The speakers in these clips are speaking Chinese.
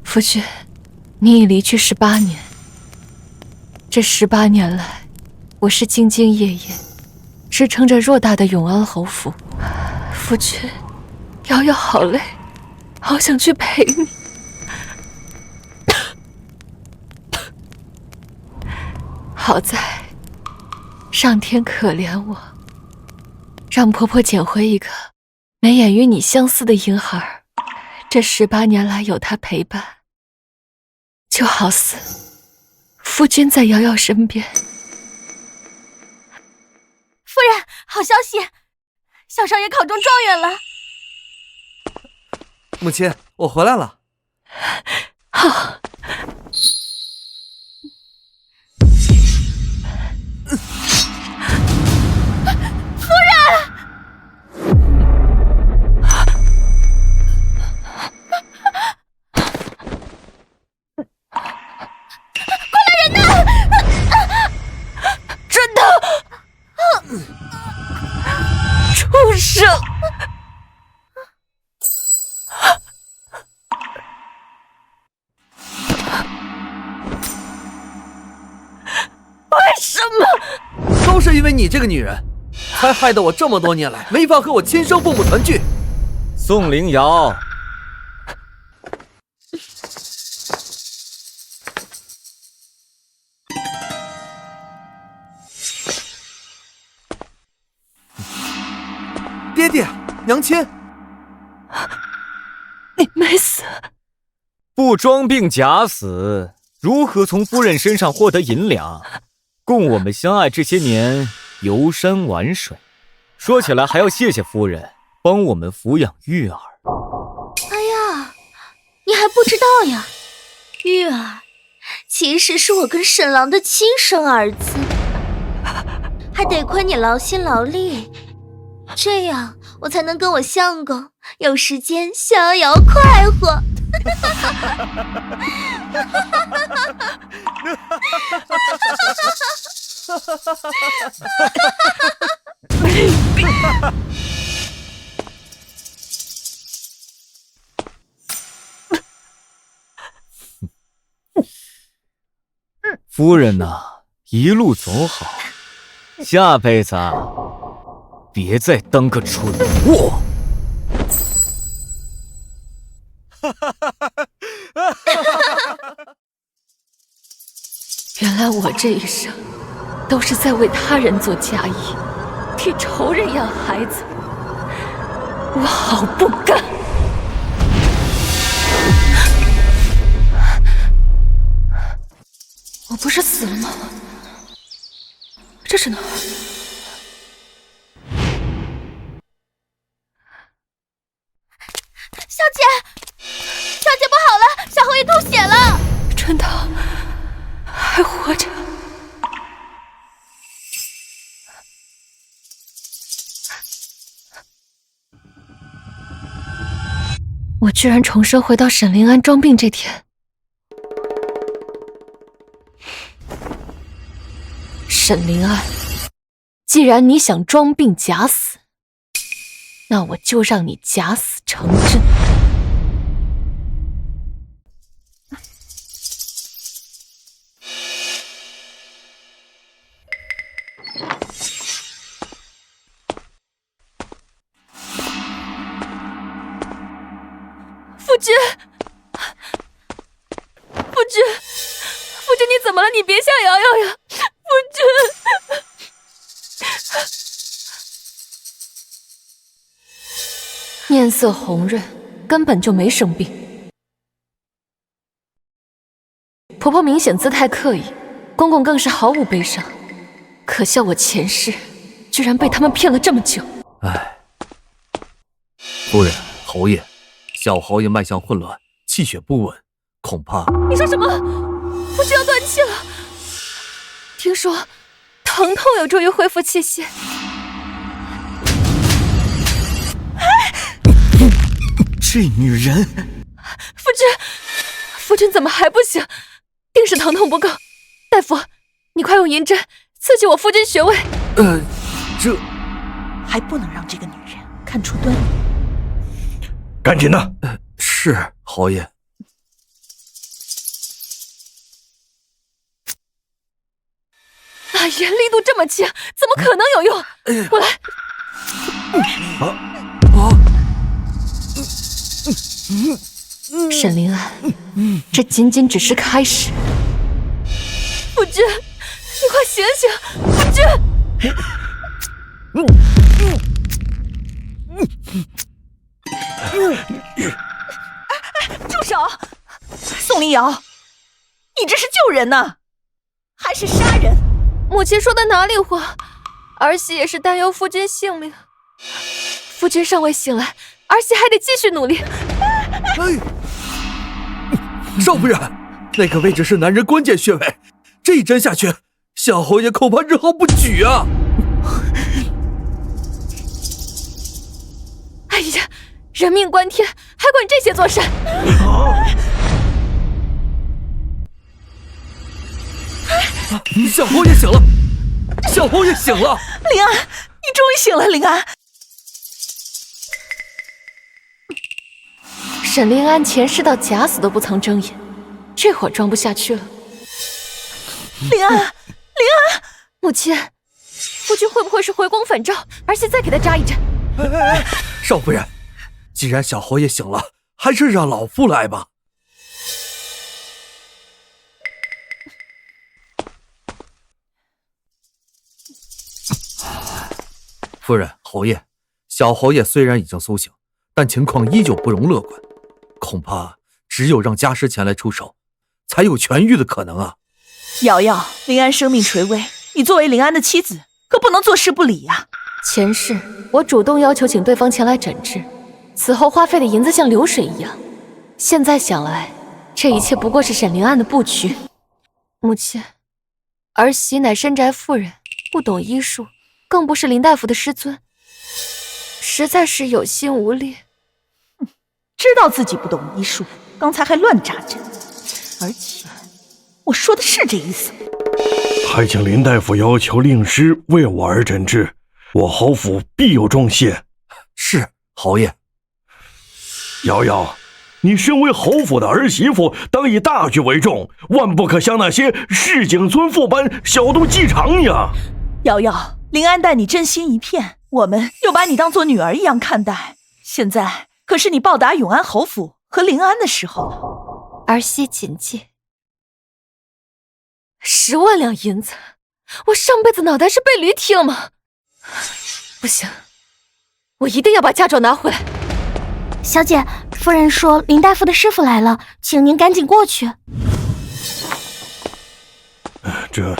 夫君，你已离去18年。这18年来，我是兢兢业业，支撑着偌大的永安侯府。夫君，瑶瑶好累，好想去陪你。好在，上天可怜我，让婆婆捡回一个眉眼与你相似的婴孩。这18年来有他陪伴，就好似夫君在瑶瑶身边。夫人，好消息，小少爷考中状元了。母亲，我回来了。好。夫人！快来人呐！真的！畜生！为什么？都是因为你这个女人，才害得我这么多年来没法和我亲生父母团聚。宋灵瑶，爹爹，娘亲，你没死。不装病假死，如何从夫人身上获得银两，供我们相爱这些年游山玩水？说起来还要谢谢夫人帮我们抚养玉儿。哎呀，你还不知道呀？玉儿其实是我跟沈郎的亲生儿子，还得亏你劳心劳力，这样我才能跟我相公有时间逍遥快活。夫人呐，一路走好，下辈子别再当个蠢货。原来我这一生都是在为他人做嫁衣，替仇人养孩子，我好不甘。我不是死了吗？这是哪儿？小姐不好了，小侯爷吐血了。真的还活着？我居然重生回到沈灵安装病这天。沈灵安，既然你想装病假死，那我就让你假死成真。夫君，你怎么了？你别吓瑶瑶呀，夫君。面色红润，根本就没生病。婆婆明显姿态刻意，公公更是毫无悲伤。可笑我前世居然被他们骗了这么久。唉，夫人，侯爷，小侯爷脉象混乱，气血不稳，恐怕……你说什么？夫君要断气了。听说疼痛有助于恢复气血。这女人！夫君怎么还不醒？定是疼痛不够。大夫，你快用银针刺激我夫君穴位。这还不能让这个女人看出端倪。赶紧的！是侯爷。爷力度这么轻，怎么可能有用？我来。沈临安，这仅仅只是开始。夫君，你快醒醒！夫君。住手！宋灵瑶，你这是救人呢，还是杀人？母亲说的哪里话？儿媳也是担忧夫君性命。夫君尚未醒来，儿媳还得继续努力。少夫人，那个位置是男人关键穴位，这一针下去，小侯爷恐怕日后不举啊！哎呀，人命关天，还管这些做甚？小侯爷醒了，小侯爷醒了！临安，你终于醒了，临安。沈临安前世到假死都不曾睁眼，这会儿装不下去了。临安，临安，母亲，夫君会不会是回光返照？儿媳再给他扎一针。少夫人，既然小侯爷醒了，还是让老夫来吧。夫人，侯爷，小侯爷虽然已经苏醒，但情况依旧不容乐观，恐怕只有让家师前来出手，才有痊愈的可能啊。瑶瑶，临安生命垂危，你作为临安的妻子，可不能坐视不理呀。前世我主动要求请对方前来诊治，此后花费的银子像流水一样。现在想来，这一切不过是沈临安的布局。母亲，儿媳乃深宅妇人，不懂医术，更不是林大夫的师尊，实在是有心无力。知道自己不懂医术，刚才还乱扎针，而且我说的是这意思。还请林大夫要求令师为我儿诊治，我侯府必有重谢。是，侯爷。瑶瑶，你身为侯府的儿媳妇，当以大局为重，万不可像那些市井村妇般小肚鸡肠呀。瑶瑶，临安待你真心一片，我们又把你当作女儿一样看待，现在可是你报答永安侯府和临安的时候了。儿媳谨记。10万两银子，我上辈子脑袋是被驴踢了吗？不行，我一定要把嫁妆拿回来。小姐，夫人说林大夫的师傅来了，请您赶紧过去。这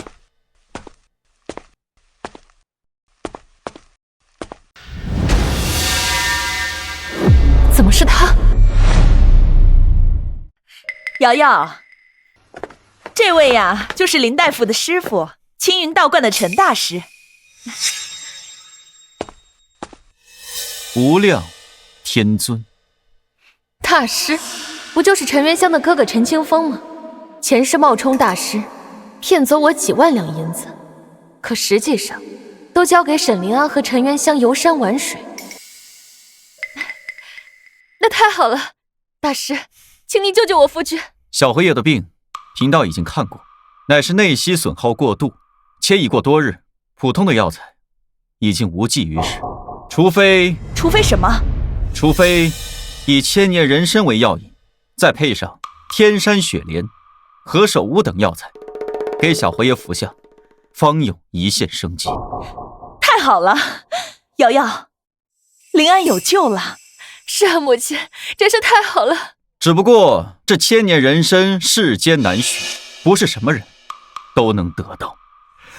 怎么是他？瑶瑶，这位呀，就是林大夫的师傅，青云道观的陈大师。无量天尊。大师，不就是陈元香的哥哥陈清风吗？前世冒充大师，骗走我几万两银子，可实际上都交给沈临安和陈元香游山玩水。那太好了，大师，请你救救我夫君。小侯爷的病，贫道已经看过，乃是内息损耗过度，且已过多日，普通的药材已经无济于事，除非什么？除非以千年人参为药引，再配上天山雪莲、何首乌等药材，给小侯爷服下，方有一线生机。太好了，瑶瑶，临安有救了。是啊，母亲，真是太好了。只不过这千年人参世间难寻，不是什么人都能得到。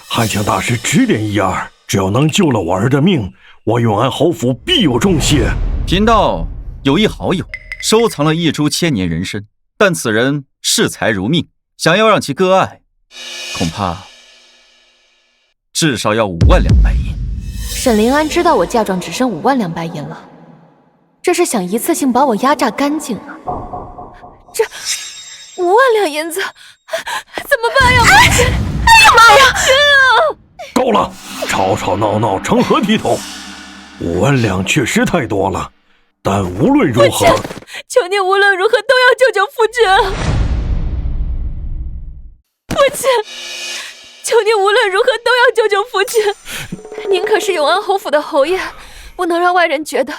还请大师指点一二，只要能救了我儿的命，我永安侯府必有重谢。贫道有一好友收藏了一株千年人参，但此人视财如命，想要让其割爱，恐怕至少要5万两白银。沈临安知道我嫁妆只剩5万两白银了，这是想一次性把我压榨干净啊！这5万两银子怎么办呀？哎呀妈呀！够了，吵吵闹闹成何体统？5万两确实太多了，但无论如何，求你无论如何都要救救夫君啊！父亲，求您无论如何都要救救父亲。您可是永安侯府的侯爷，不能让外人觉得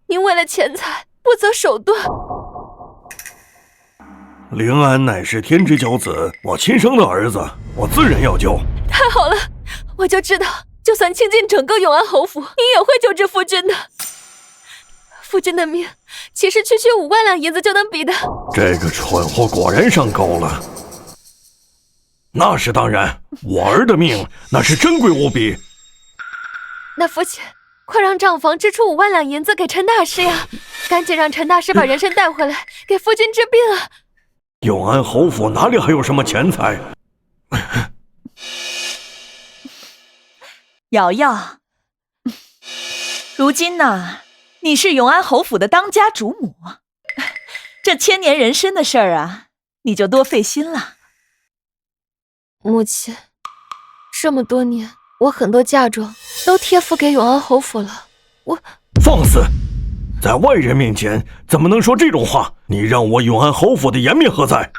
您为了钱财不择手段。灵安乃是天之骄子，我亲生的儿子，我自然要救。太好了，我就知道，就算倾尽整个永安侯府，您也会救治夫君的。夫君的命，岂是区区5万两银子就能比的？这个蠢货果然上钩了。那是当然，我儿的命那是珍贵无比。那父亲，快让账房支出5万两银子给陈大师呀！赶紧让陈大师把人参带回来，给夫君治病啊！永安侯府哪里还有什么钱财？瑶瑶，如今呢，你是永安侯府的当家主母，这千年人参的事儿啊，你就多费心了。母亲，这么多年，我很多嫁妆都贴付给永安侯府了。放肆！在外人面前怎么能说这种话？你让我永安侯府的颜面何在？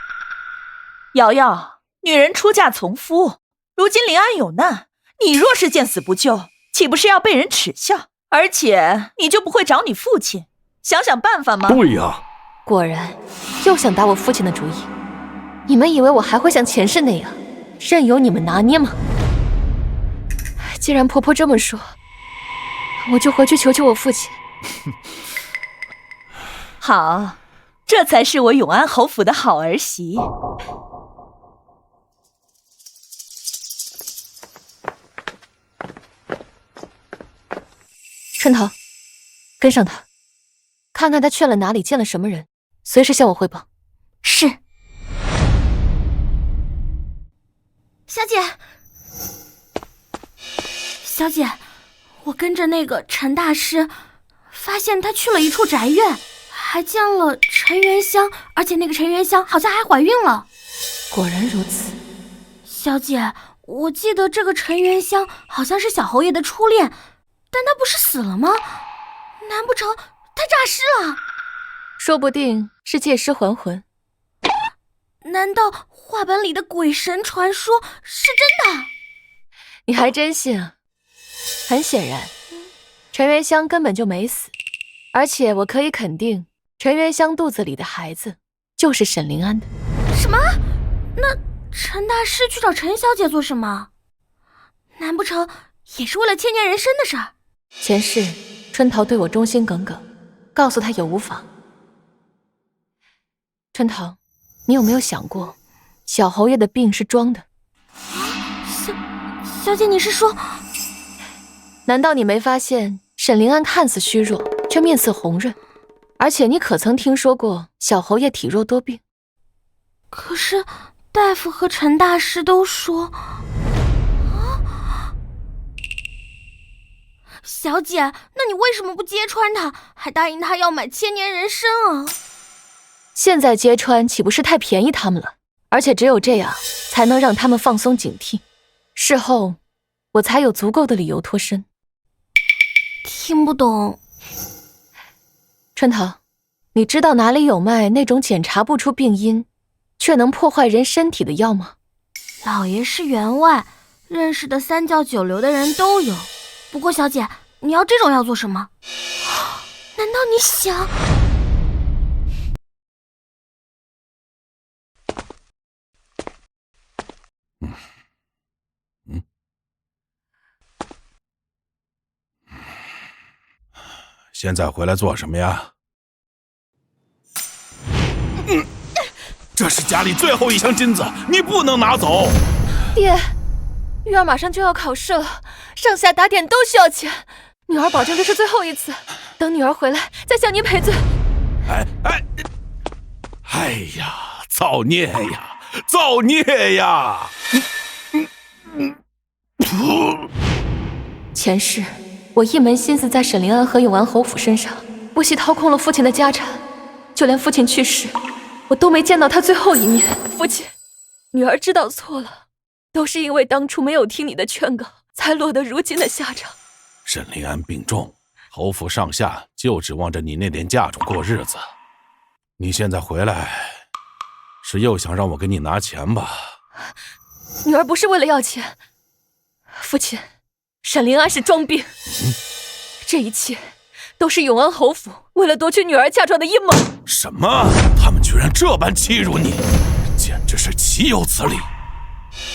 瑶瑶，女人出嫁从夫，如今临安有难，你若是见死不救，岂不是要被人耻笑？而且你就不会找你父亲想想办法吗？对呀，果然又想打我父亲的主意。你们以为我还会像前世那样任由你们拿捏吗？既然婆婆这么说，我就回去求求我父亲。好，这才是我永安侯府的好儿媳。春桃，跟上他，看看他去了哪里，见了什么人，随时向我汇报。是。小姐，小姐，我跟着那个陈大师，发现他去了一处宅院，还见了陈元香，而且那个陈元香好像还怀孕了。果然如此。小姐，我记得这个陈元香好像是小侯爷的初恋，但他不是死了吗？难不成他诈尸了？说不定是借尸还魂。难道话本里的鬼神传说是真的？你还真信啊？很显然，陈元香根本就没死，而且我可以肯定，陈元香肚子里的孩子就是沈灵安的。什么？那陈大师去找陈小姐做什么？难不成也是为了千年人参的事儿？前世春桃对我忠心耿耿，告诉她有无妨。春桃，你有没有想过，小侯爷的病是装的？小姐，你是说？难道你没发现沈灵安看似虚弱，却面色红润？而且你可曾听说过小侯爷体弱多病？可是大夫和陈大师都说……小姐，那你为什么不揭穿他，还答应他要买千年人参啊？现在揭穿岂不是太便宜他们了？而且只有这样，才能让他们放松警惕，事后我才有足够的理由脱身。听不懂。春桃，你知道哪里有卖那种检查不出病因，却能破坏人身体的药吗？老爷是员外，认识的三教九流的人都有。不过小姐，你要这种药做什么？难道你想……现在回来做什么呀？这是家里最后一箱金子，你不能拿走。爹，玉儿马上就要考试了，上下打点都需要钱，女儿保证这是最后一次，等女儿回来再向您赔罪。哎呀，造孽呀，造孽呀！前世我一门心思在沈灵安和永安侯府身上，不惜掏空了父亲的家产，就连父亲去世，我都没见到他最后一面。父亲，女儿知道错了，都是因为当初没有听你的劝告，才落得如今的下场。沈灵安病重，侯府上下就指望着你那点嫁妆过日子。你现在回来，是又想让我给你拿钱吧？女儿不是为了要钱。父亲，沈灵安是装病，这一切都是永安侯府为了夺取女儿嫁妆的阴谋。什么？他们居然这般欺辱你，简直是岂有此理！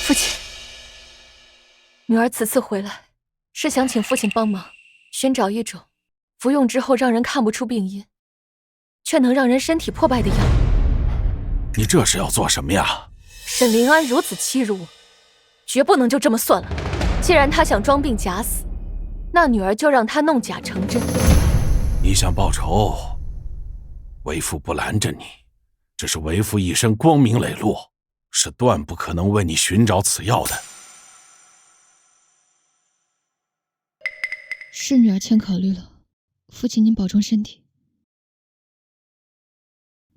父亲，女儿此次回来是想请父亲帮忙寻找一种服用之后让人看不出病因，却能让人身体破败的药。你这是要做什么呀？沈灵安如此欺辱我，绝不能就这么算了。既然他想装病假死，那女儿就让他弄假成真。你想报仇，为父不拦着你，只是为父一生光明磊落，是断不可能为你寻找此药的。是女儿欠考虑了，父亲您保重身体。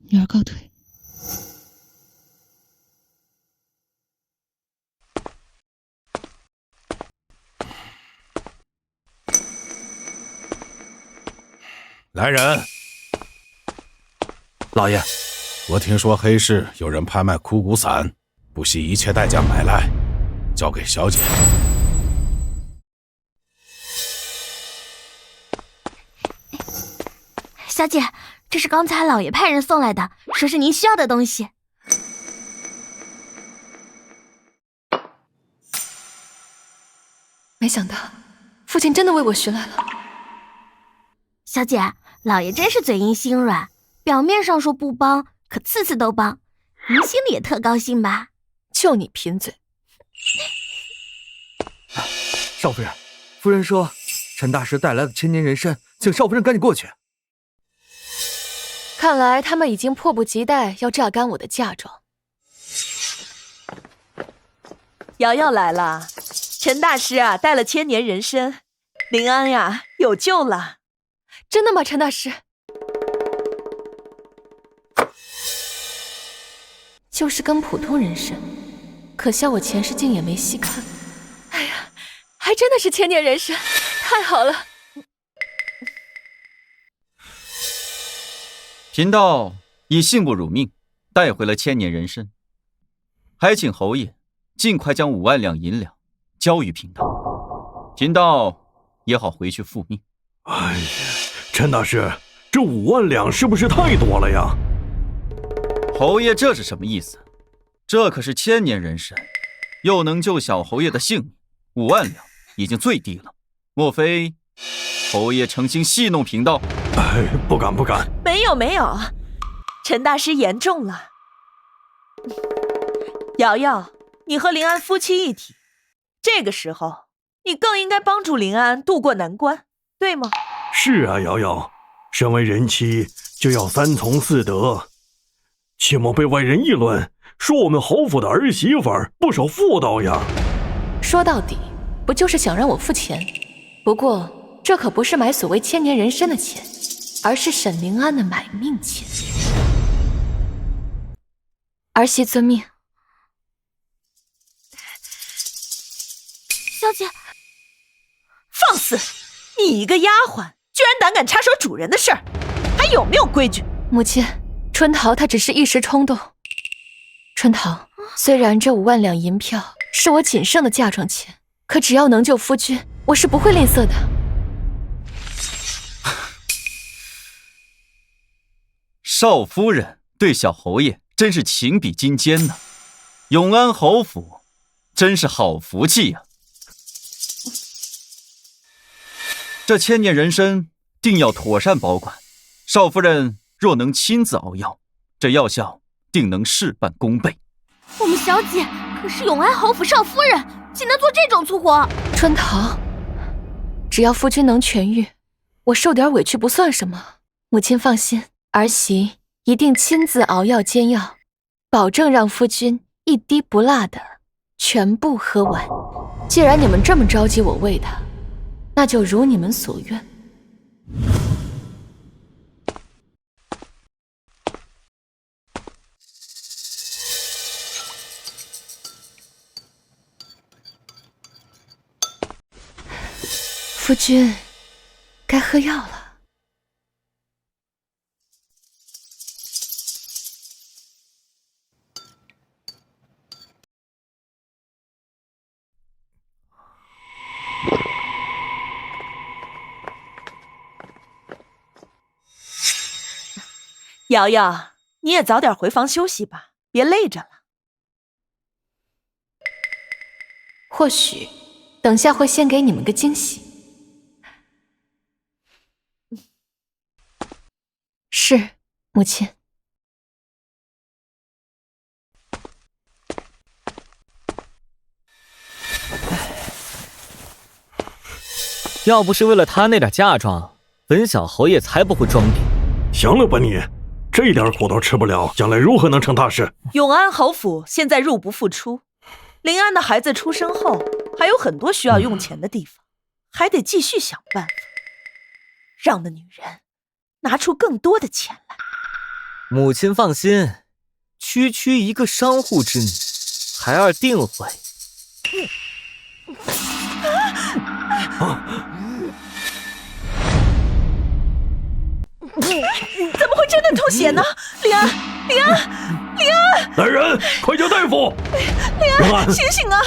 女儿告退。来人！老爷，我听说黑市有人拍卖枯骨散，不惜一切代价买来，交给小姐。小姐，这是刚才老爷派人送来的，说是您需要的东西。没想到父亲真的为我寻来了。小姐，老爷真是嘴硬心软，表面上说不帮，可次次都帮，您心里也特高兴吧？就你贫嘴。少夫人，夫人说陈大师带来的千年人参，请少夫人赶紧过去。看来他们已经迫不及待要榨干我的嫁妆。瑶瑶来了，陈大师啊带了千年人参，灵安呀有救了。真的吗，陈大师？就是跟普通人参，可惜我前世竟也没细看。哎呀，还真的是千年人参，太好了！贫道以幸不辱命，带回了千年人参，还请侯爷尽快将5万两银两交于贫道，贫道也好回去复命。哎呀，陈大师，这5万两是不是太多了呀？侯爷这是什么意思？这可是千年人参，又能救小侯爷的性命，5万两已经最低了。莫非侯爷诚心戏弄贫道？哎，不敢不敢。没有没有，陈大师言重了。瑶瑶，你和林安夫妻一体，这个时候你更应该帮助林安渡过难关，对吗？是啊，瑶瑶，身为人妻就要3从4德，切莫被外人议论，说我们侯府的儿媳妇不守妇道呀。说到底，不就是想让我付钱？不过这可不是买所谓千年人参的钱，而是沈灵安的买命钱。儿媳遵命。小姐，放肆！你一个丫鬟，居然胆敢插手主人的事儿，还有没有规矩？母亲，春桃她只是一时冲动。春桃，虽然这5万两银票是我仅剩的嫁妆钱，可只要能救夫君，我是不会吝啬的。少夫人对小侯爷真是情比金坚呢，永安侯府真是好福气呀。这千年人参定要妥善保管，少夫人若能亲自熬药，这药效定能事半功倍。我们小姐可是永安侯府少夫人，岂能做这种粗活？春桃，只要夫君能痊愈，我受点委屈不算什么。母亲放心，儿媳一定亲自熬药煎药，保证让夫君一滴不落的全部喝完。既然你们这么着急我喂他，那就如你们所愿。夫君，该喝药了。瑶瑶，你也早点回房休息吧，别累着了。或许等下会先给你们个惊喜。是，母亲。要不是为了他那点嫁妆，本小侯爷才不会装病。行了吧你，这点苦都吃不了，将来如何能成大事？永安侯府现在入不敷出，林安的孩子出生后，还有很多需要用钱的地方，还得继续想办法，让那女人拿出更多的钱来。母亲放心，区区一个商户之女，孩儿定会。怎么会真的吐血呢？林安！来人，快叫大夫！林安，醒醒啊！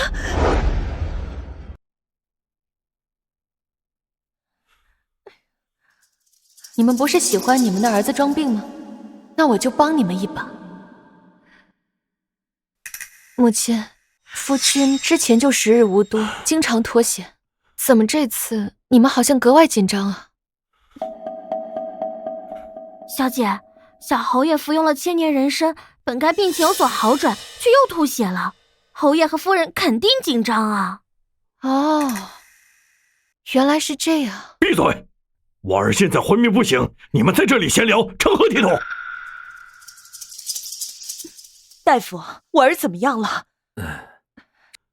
你们不是喜欢你们的儿子装病吗？那我就帮你们一把。母亲，夫君之前就时日无多，经常脱险，怎么这次你们好像格外紧张啊？小姐，小侯爷服用了千年人参，本该病情有所好转，却又吐血了。侯爷和夫人肯定紧张啊！哦，原来是这样。闭嘴！我儿现在昏迷不醒，你们在这里闲聊，成何体统？大夫，我儿怎么样了？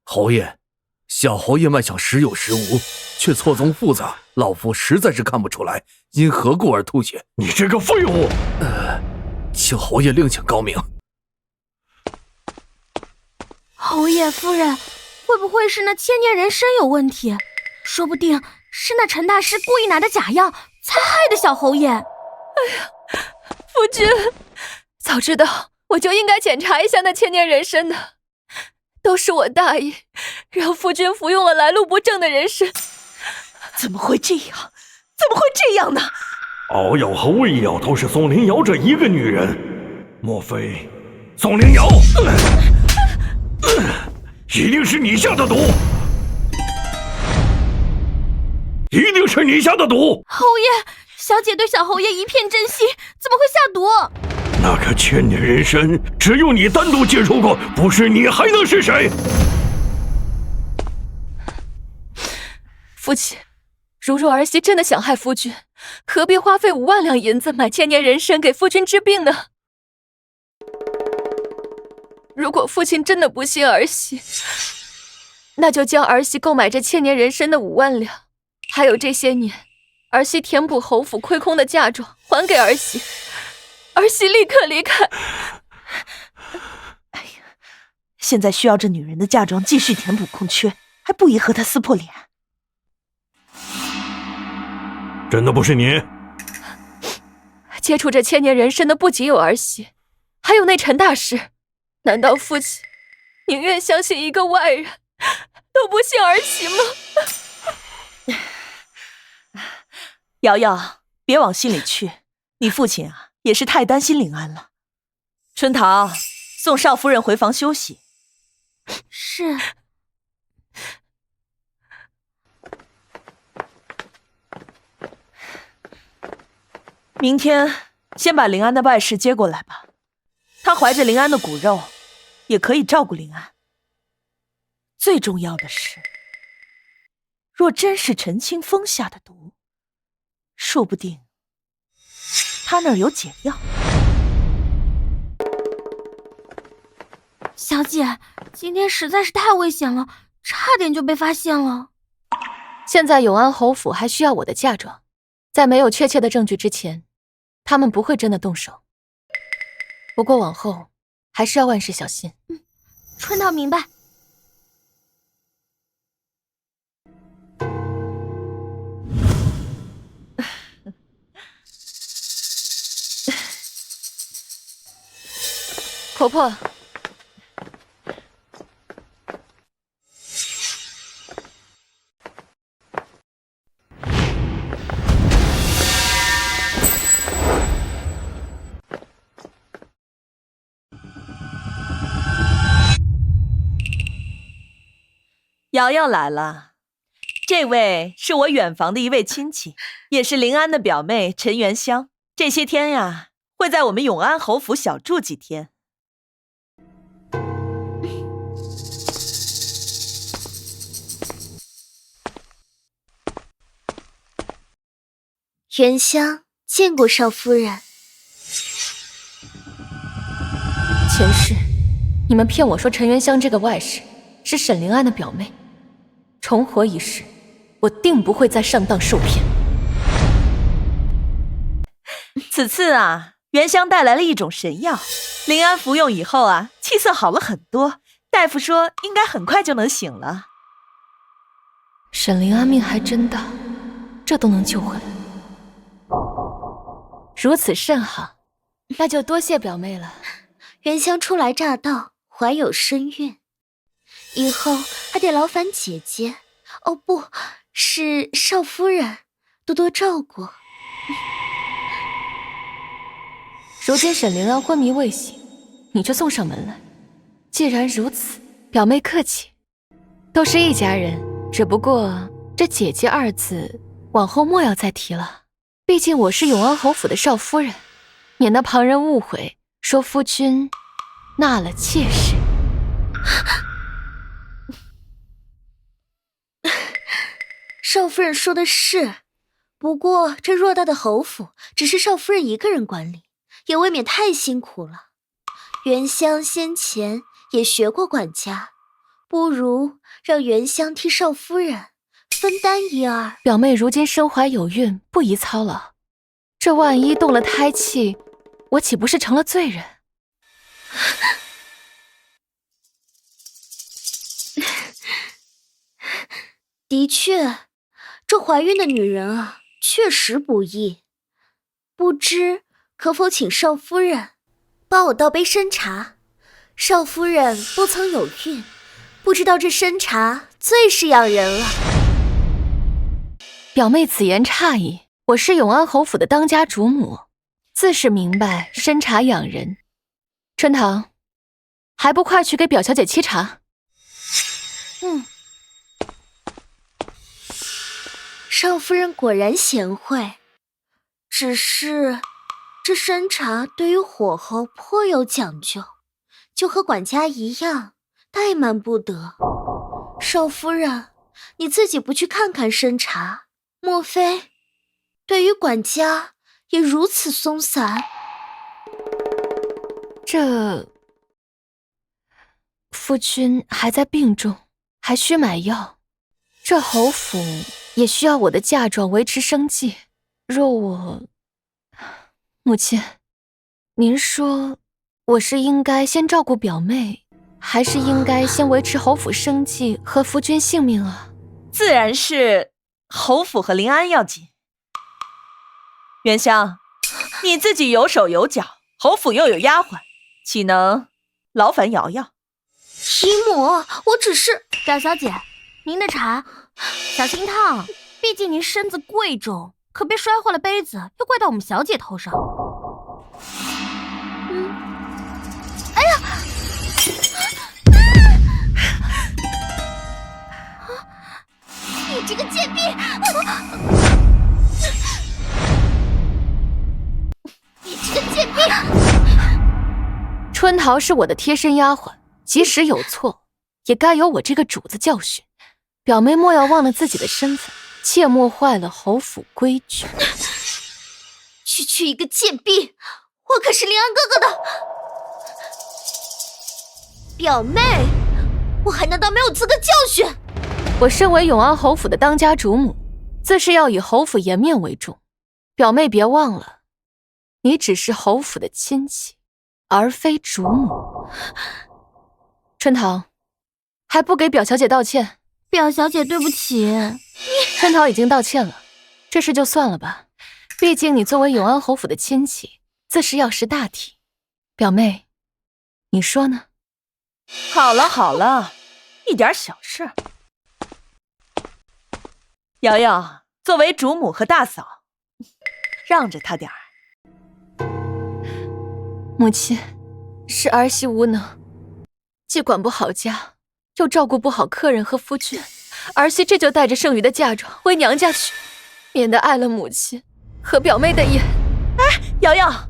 侯爷，小侯爷脉象时有时无，却错综复杂，老夫实在是看不出来因何故而吐血。你这个废物！请侯爷另请高明。侯爷夫人，会不会是那千年人参有问题？说不定是那陈大师故意拿的假药才害的小侯爷。哎呀，夫君，早知道我就应该检查一下那千年人参的，都是我大意，让夫君服用了来路不正的人参。怎么会这样？怎么会这样呢？熬药和喂药都是宋灵瑶这一个女人，莫非宋灵瑶？一定是你下的毒！一定是你下的毒！侯爷，小姐对小侯爷一片真心，怎么会下毒？那个千年人参，只有你单独接触过，不是你还能是谁？父亲，如若儿媳真的想害夫君，何必花费5万两银子买千年人参给夫君治病呢？如果父亲真的不信儿媳，那就将儿媳购买这千年人参的5万两，还有这些年儿媳填补侯府亏空的嫁妆还给儿媳，儿媳立刻离开。哎呀，现在需要这女人的嫁妆继续填补空缺，还不宜和她撕破脸。真的不是你？接触这千年人参的不仅有儿媳，还有那陈大师。难道父亲宁愿相信一个外人，都不信儿媳吗？瑶瑶，别往心里去，你父亲啊也是太担心林安了。春桃，送少夫人回房休息。是。明天先把林安的外事接过来吧，他怀着林安的骨肉，也可以照顾林安。最重要的是，若真是陈清风下的毒，说不定他那儿有解药。小姐，今天实在是太危险了，差点就被发现了。现在永安侯府还需要我的嫁妆，在没有确切的证据之前，他们不会真的动手。不过往后还是要万事小心。春桃明白。婆婆，瑶瑶来了，这位是我远房的一位亲戚，也是临安的表妹陈元香。这些天呀，会在我们永安侯府小住几天。元香见过少夫人。前世，你们骗我说陈元香这个外室是沈灵安的表妹，重活一世，我定不会再上当受骗。此次啊，元香带来了一种神药，临安服用以后啊，气色好了很多，大夫说应该很快就能醒了。沈灵安命还真大，这都能救回来。如此甚好，那就多谢表妹了。元香初来乍到，怀有身孕，以后还得劳烦姐姐，哦不，是少夫人多多照顾。如今沈灵安昏迷未醒，你却送上门来。既然如此，表妹客气，都是一家人，只不过这姐姐二字往后莫要再提了。毕竟我是永安侯府的少夫人，免得旁人误会说夫君纳了妾室。少夫人说的是，不过这偌大的侯府只是少夫人一个人管理，也未免太辛苦了。元香先前也学过管家，不如让元香替少夫人分担一二。表妹如今身怀有孕，不宜操劳，这万一动了胎气，我岂不是成了罪人？的确，这怀孕的女人啊，确实不易。不知可否请少夫人帮我倒杯参茶？少夫人不曾有孕，不知道这参茶最是养人了。表妹此言差矣，我是永安侯府的当家主母，自是明白参茶养人。春堂，还不快去给表小姐沏茶？少夫人果然贤惠，只是这参茶对于火候颇有讲究，就和管家一样，怠慢不得。少夫人，你自己不去看看参茶，莫非对于管家也如此松散？这夫君还在病中，还需买药。这侯府也需要我的嫁妆维持生计。若我……母亲，您说我是应该先照顾表妹，还是应该先维持侯府生计和夫君性命啊？自然是侯府和临安要紧。元香，你自己有手有脚，侯府又有丫鬟，岂能劳烦瑶瑶？姨母，我只是……表小姐，您的茶小心烫，毕竟您身子贵重，可别摔坏了杯子，又怪到我们小姐头上。哎呀！你这个贱婢！你这个贱婢！春桃是我的贴身丫鬟，即使有错，也该由我这个主子教训。表妹莫要忘了自己的身份，切莫坏了侯府规矩。区一个贱婢，我可是临安哥哥的表妹，我还难道没有资格教训？我身为永安侯府的当家主母，自是要以侯府颜面为重。表妹别忘了，你只是侯府的亲戚，而非主母。春桃，还不给表小姐道歉？表小姐，对不起。春桃已经道歉了，这事就算了吧。毕竟你作为永安侯府的亲戚，自是要识大体。表妹，你说呢？好了好了，一点小事。瑶瑶，作为主母和大嫂，让着她点儿。母亲，是儿媳无能，既管不好家，又照顾不好客人和夫君，儿媳这就带着剩余的嫁妆回娘家去，免得碍了母亲和表妹的眼。哎，瑶瑶，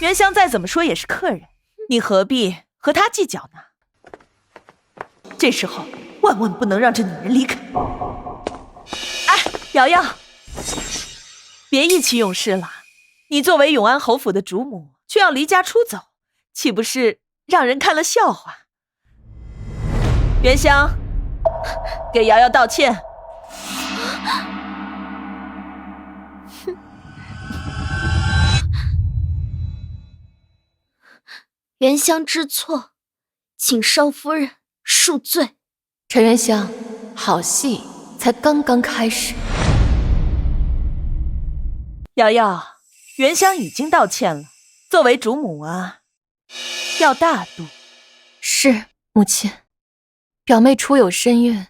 原香再怎么说也是客人，你何必和她计较呢？这时候万万不能让这女人离开。哎，瑶瑶，别意气用事了。你作为永安侯府的主母，却要离家出走，岂不是让人看了笑话？原香，给瑶瑶道歉。原香知错，请少夫人恕罪。陈元香，好戏才刚刚开始。瑶瑶，原香已经道歉了，作为主母啊，要大度。是，母亲。表妹初有身孕，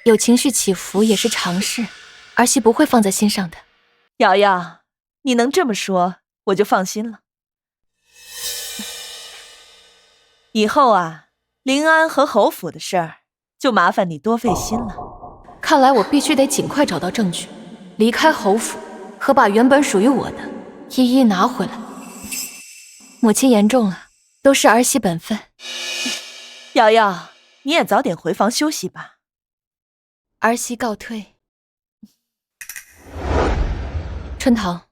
有情绪起伏也是常事，儿媳不会放在心上的。瑶瑶，你能这么说，我就放心了。以后啊，临安和侯府的事儿，就麻烦你多费心了。看来我必须得尽快找到证据，离开侯府和把原本属于我的一一拿回来。母亲言重了，都是儿媳本分。瑶瑶，你也早点回房休息吧。儿媳告退。春桃，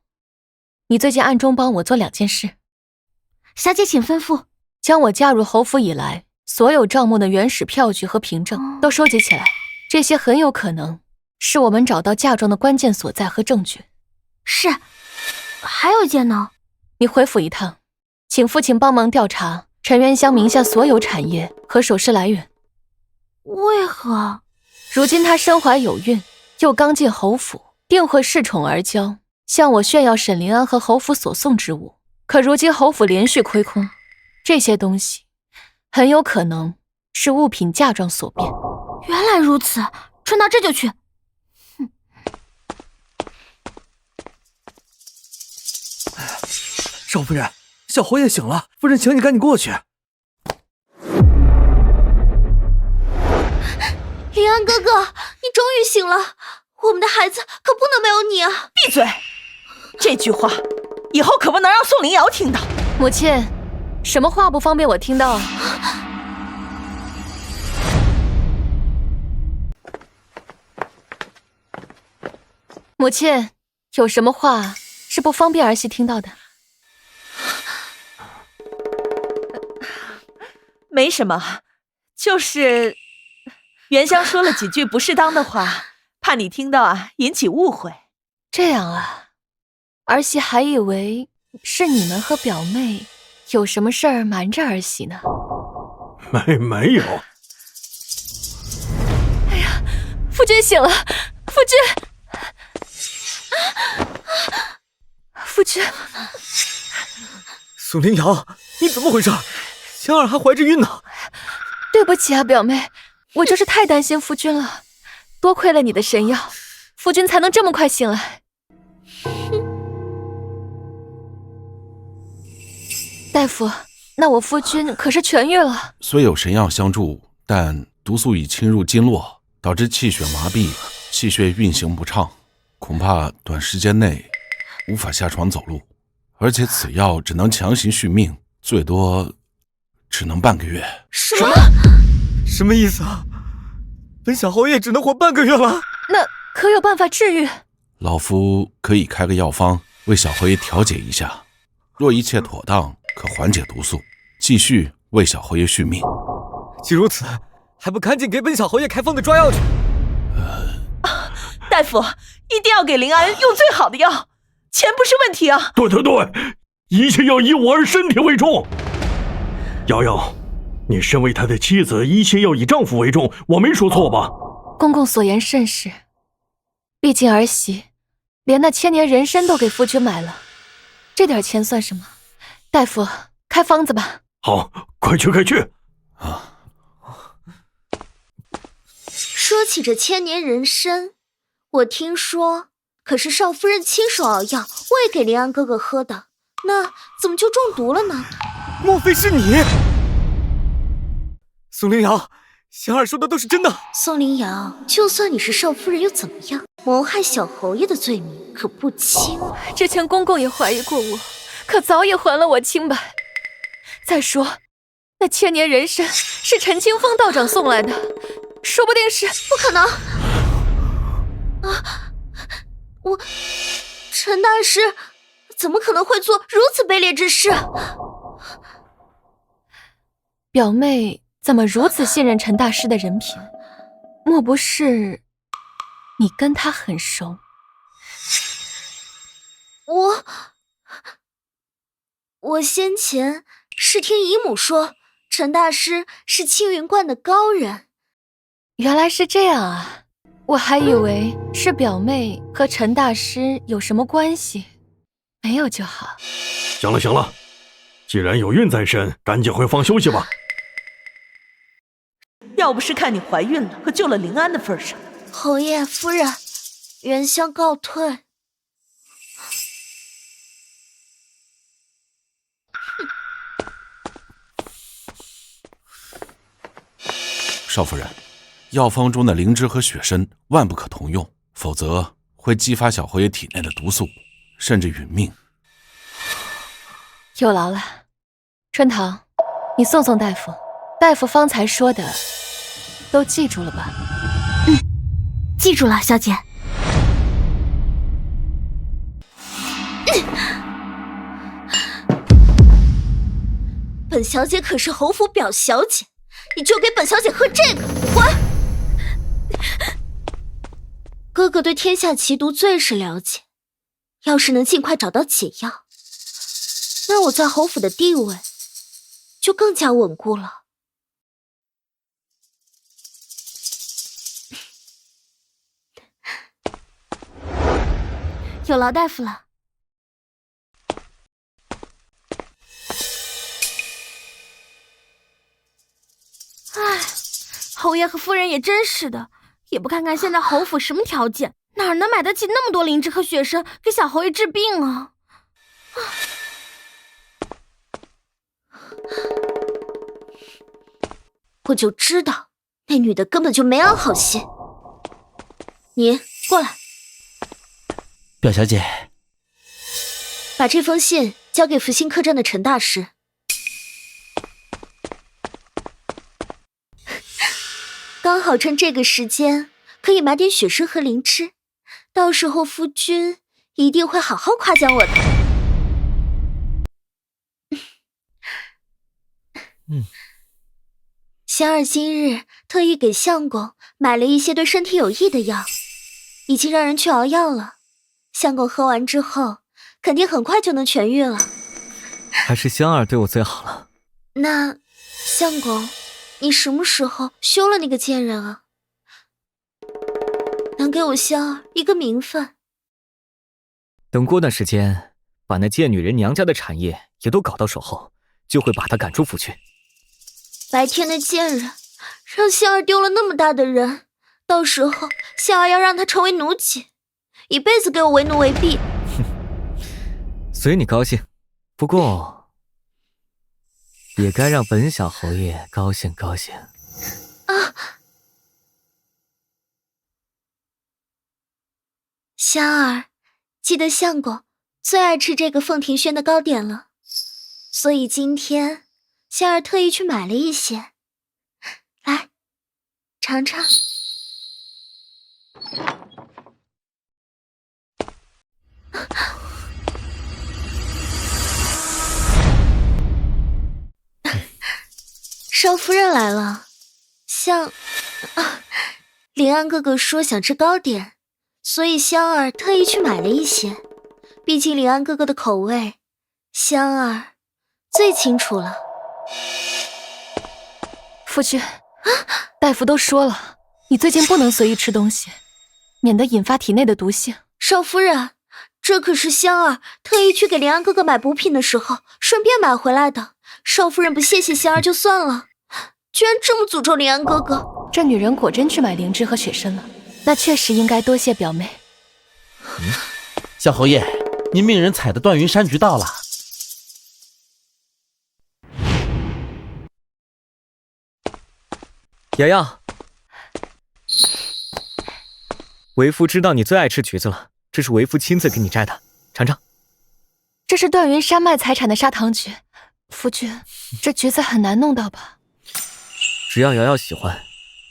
你最近暗中帮我做2件事。小姐请吩咐。将我嫁入侯府以来所有账目的原始票据和凭证都收集起来，这些很有可能是我们找到嫁妆的关键所在和证据。是。还有一件呢？你回府一趟，请父亲帮忙调查陈元香名下所有产业和首饰来源。为何？如今她身怀有孕，又刚进侯府，定会恃宠而骄，向我炫耀沈临安和侯府所送之物。可如今侯府连续亏空，这些东西很有可能是物品嫁妆所变。原来如此，春桃这就去。少夫人，小侯爷醒了，夫人请你赶紧过去。临安哥哥，你终于醒了，我们的孩子可不能没有你啊！闭嘴！这句话以后可不能让宋灵瑶听到。母亲，什么话不方便我听到？母亲，有什么话是不方便儿媳听到的？没什么，就是原香说了几句不适当的话，怕你听到啊，引起误会。这样啊，儿媳还以为是你们和表妹有什么事儿瞒着儿媳呢。没有。哎呀，夫君醒了，夫君，夫君。宋灵瑶，你怎么回事？香儿还怀着孕呢。对不起啊，表妹，我就是太担心夫君了，多亏了你的神药，夫君才能这么快醒来。大夫，那我夫君可是痊愈了。虽有神药相助，但毒素已侵入经络，导致气血麻痹，气血运行不畅，恐怕短时间内无法下床走路。而且此药只能强行续命，最多只能半个月。什么？什么意思啊？本小侯爷只能活半个月了？那可有办法治愈？老夫可以开个药方，为小侯爷调解一下。若一切妥当，可缓解毒素，继续为小侯爷续命。既如此，还不赶紧给本小侯爷开方子抓药去？大夫，一定要给临安用最好的药，钱不是问题啊。对，一切要以我儿身体为重。瑶瑶，你身为他的妻子，一切要以丈夫为重，我没说错吧？公公所言甚是，毕竟儿媳连那千年人参都给夫君买了，这点钱算什么？大夫，开方子吧。好，快去！啊！说起这千年人参，我听说可是少夫人亲手熬药喂给临安哥哥喝的，那怎么就中毒了呢？莫非是你？宋灵瑶，香儿说的都是真的。宋灵瑶，就算你是少夫人又怎么样？谋害小侯爷的罪名可不轻啊！之前公公也怀疑过我，可早已还了我清白。再说，那千年人参是陈清风道长送来的，说不定是……不可能！陈大师怎么可能会做如此卑劣之事？表妹怎么如此信任陈大师的人品？莫不是你跟他很熟？我先前是听姨母说，陈大师是青云观的高人。原来是这样啊，我还以为是表妹和陈大师有什么关系，没有就好。行了行了，既然有孕在身，赶紧回房休息吧。要不是看你怀孕了和救了林安的份上，侯爷夫人，原香告退。少夫人，药方中的灵芝和雪参万不可同用，否则会激发小侯爷体内的毒素，甚至殒命。有劳了，春堂，你送送大夫。大夫方才说的，都记住了吧？记住了，小姐。本小姐可是侯府表小姐，你就给本小姐喝这个，滚！哥哥对天下奇毒最是了解，要是能尽快找到解药，那我在侯府的地位就更加稳固了。有劳大夫了。唉，侯爷和夫人也真是的，也不看看现在侯府什么条件，哪能买得起那么多灵芝和雪参给小侯爷治病啊？我就知道那女的根本就没安好心。你过来，表小姐，把这封信交给福星客栈的陈大师。刚好趁这个时间，可以买点雪参和灵芝，到时候夫君一定会好好夸奖我的。仙儿今日特意给相公买了一些对身体有益的药，已经让人去熬药了。相公喝完之后，肯定很快就能痊愈了。还是香儿对我最好了。那相公，你什么时候休了那个贱人啊？能给我香儿一个名分。等过段时间，把那贱女人娘家的产业也都搞到手后，就会把她赶出府去。白天的贱人让香儿丢了那么大的人，到时候香儿要让她成为奴婢，一辈子给我为奴为婢。随你高兴，不过也该让本小侯爷高兴高兴啊！香儿，记得相公最爱吃这个凤庭轩的糕点了，所以今天香儿特意去买了一些，来尝尝。少夫人来了，林安哥哥说想吃糕点，所以香儿特意去买了一些。毕竟林安哥哥的口味，香儿最清楚了。夫君，大夫都说了，你最近不能随意吃东西，免得引发体内的毒性。少夫人，这可是香儿特意去给林安哥哥买补品的时候顺便买回来的。少夫人不谢谢香儿就算了，居然这么诅咒林安哥哥。这女人果真去买灵芝和雪参了，那确实应该多谢表妹。小侯爷，您命人采的断云山菊到了。瑶瑶，为夫知道你最爱吃橘子了，这是为夫亲自给你摘的，尝尝。这是段云山脉财产的砂糖橘，夫君，这橘子很难弄到吧？只要瑶瑶喜欢，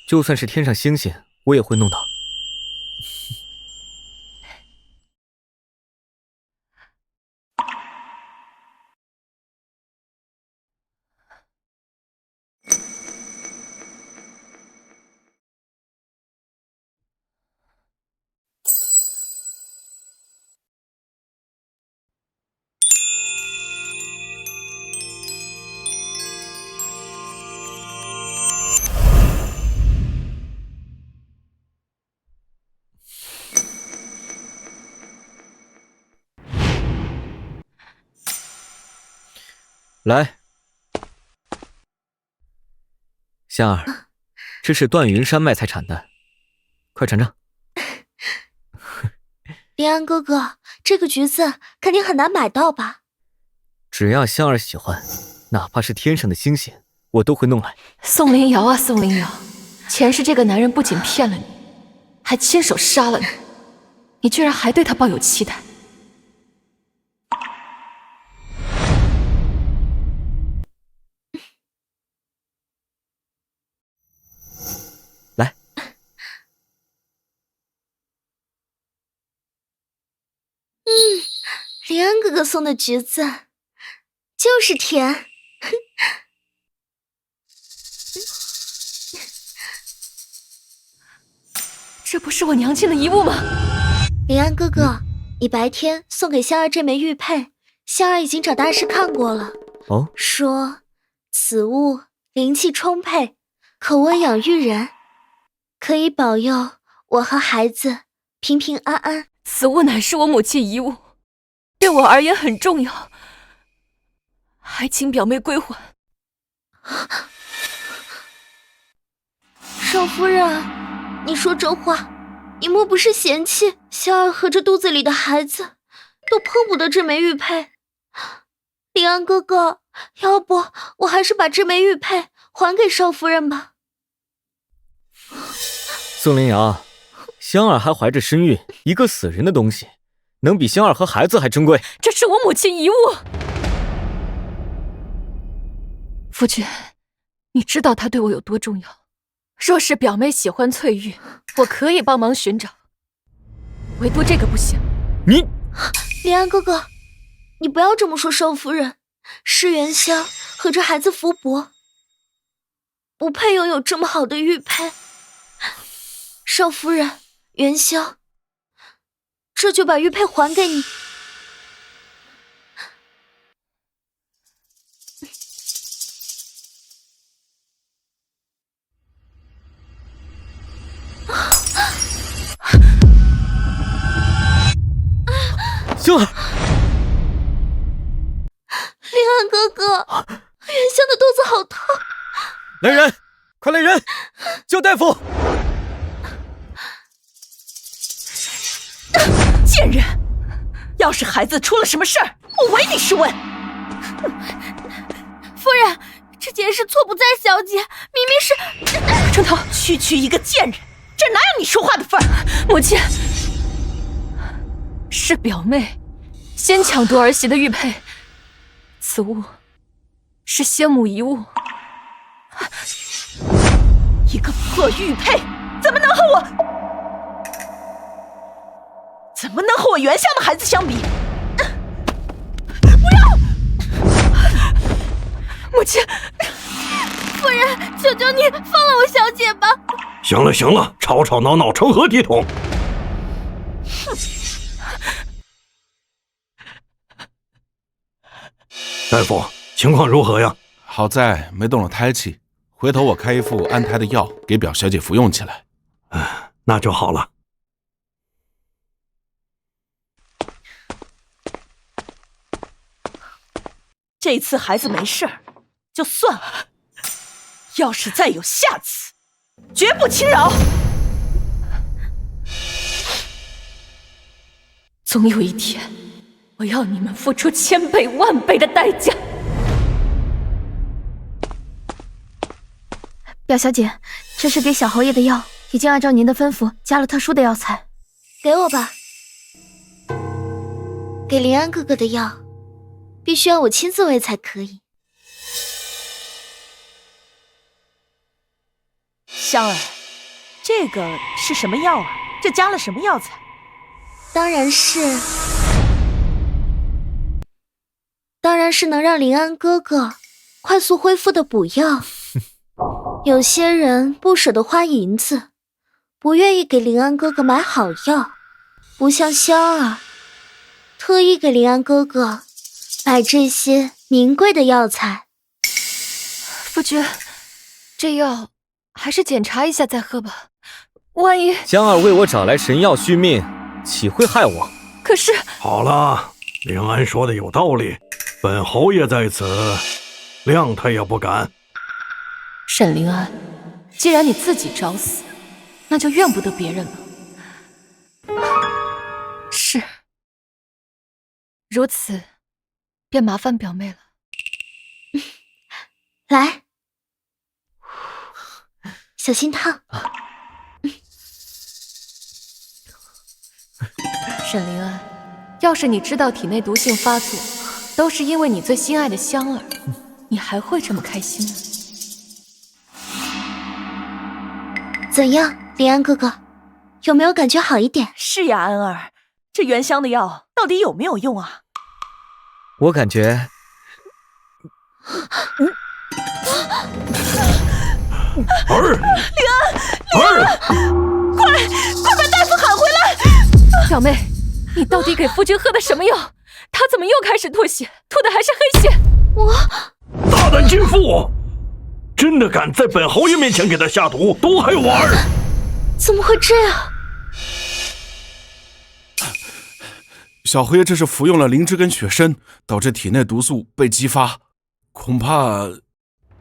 就算是天上星星，我也会弄到。来，香儿，这是段云山脉才产的，快尝尝。林安哥哥，这个橘子肯定很难买到吧？只要香儿喜欢，哪怕是天上的星星，我都会弄来。宋凌瑶啊，宋凌瑶，前世这个男人不仅骗了你，还亲手杀了你，你居然还对他抱有期待。来，林安哥哥送的橘子就是甜。这不是我娘亲的遗物吗？林安哥哥，你白天送给香儿这枚玉佩，香儿已经找大师看过了。哦，说此物灵气充沛，可温养育人，可以保佑我和孩子平平安安。此物乃是我母亲遗物，对我而言很重要，还请表妹归还。少夫人，你说这话，你莫不是嫌弃香儿和这肚子里的孩子都碰不得这枚玉佩？林安哥哥，要不我还是把这枚玉佩还给少夫人吧。宋凌瑶，香儿还怀着身孕，一个死人的东西，能比香儿和孩子还珍贵？这是我母亲遗物。夫君，你知道她对我有多重要？若是表妹喜欢翠玉，我可以帮忙寻找，唯独这个不行。你，林安哥哥，你不要这么说少夫人，施元宵和这孩子福薄，不配拥有这么好的玉佩。少夫人，元宵，这就把玉佩还给你。香儿，林安哥哥，元宵的肚子好痛。来人，快来人，叫大夫！贱人，要是孩子出了什么事儿，我唯你是问。夫人，这件事错不在小姐，明明是……程头，区一个贱人，这哪有你说话的份儿？母亲，是表妹先抢夺儿媳的玉佩，此物是先母遗物。一个破玉佩，怎么能和我原乡的孩子相比？不要！母亲，夫人，求求你放了我小姐吧！行了行了，吵吵闹闹成何体统？大夫，情况如何呀？好在没动了胎气，回头我开一副安胎的药给表小姐服用起来。那就好了。这次孩子没事儿，就算了。要是再有下次，绝不轻饶。总有一天，我要你们付出千倍万倍的代价。表小姐，这是给小侯爷的药，已经按照您的吩咐加了特殊的药材。给我吧。给林安哥哥的药，必须要我亲自喂才可以。香儿，这个是什么药啊？这加了什么药材？当然是能让林安哥哥快速恢复的补药。有些人不舍得花银子，不愿意给林安哥哥买好药，不像香儿，特意给林安哥哥买这些名贵的药材。夫君，这药还是检查一下再喝吧，万一……江儿为我找来神药续命，岂会害我？可是……好了，林安说的有道理，本侯爷在此，谅他也不敢。沈临安，既然你自己找死，那就怨不得别人了。是，如此，便麻烦表妹了。来，小心烫。沈临安，要是你知道体内毒性发作都是因为你最心爱的香儿，你还会这么开心吗？怎样，林安哥哥，有没有感觉好一点？是呀，安儿，这原香的药到底有没有用啊？我感觉……儿，林安，快把大夫喊回来！表妹，你到底给夫君喝的什么药？他怎么又开始吐血？吐的还是黑血？大胆奸妇！真的敢在本侯爷面前给他下毒，毒害我儿！怎么会这样？小侯爷这是服用了灵芝跟血参，导致体内毒素被激发，恐怕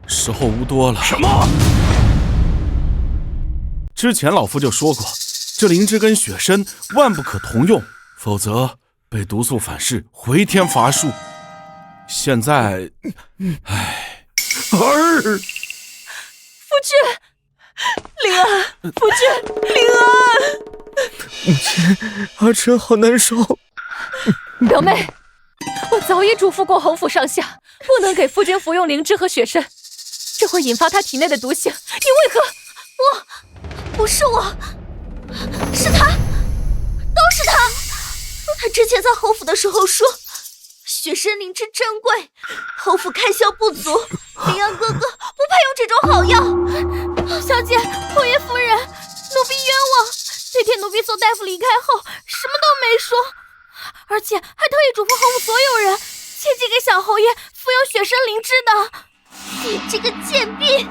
时候无多了。什么？之前老夫就说过，这灵芝跟血参万不可同用，否则被毒素反噬，回天乏术。现在，儿。夫君，灵安，夫君，灵安，母亲，儿臣好难受。表妹，我早已嘱咐过侯府上下，不能给夫君服用灵芝和血参，这会引发他体内的毒性。你为何？不是我，是他，都是他。他之前在侯府的时候说，血参灵芝珍贵，侯府开销不足，林安哥哥不配用这种好药。小姐，侯爷夫人，奴婢冤枉。那天奴婢送大夫离开后，什么都没说，而且还特意嘱咐侯府所有人，切记给小侯爷服用血参灵芝的。你这个贱婢，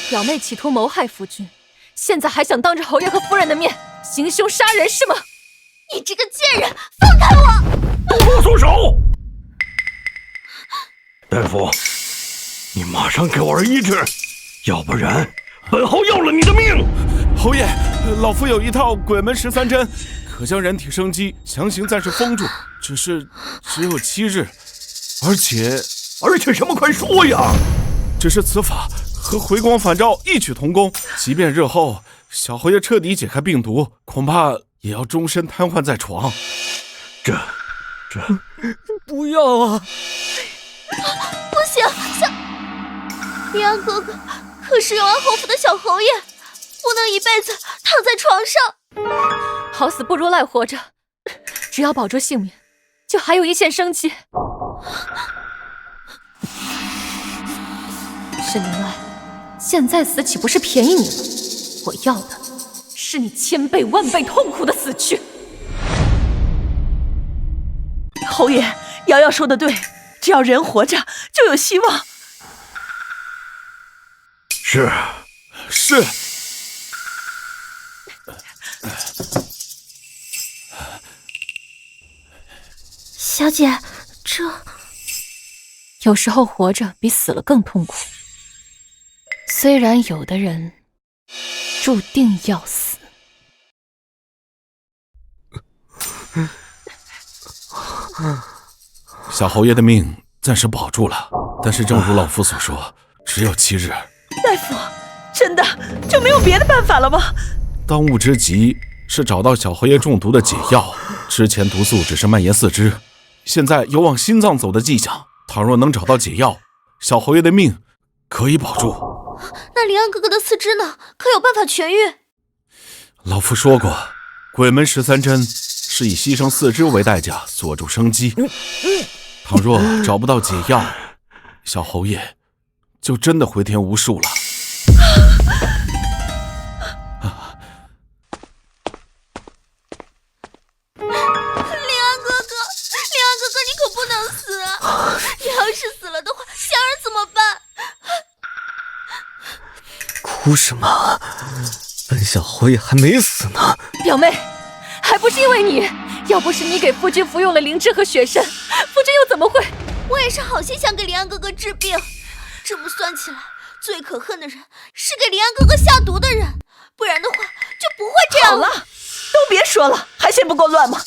表妹企图谋害夫君，现在还想当着侯爷和夫人的面行凶杀人是吗？你这个贱人，放开我！不松手！大夫，你马上给我儿医治，要不然本侯要了你的命！侯爷，老夫有一套鬼门13针，可将人体生机强行暂时封住，只是只有7日，而且什么？快说呀！只是此法和回光返照异曲同工，即便日后小侯爷彻底解开病毒，恐怕也要终身瘫痪在床。这不要啊！不行，林安哥哥可是永安侯府的小侯爷，不能一辈子躺在床上。好死不如赖活着，只要保住性命，就还有一线生机。沈临安，现在死岂不是便宜你了？我要的是你千倍万倍痛苦的死去。侯爷，瑶瑶说的对，只要人活着，就有希望。是。小姐，这有时候活着比死了更痛苦。虽然有的人注定要死。小侯爷的命暂时保住了，但是正如老夫所说，只有7日。大夫，真的就没有别的办法了吗？当务之急是找到小侯爷中毒的解药。之前毒素只是蔓延四肢，现在有往心脏走的迹象。倘若能找到解药，小侯爷的命可以保住。那林安哥哥的四肢呢？可有办法痊愈？老夫说过，鬼门13针是以牺牲四肢为代价锁住生机。倘若找不到解药，小侯爷就真的回天无术了。哭什么？本小侯爷还没死呢。表妹，还不是因为你，要不是你给夫君服用了灵芝和血参，夫君又怎么会？我也是好心想给林安哥哥治病，这么算起来，最可恨的人是给林安哥哥下毒的人，不然的话就不会这样了。好了，都别说了，还嫌不够乱吗？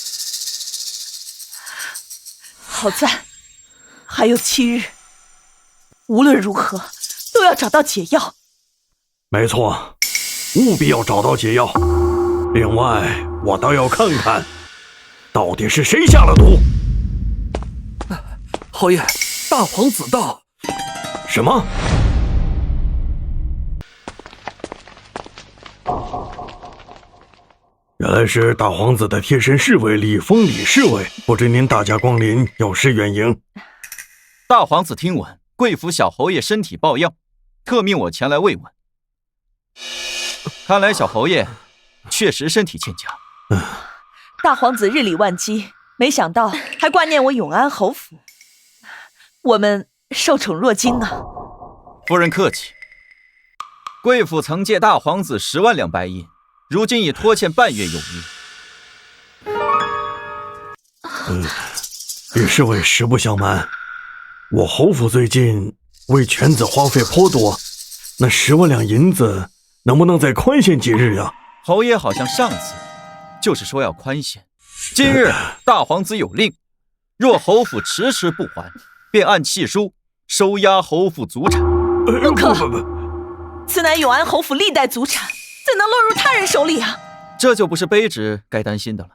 好在还有7日，无论如何都要找到解药。没错，务必要找到解药。另外，我倒要看看，到底是谁下了毒。侯爷，大皇子到。什么？原来是大皇子的贴身侍卫李峰李侍卫，不知您大驾光临，有失远迎。大皇子听闻贵府小侯爷身体抱恙，特命我前来慰问。看来小侯爷确实身体欠佳。大皇子日理万机，没想到还挂念我永安侯府，我们受宠若惊啊。夫人客气，贵府曾借大皇子10万两白银，如今已拖欠半月有余。李侍卫实不相瞒，我侯府最近为犬子花费颇多，那10万两银子能不能再宽限几日呀？侯爷好像上次就是说要宽限，今日大皇子有令，若侯府迟迟不还，便按契书收押侯府祖产。陆克，此乃永安侯府历代祖产，怎能落入他人手里啊？这就不是卑职该担心的了。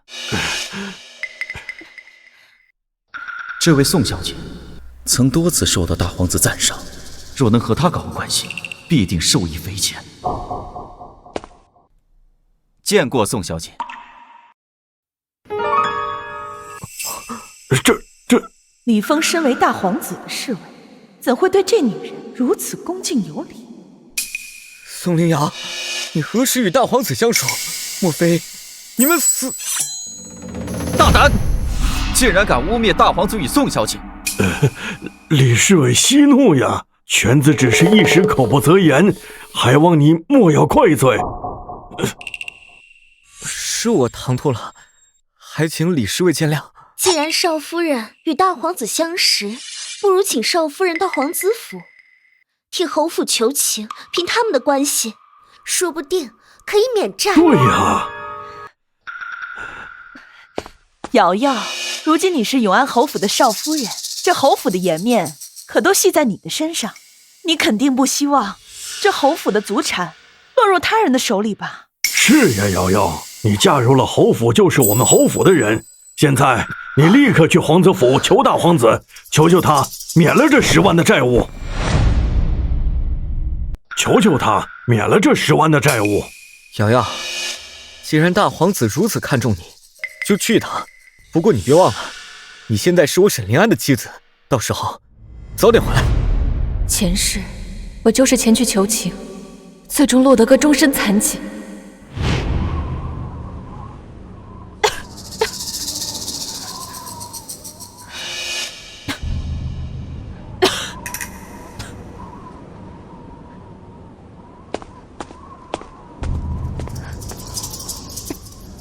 这位宋小姐曾多次受到大皇子赞赏，若能和他搞好关系，必定受益匪浅。见过宋小姐。这李峰身为大皇子的侍卫，怎会对这女人如此恭敬有礼？宋灵瑶，你何时与大皇子相熟？莫非你们死？大胆！竟然敢污蔑大皇子与宋小姐！李侍卫息怒呀，犬子只是一时口不择言，还望你莫要怪罪。是我唐突了，还请李侍卫见谅。既然少夫人与大皇子相识，不如请少夫人到皇子府，替侯府求情，凭他们的关系，说不定可以免债。对呀，瑶瑶，如今你是永安侯府的少夫人，这侯府的颜面可都系在你的身上，你肯定不希望这侯府的祖产落入他人的手里吧？是呀，瑶瑶，你嫁入了侯府，就是我们侯府的人。现在你立刻去皇子府求大皇子，求求他免了这10万的债务，求求他免了这10万的债务。瑶瑶，既然大皇子如此看重你，就去一趟。不过你别忘了，你现在是我沈灵安的妻子，到时候早点回来。前世我就是前去求情，最终落得个终身残疾。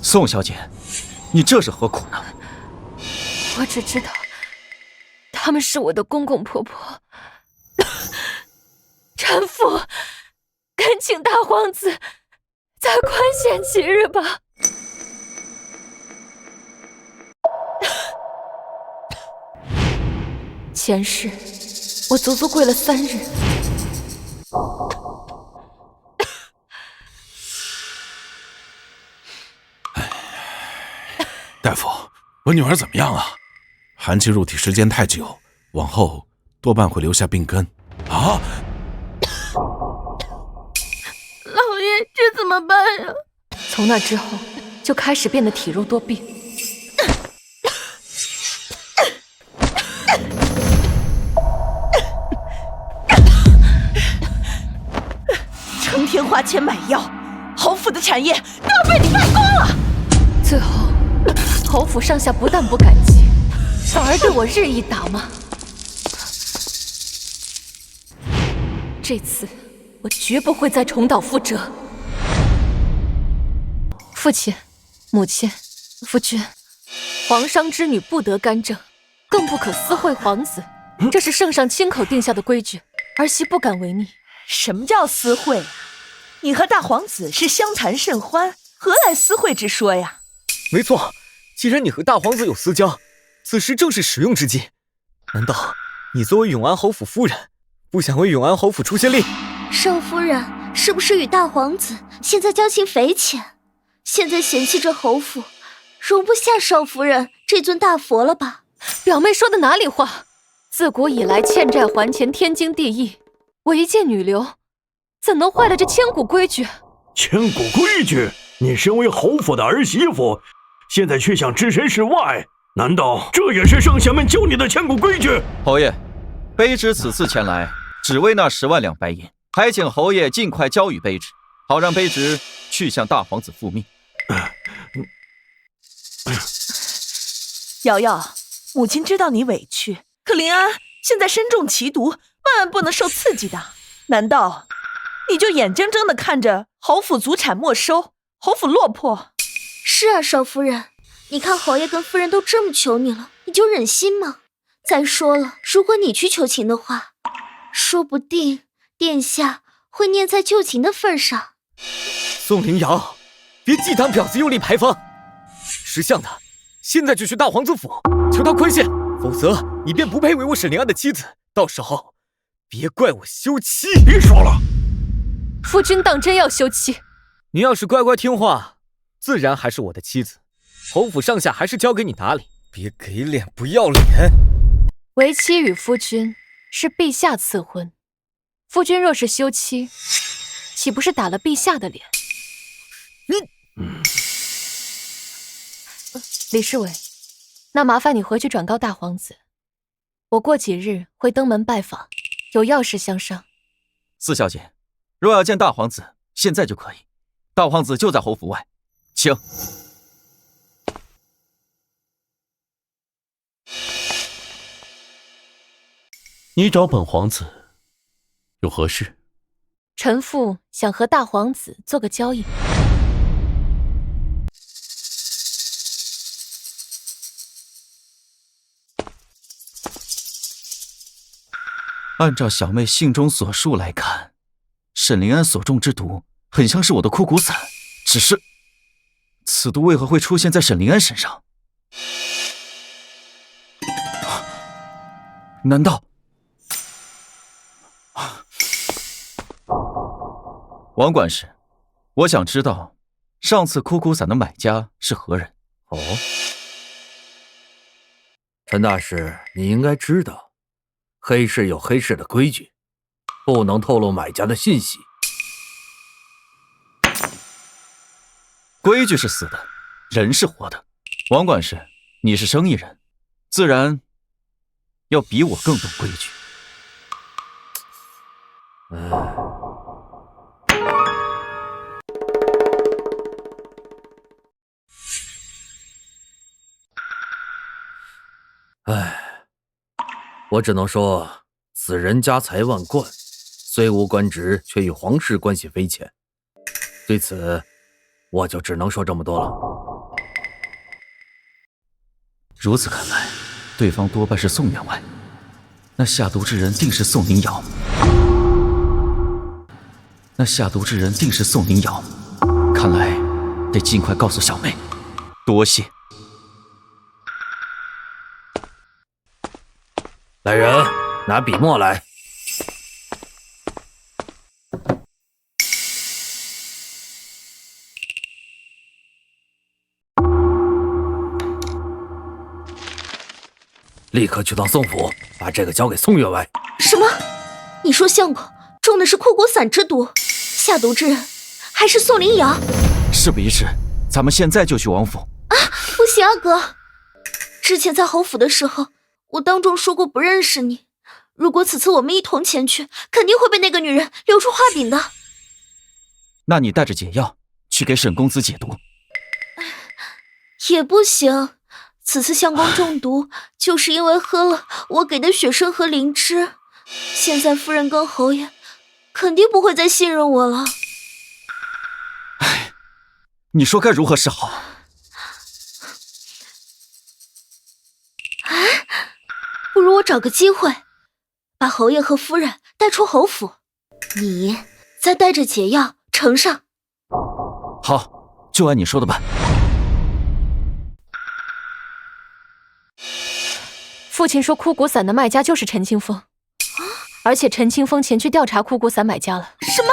宋小姐，你这是何苦呢？我只知道，他们是我的公公婆婆。臣妇恳请大皇子再宽限几日吧。前世我足足跪了3日。我女儿怎么样啊？寒气入体时间太久，往后多半会留下病根。啊！老爷，这怎么办呀？从那之后，就开始变得体弱多病。成天花钱买药，侯府的产业都要被你败光了。最后，侯府上下不但不感激，反而对我日益打骂。这次我绝不会再重蹈覆辙。父亲、母亲、夫君，皇商之女不得干政，更不可私会皇子，这是圣上亲口定下的规矩，儿媳不敢违逆。什么叫私会啊？你和大皇子是相谈甚欢，何来私会之说呀？没错，既然你和大皇子有私交，此时正是使用之机。难道你作为永安侯府夫人，不想为永安侯府出些力？少夫人是不是与大皇子现在交情匪浅？现在嫌弃这侯府，容不下少夫人这尊大佛了吧？表妹说的哪里话？自古以来欠债还钱天经地义，我一介女流，怎能坏了这千古规矩？千古规矩？你身为侯府的儿媳妇，现在却想置身事外，难道这也是圣贤们教你的千古规矩？侯爷，卑职此次前来，只为那10万两白银，还请侯爷尽快交与卑职，好让卑职去向大皇子复命。瑶瑶，母亲知道你委屈，可林安现在身中奇毒，万万不能受刺激的。难道你就眼睁睁地看着侯府祖产没收，侯府落魄？是啊，少夫人，你看侯爷跟夫人都这么求你了，你就忍心吗？再说了，如果你去求情的话，说不定殿下会念在旧情的份上。宋灵瑶，别既当婊子又立牌坊。识相的，现在就去大皇子府求他宽限，否则你便不配为我沈灵安的妻子。到时候别怪我休妻。别说了，夫君当真要休妻？你要是乖乖听话，自然还是我的妻子。侯府上下还是交给你打理，别给脸不要脸。为妻与夫君是陛下赐婚，夫君若是休妻，岂不是打了陛下的脸？李侍卫，那麻烦你回去转告大皇子，我过几日会登门拜访，有要事相商。四小姐，若要见大皇子，现在就可以。大皇子就在侯府外，请。你找本皇子有何事？臣妇想和大皇子做个交易。按照小妹信中所述来看，沈灵安所中之毒很像是我的枯骨散，只是此毒为何会出现在沈灵安身上？难道王管事，我想知道上次枯骨散的买家是何人？哦，陈大师，你应该知道，黑市有黑市的规矩，不能透露买家的信息。规矩是死的，人是活的。王管事，你是生意人，自然要比我更懂规矩。我只能说，此人家财万贯，虽无官职，却与皇室关系匪浅。对此，我就只能说这么多了。如此看来，对方多半是宋员外，那下毒之人定是宋宁瑶。看来得尽快告诉小妹。多谢。来人，拿笔墨来。立刻去趟宋府，把这个交给宋员外。什么？你说相公中的是枯骨散之毒，下毒之人还是宋灵瑶？事不宜迟，咱们现在就去王府。啊，不行啊，哥！之前在侯府的时候，我当众说过不认识你。如果此次我们一同前去，肯定会被那个女人留出画饼的。那你带着解药去给沈公子解毒。也不行，此次相公中毒，就是因为喝了我给的雪参和灵芝。现在夫人跟侯爷肯定不会再信任我了。唉，你说该如何是好？哎，不如我找个机会，把侯爷和夫人带出侯府，你再带着解药呈上。好，就按你说的办。父亲说枯骨散的卖家就是陈清风，而且陈清风前去调查枯骨散买家了。什么？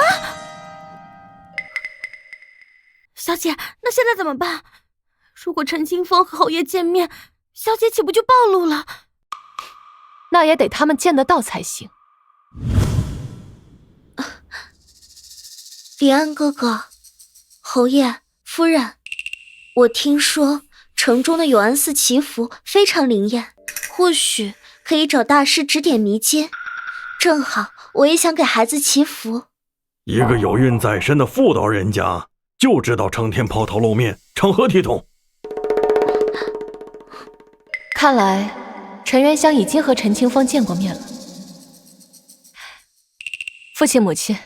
小姐，那现在怎么办？如果陈清风和侯爷见面，小姐岂不就暴露了？那也得他们见得到才行。临安哥哥，侯爷夫人，我听说城中的永安寺祈福非常灵验，或许可以找大师指点迷津。正好我也想给孩子祈福。一个有孕在身的妇道人家，就知道成天抛头露面，成何体统？看来陈元香已经和陈清风见过面了。父亲母亲，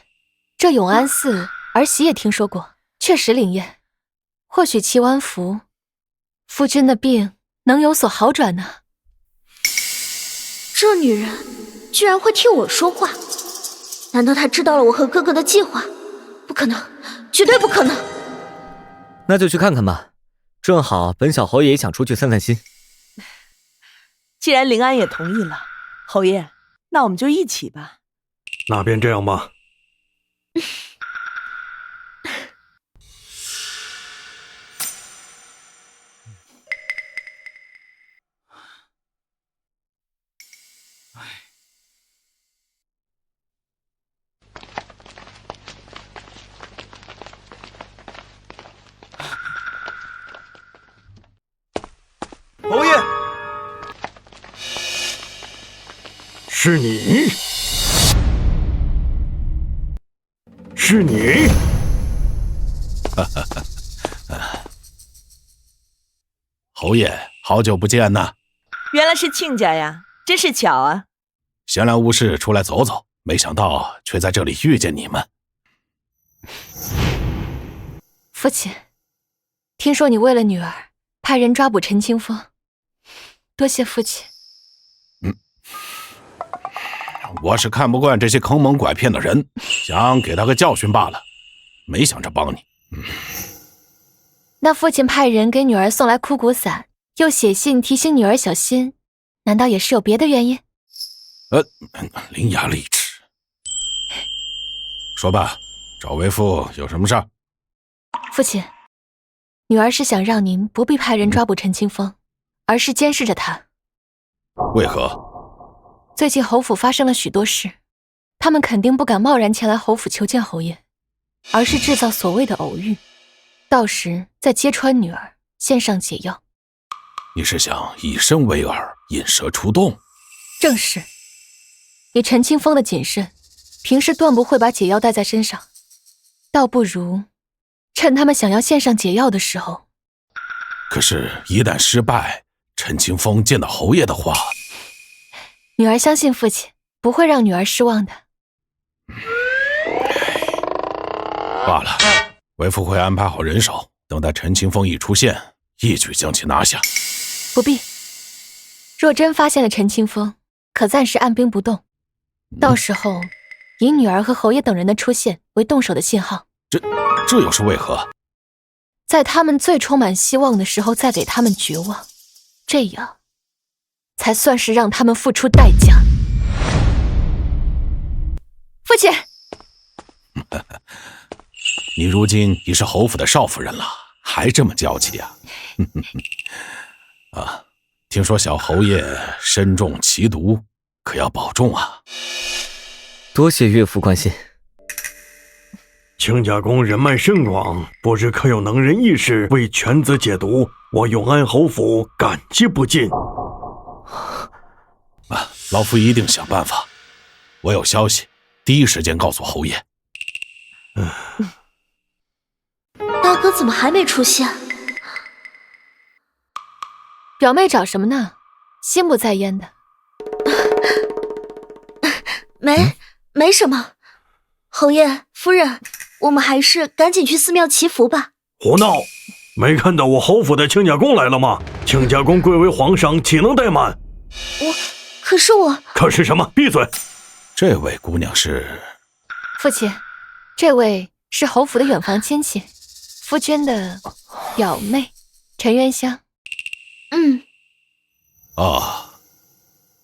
这永安寺儿媳也听说过，确实灵验。或许祈完福，夫君的病能有所好转呢。这女人居然会替我说话，难道她知道了我和哥哥的计划？不可能，绝对不可能。那就去看看吧，正好本小侯爷也想出去散散心。既然临安也同意了，侯爷，那我们就一起吧。那便这样吧。侯爷，是你？是你？侯爷，好久不见呐！原来是亲家呀，真是巧啊！闲来无事出来走走，没想到却在这里遇见你们。父亲，听说你为了女儿派人抓捕陈清风，多谢父亲。我是看不惯这些坑蒙拐骗的人，想给他个教训罢了，没想着帮你。那父亲派人给女儿送来枯骨散，又写信提醒女儿小心，难道也是有别的原因？伶牙俐齿。说吧，找为父有什么事儿？父亲，女儿是想让您不必派人抓捕陈清风，而是监视着他。为何？最近侯府发生了许多事，他们肯定不敢贸然前来侯府求见侯爷，而是制造所谓的偶遇，到时再揭穿女儿，献上解药。你是想以身为饵，引蛇出洞？正是。以陈清风的谨慎，平时断不会把解药带在身上，倒不如趁他们想要献上解药的时候。可是，一旦失败，陈清风见到侯爷的话，女儿相信父亲不会让女儿失望的。罢了，为父会安排好人手，等待陈清风一出现，一举将其拿下。不必，若真发现了陈清风，可暂时按兵不动，到时候以女儿和侯爷等人的出现为动手的信号。这又是为何？在他们最充满希望的时候再给他们绝望，这样才算是让他们付出代价。父亲，你如今已是侯府的少夫人了，还这么娇气啊？听说小侯爷身中奇毒，可要保重啊。多谢岳父关心。亲家公人脉甚广，不知可有能人异士为犬子解毒？我永安侯府感激不尽。老夫一定想办法。我有消息，第一时间告诉侯爷。大哥怎么还没出现？表妹找什么呢？心不在焉的。没什么。侯爷夫人，我们还是赶紧去寺庙祈福吧。胡闹！没看到我侯府的亲家公来了吗？亲家公贵为皇上，岂能怠慢？可是什么？闭嘴！这位姑娘是？父亲，这位是侯府的远房亲戚，夫君的表妹陈元香。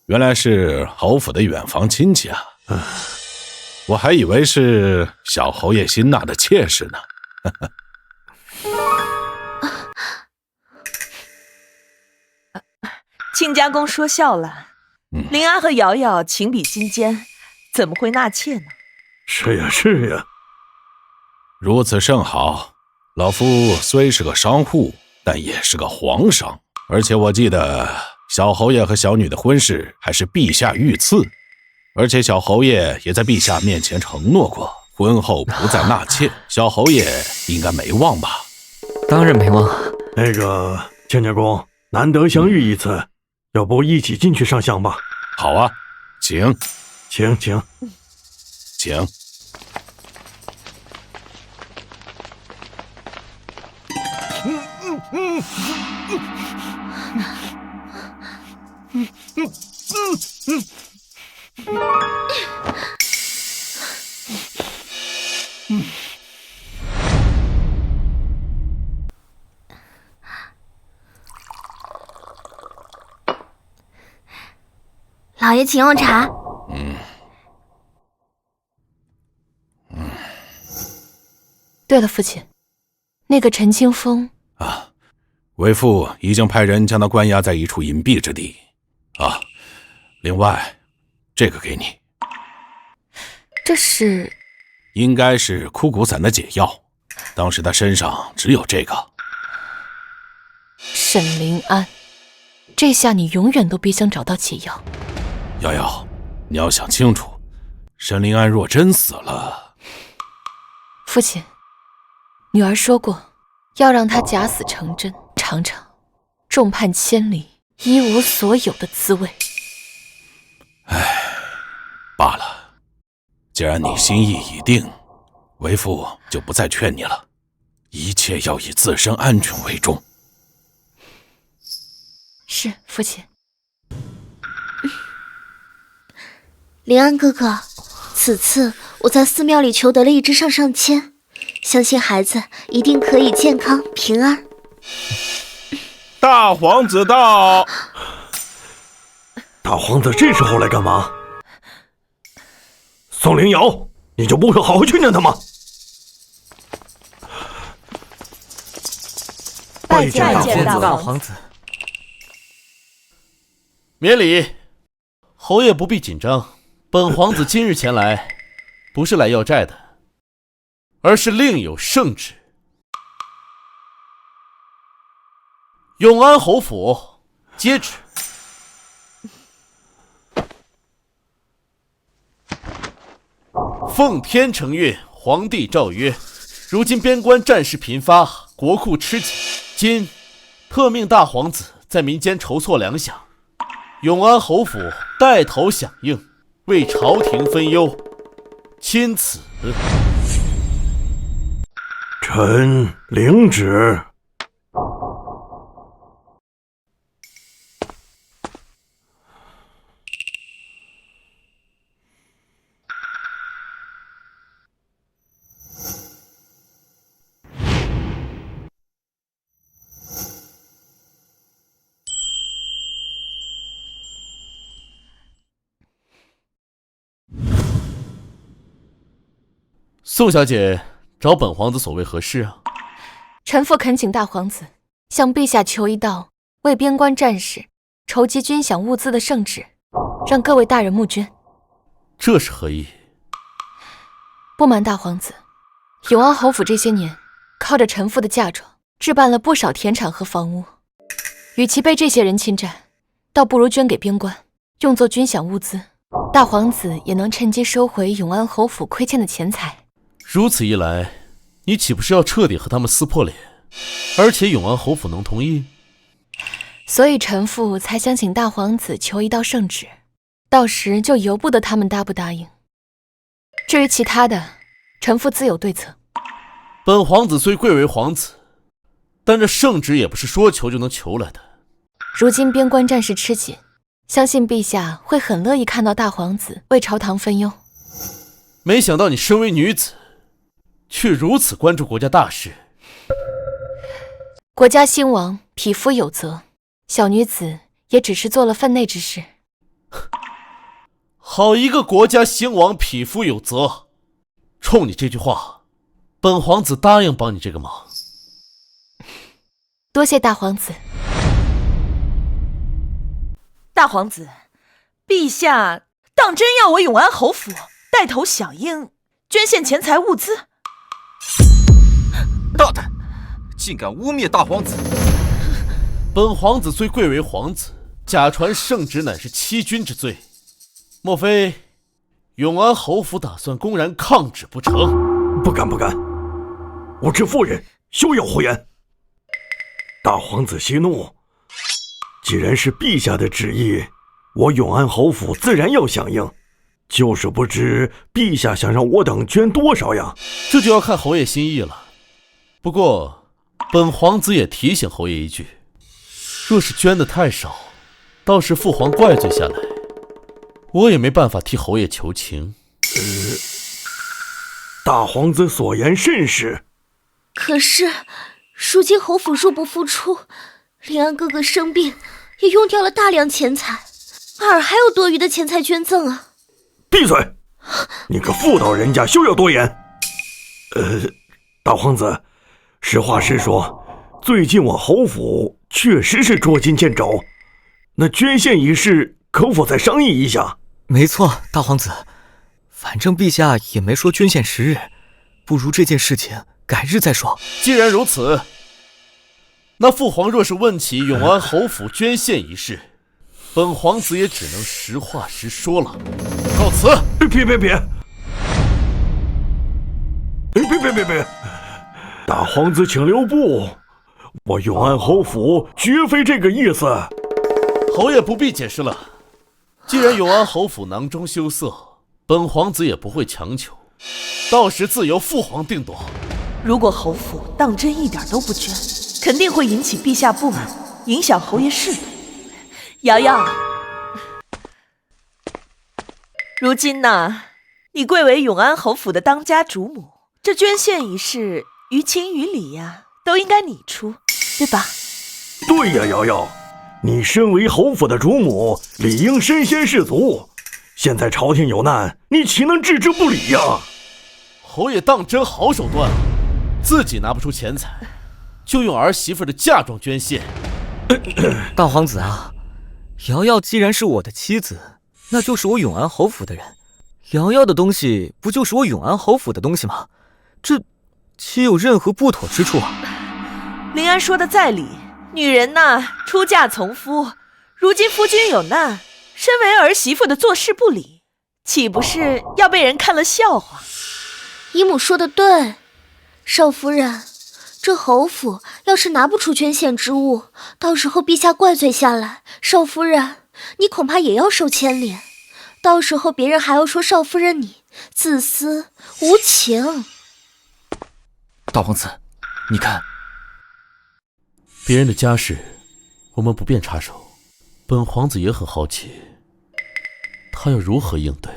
原来是侯府的远房亲戚啊！我还以为是小侯爷新纳的妾室呢。亲家公说笑了。林安和瑶瑶情比金坚，怎么会纳妾呢？是呀。如此甚好。老夫虽是个商户，但也是个皇商，而且我记得小侯爷和小女的婚事还是陛下御赐，而且小侯爷也在陛下面前承诺过，婚后不再纳妾。小侯爷应该没忘吧？当然没忘。那个亲家公，难得相遇一次，要不一起进去上香吧？好啊，请。老爷请用茶。对了，父亲，那个陈清风为父已经派人将他关押在一处隐蔽之地。另外，这个给你。这是？应该是枯骨散的解药，当时他身上只有这个。沈临安，这下你永远都别想找到解药。瑶瑶，你要想清楚，沈临安若真死了……父亲，女儿说过，要让他假死成真，尝尝众叛亲离、一无所有的滋味。罢了，既然你心意已定，为父就不再劝你了，一切要以自身安全为重。是，父亲。临安哥哥，此次我在寺庙里求得了一支上上签，相信孩子一定可以健康平安。大皇子到。大皇子这时候来干嘛？宋灵瑶，你就不会好好训练他吗？拜见大皇子。免礼，侯爷不必紧张。本皇子今日前来，不是来要债的，而是另有圣旨。永安侯府接旨。奉天承运，皇帝诏曰：如今边关战事频发，国库吃紧，今特命大皇子在民间筹措粮饷，永安侯府带头响应，为朝廷分忧，钦此。臣领旨。宋小姐找本皇子所谓何事啊？臣妇恳请大皇子向陛下求一道为边关战士筹集军饷物资的圣旨，让各位大人募捐。这是何意？不瞒大皇子，永安侯府这些年靠着臣妇的嫁妆，置办了不少田产和房屋。与其被这些人侵占，倒不如捐给边关，用作军饷物资。大皇子也能趁机收回永安侯府亏欠的钱财。如此一来，你岂不是要彻底和他们撕破脸？而且永安侯府能同意？所以臣妇才想请大皇子求一道圣旨，到时就由不得他们答不答应。至于其他的，臣妇自有对策。本皇子虽贵为皇子，但这圣旨也不是说求就能求来的。如今边关战事吃紧，相信陛下会很乐意看到大皇子为朝堂分忧。没想到你身为女子，却如此关注国家大事。国家兴亡，匹夫有责，小女子也只是做了分内之事。好一个国家兴亡，匹夫有责！冲你这句话，本皇子答应帮你这个忙。多谢大皇子。大皇子，陛下当真要我永安侯府带头响应，捐献钱财物资？大胆，竟敢污蔑大皇子！本皇子虽贵为皇子，假传圣旨乃是欺君之罪。莫非永安侯府打算公然抗旨不成？不敢不敢，无知妇人休要胡言。大皇子息怒，既然是陛下的旨意，我永安侯府自然要响应，就是不知陛下想让我等捐多少呀？这就要看侯爷心意了。不过本皇子也提醒侯爷一句，若是捐得太少，倒是父皇怪罪下来，我也没办法替侯爷求情。大皇子所言甚是。可是如今侯府入不敷出，临安哥哥生病也用掉了大量钱财，哪儿还有多余的钱财捐赠啊？闭嘴！你个妇道人家，休要多言。大皇子，实话实说，最近我侯府确实是捉襟见肘，那捐献一事可否再商议一下？没错，大皇子，反正陛下也没说捐献时日，不如这件事情改日再说。既然如此，那父皇若是问起永安侯府捐献一事，本皇子也只能实话实说了。告辞。别！大皇子请留步，我永安侯府绝非这个意思。侯爷不必解释了，既然永安侯府囊中羞涩，本皇子也不会强求，到时自由父皇定夺。如果侯府当真一点都不捐，肯定会引起陛下不满，影响侯爷仕途。瑶瑶，如今呢，你贵为永安侯府的当家主母，这捐献一事于情于理呀，都应该你出，对吧？对呀，瑶瑶，你身为侯府的主母，理应身先士卒。现在朝廷有难，你岂能置之不理呀？侯爷当真好手段啊！自己拿不出钱财，就用儿媳妇的嫁妆捐献。大皇子啊，瑶瑶既然是我的妻子，那就是我永安侯府的人。瑶瑶的东西不就是我永安侯府的东西吗？这岂有任何不妥之处啊？临安说的在理，女人呐，出嫁从夫，如今夫君有难，身为儿媳妇的做事不理，岂不是要被人看了笑话？姨母说的对，少夫人，这侯府要是拿不出捐献之物，到时候陛下怪罪下来，少夫人你恐怕也要受牵连，到时候别人还要说少夫人你自私无情。大皇子，你看，别人的家事我们不便插手，本皇子也很好奇，他要如何应对。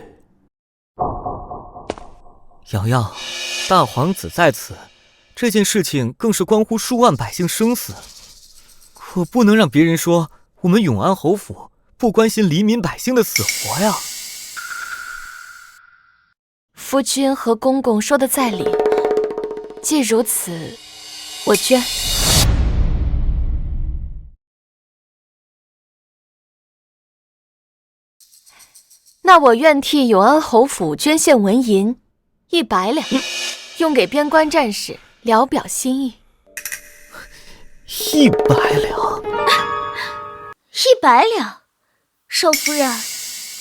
瑶瑶，大皇子在此，这件事情更是关乎数万百姓生死，可不能让别人说我们永安侯府不关心黎民百姓的死活呀。夫君和公公说的在理，既如此，我捐。那我愿替永安侯府捐献纹银100两，用给边关战士聊表心意。100两？100两？少夫人，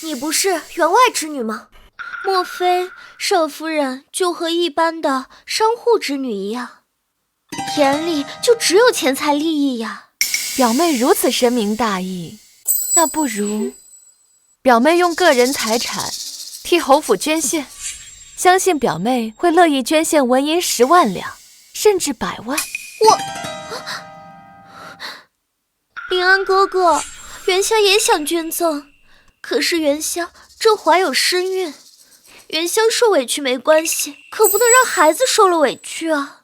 你不是员外之女吗？莫非少夫人就和一般的商户之女一样，眼里就只有钱财利益呀？表妹如此深明大义，那不如表妹用个人财产替侯府捐献，相信表妹会乐意捐献纹银10万两，甚至100万。临安哥哥，元宵也想捐赠，可是元宵正怀有身孕，元宵受委屈没关系，可不能让孩子受了委屈啊。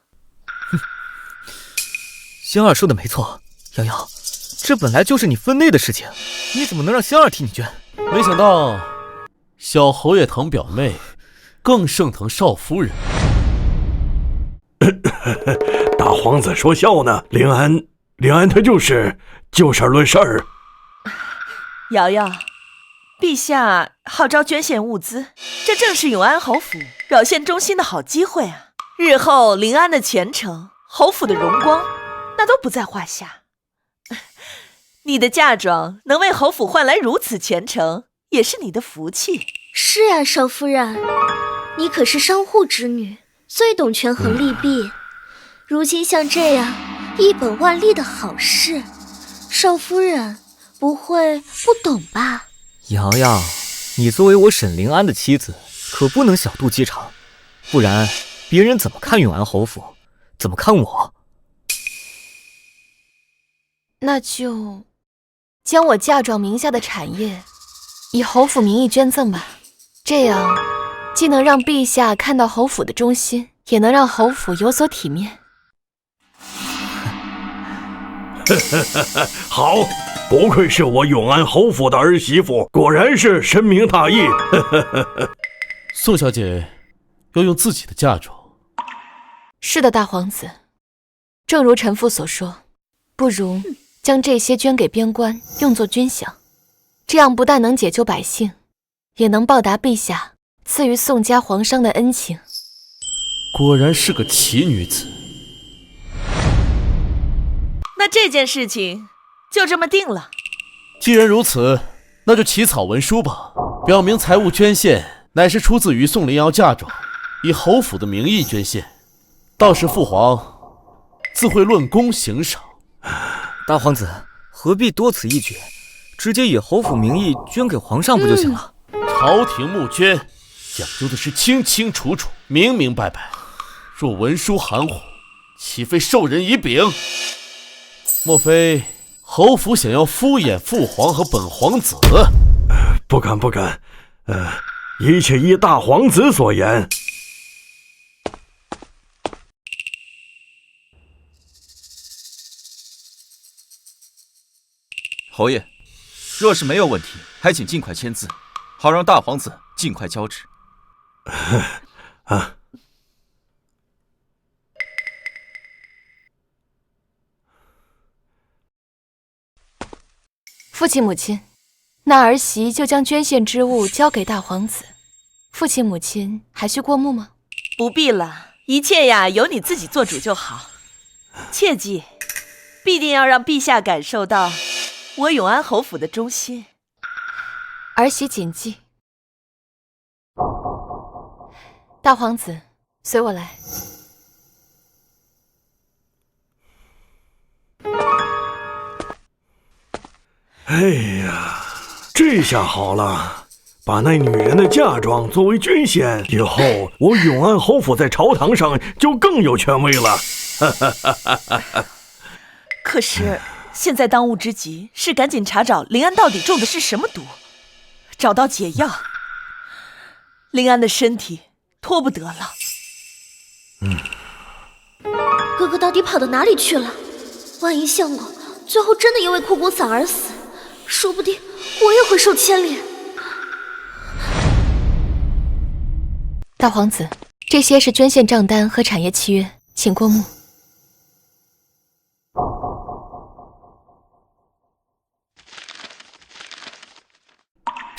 香儿说的没错，瑶瑶，这本来就是你分内的事情，你怎么能让香儿替你捐？没想到小侯爷疼表妹，更胜疼少夫人。大皇子说笑呢，临安他就事论事儿。瑶瑶，陛下号召捐献物资，这正是永安侯府表现忠心的好机会啊！日后临安的前程，侯府的荣光，那都不在话下。你的嫁妆能为侯府换来如此前程，也是你的福气。是啊，少夫人，你可是商户之女，最懂权衡利弊。如今像这样一本万利的好事，少夫人不会不懂吧？瑶瑶，你作为我沈临安的妻子，可不能小肚鸡肠，不然别人怎么看永安侯府，怎么看我？那就将我嫁妆名下的产业以侯府名义捐赠吧，这样既能让陛下看到侯府的忠心，也能让侯府有所体面。好，不愧是我永安侯府的儿媳妇，果然是深明大义。宋小姐要用自己的嫁妆。是的，大皇子，正如臣妇所说，不如将这些捐给边关，用作军饷，这样不但能解救百姓，也能报答陛下赐予宋家皇商的恩情。果然是个奇女子。那这件事情就这么定了。既然如此，那就起草文书吧，表明财物捐献乃是出自于宋灵瑶嫁妆，以侯府的名义捐献，到时父皇自会论功行赏。大皇子何必多此一举，直接以侯府名义捐给皇上不就行了？朝廷募捐讲究的是清清楚楚、明明白白，若文书含糊，岂非授人以柄？莫非侯府想要敷衍父皇和本皇子？不敢，一切依大皇子所言。侯爷，若是没有问题，还请尽快签字，好让大皇子尽快交旨。啊！父亲母亲，那儿媳就将捐献之物交给大皇子，父亲母亲还需过目吗？不必了，一切呀由你自己做主就好。切记，必定要让陛下感受到我永安侯府的忠心。儿媳谨记。大皇子，随我来。哎呀，这下好了，把那女人的嫁妆作为捐献，以后我永安侯府在朝堂上就更有权威了。可是现在当务之急是赶紧查找临安到底中的是什么毒，找到解药，临安的身体拖不得了。哥哥到底跑到哪里去了？万一相公最后真的因为枯骨散而死，说不定我也会受牵连。大皇子，这些是捐献账单和产业契约，请过目。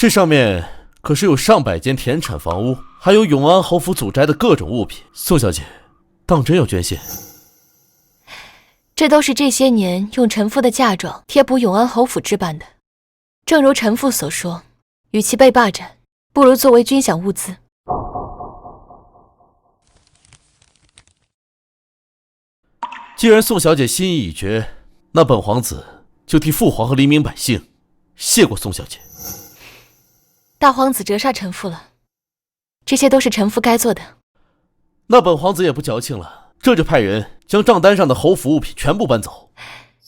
这上面可是有上百间田产房屋，还有永安侯府祖宅的各种物品。宋小姐，当真要捐献？这都是这些年用臣妇的嫁妆贴补永安侯府置办的。正如臣妇所说，与其被霸占，不如作为军饷物资。既然宋小姐心意已决，那本皇子就替父皇和黎民百姓谢过宋小姐。大皇子折煞臣妇了，这些都是臣妇该做的。那本皇子也不矫情了，这就派人将账单上的侯府物品全部搬走。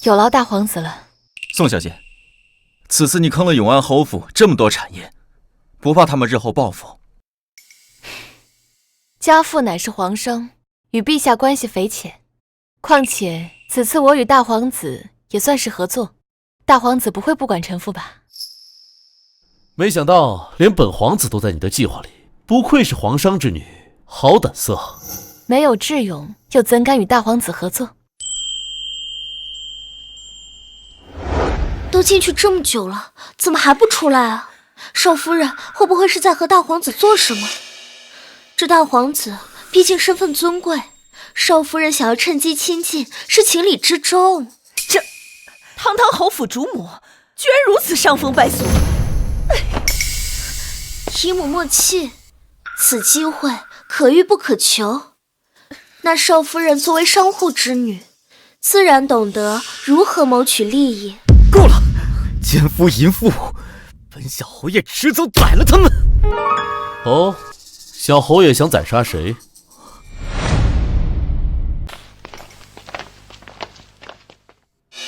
有劳大皇子了。宋小姐，此次你坑了永安侯府这么多产业，不怕他们日后报复？家父乃是皇商，与陛下关系匪浅。况且此次我与大皇子也算是合作，大皇子不会不管臣妇吧？没想到连本皇子都在你的计划里，不愧是皇商之女，好胆色。没有智勇，又怎敢与大皇子合作？都进去这么久了，怎么还不出来啊？少夫人会不会是在和大皇子做什么？这大皇子毕竟身份尊贵，少夫人想要趁机亲近是情理之中。这堂堂侯府主母，居然如此伤风败俗！姨母莫气，此机会可遇不可求。那少夫人作为商户之女，自然懂得如何谋取利益。够了，奸夫淫妇，本小侯爷迟早宰了他们。哦，小侯爷想宰杀谁？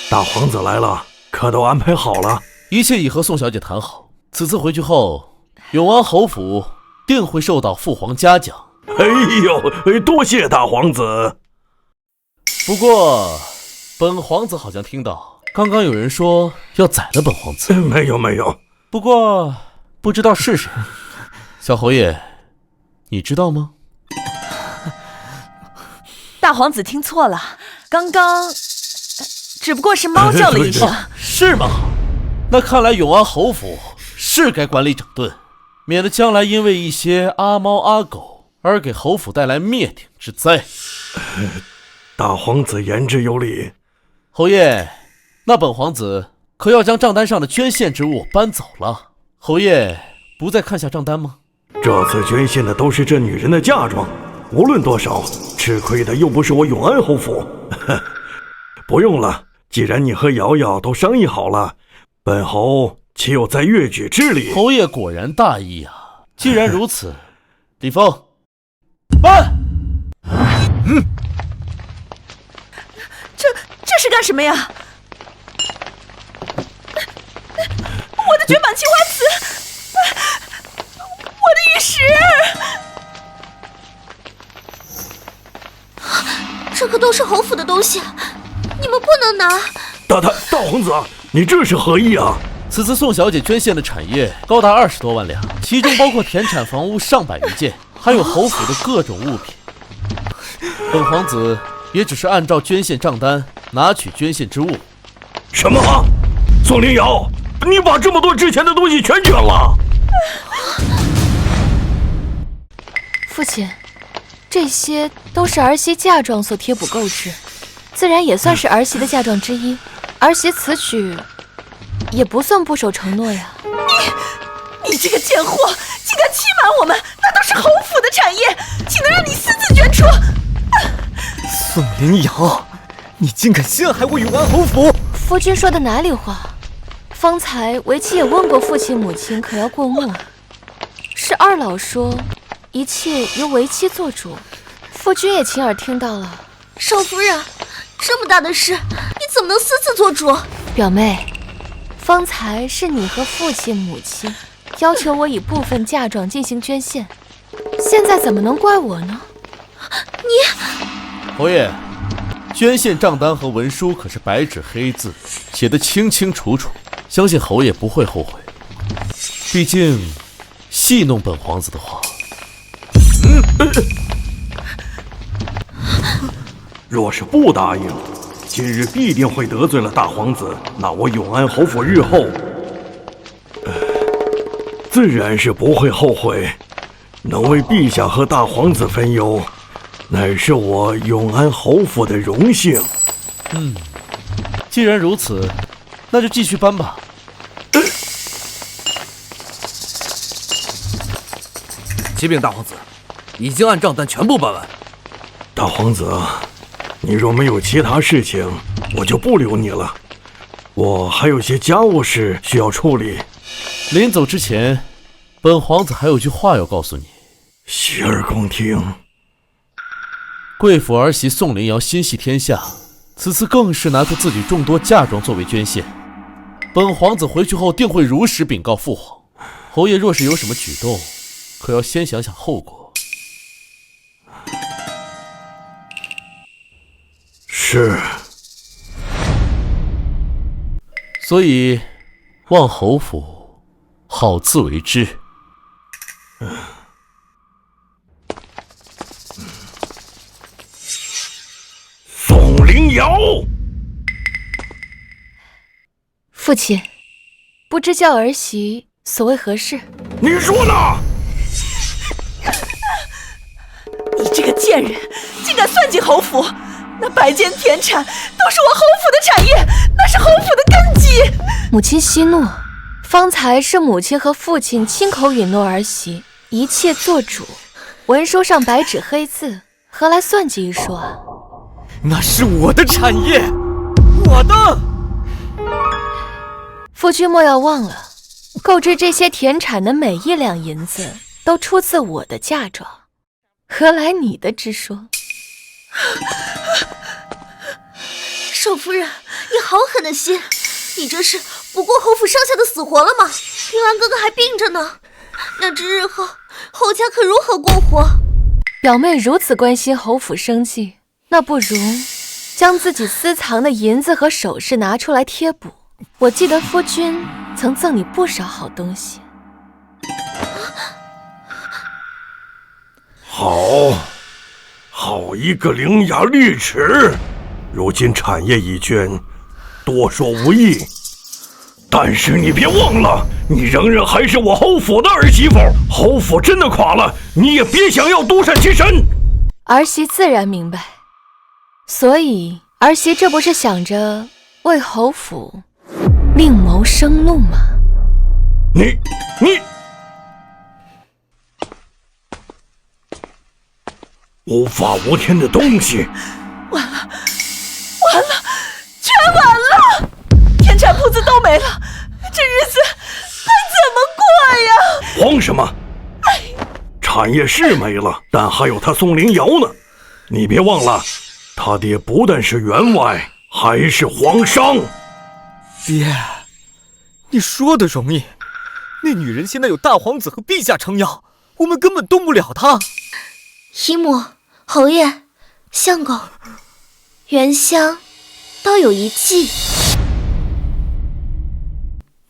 大皇子来了，可都安排好了？一切已和宋小姐谈好。此次回去后，永安侯府定会受到父皇嘉奖。哎呦，多谢大皇子。不过，本皇子好像听到刚刚有人说要宰了本皇子。没有。不过不知道是谁。小侯爷，你知道吗？大皇子听错了，刚刚只不过是猫叫了一声。是吗？那看来永安侯府是该管理整顿，免得将来因为一些阿猫阿狗而给侯府带来灭顶之灾。大皇子言之有理。侯爷，那本皇子可要将账单上的捐献之物搬走了。侯爷不再看下账单吗？这次捐献的都是这女人的嫁妆，无论多少，吃亏的又不是我永安侯府。不用了，既然你和瑶瑶都商议好了，本侯岂有再越矩之理？侯爷果然大义啊！既然如此，李峰，搬。这是干什么呀？我的绝版青花瓷，我的玉石，这可都是侯府的东西，你们不能拿。大皇子，你这是何意啊？此次宋小姐捐献的产业高达20多万两，其中包括田产房屋上百余件，还有侯府的各种物品。本皇子也只是按照捐献账单拿取捐献之物。什么？宋灵瑶，你把这么多值钱的东西全捐了？父亲，这些都是儿媳嫁妆所贴补购置，自然也算是儿媳的嫁妆之一。儿媳此举也不算不守承诺呀。你这个贱货，竟敢欺瞒我们！那都是侯府的产业，岂能让你私自捐出？宋灵瑶，你竟敢陷害我永安侯府！夫君说的哪里话？方才为妻也问过父亲母亲，可要过目。是二老说一切由为妻做主，夫君也亲耳听到了。少夫人，这么大的事，你怎么能私自做主？表妹，方才是你和父亲母亲要求我以部分嫁妆进行捐献，现在怎么能怪我呢？侯爷，捐献账单和文书可是白纸黑字，写得清清楚楚，相信侯爷不会后悔。毕竟戏弄本皇子的话，若是不答应，今日必定会得罪了大皇子，那我永安侯府日后自然是不会后悔。能为陛下和大皇子分忧，乃是我永安侯府的荣幸。既然如此，那就继续搬吧。启禀大皇子，已经按账单全部办完。大皇子，你若没有其他事情，我就不留你了。我还有些家务事需要处理。临走之前，本皇子还有句话要告诉你。洗耳恭听。贵府儿媳宋灵瑶心系天下，此次更是拿出自己众多嫁妆作为捐献。本皇子回去后定会如实禀告父皇。侯爷若是有什么举动，可要先想想后果。是。所以，望侯府好自为之。宋灵瑶，父亲，不知教儿媳所谓何事？你说呢？你这个贱人，竟敢算计侯府！那百间田产都是我侯府的产业，那是侯府的根基。母亲息怒，方才是母亲和父亲亲口允诺儿媳一切做主，文书上白纸黑字，何来算计一说啊？那是我的产业，我的。夫君莫要忘了，购置这些田产的每1两银子都出自我的嫁妆，何来你的之说？少夫人，你好狠的心！你这是不顾侯府上下的死活了吗？平安哥哥还病着呢，那这日后侯家可如何过活？表妹如此关心侯府生计，那不如将自己私藏的银子和首饰拿出来贴补。我记得夫君曾赠你不少好东西。好一个伶牙俐齿！如今产业已捐，多说无益。但是你别忘了，你仍然还是我侯府的儿媳妇。侯府真的垮了，你也别想要独善其身。儿媳自然明白，所以儿媳这不是想着为侯府另谋生路吗？你无法无天的东西！完了，全完了！田产铺子都没了，这日子还怎么过呀？慌什么？产业是没了，但还有他宋灵瑶呢。你别忘了，他爹不但是员外，还是皇商。爹，你说的容易，那女人现在有大皇子和陛下撑腰，我们根本动不了她。姨母、侯爷、相公，原香倒有一计。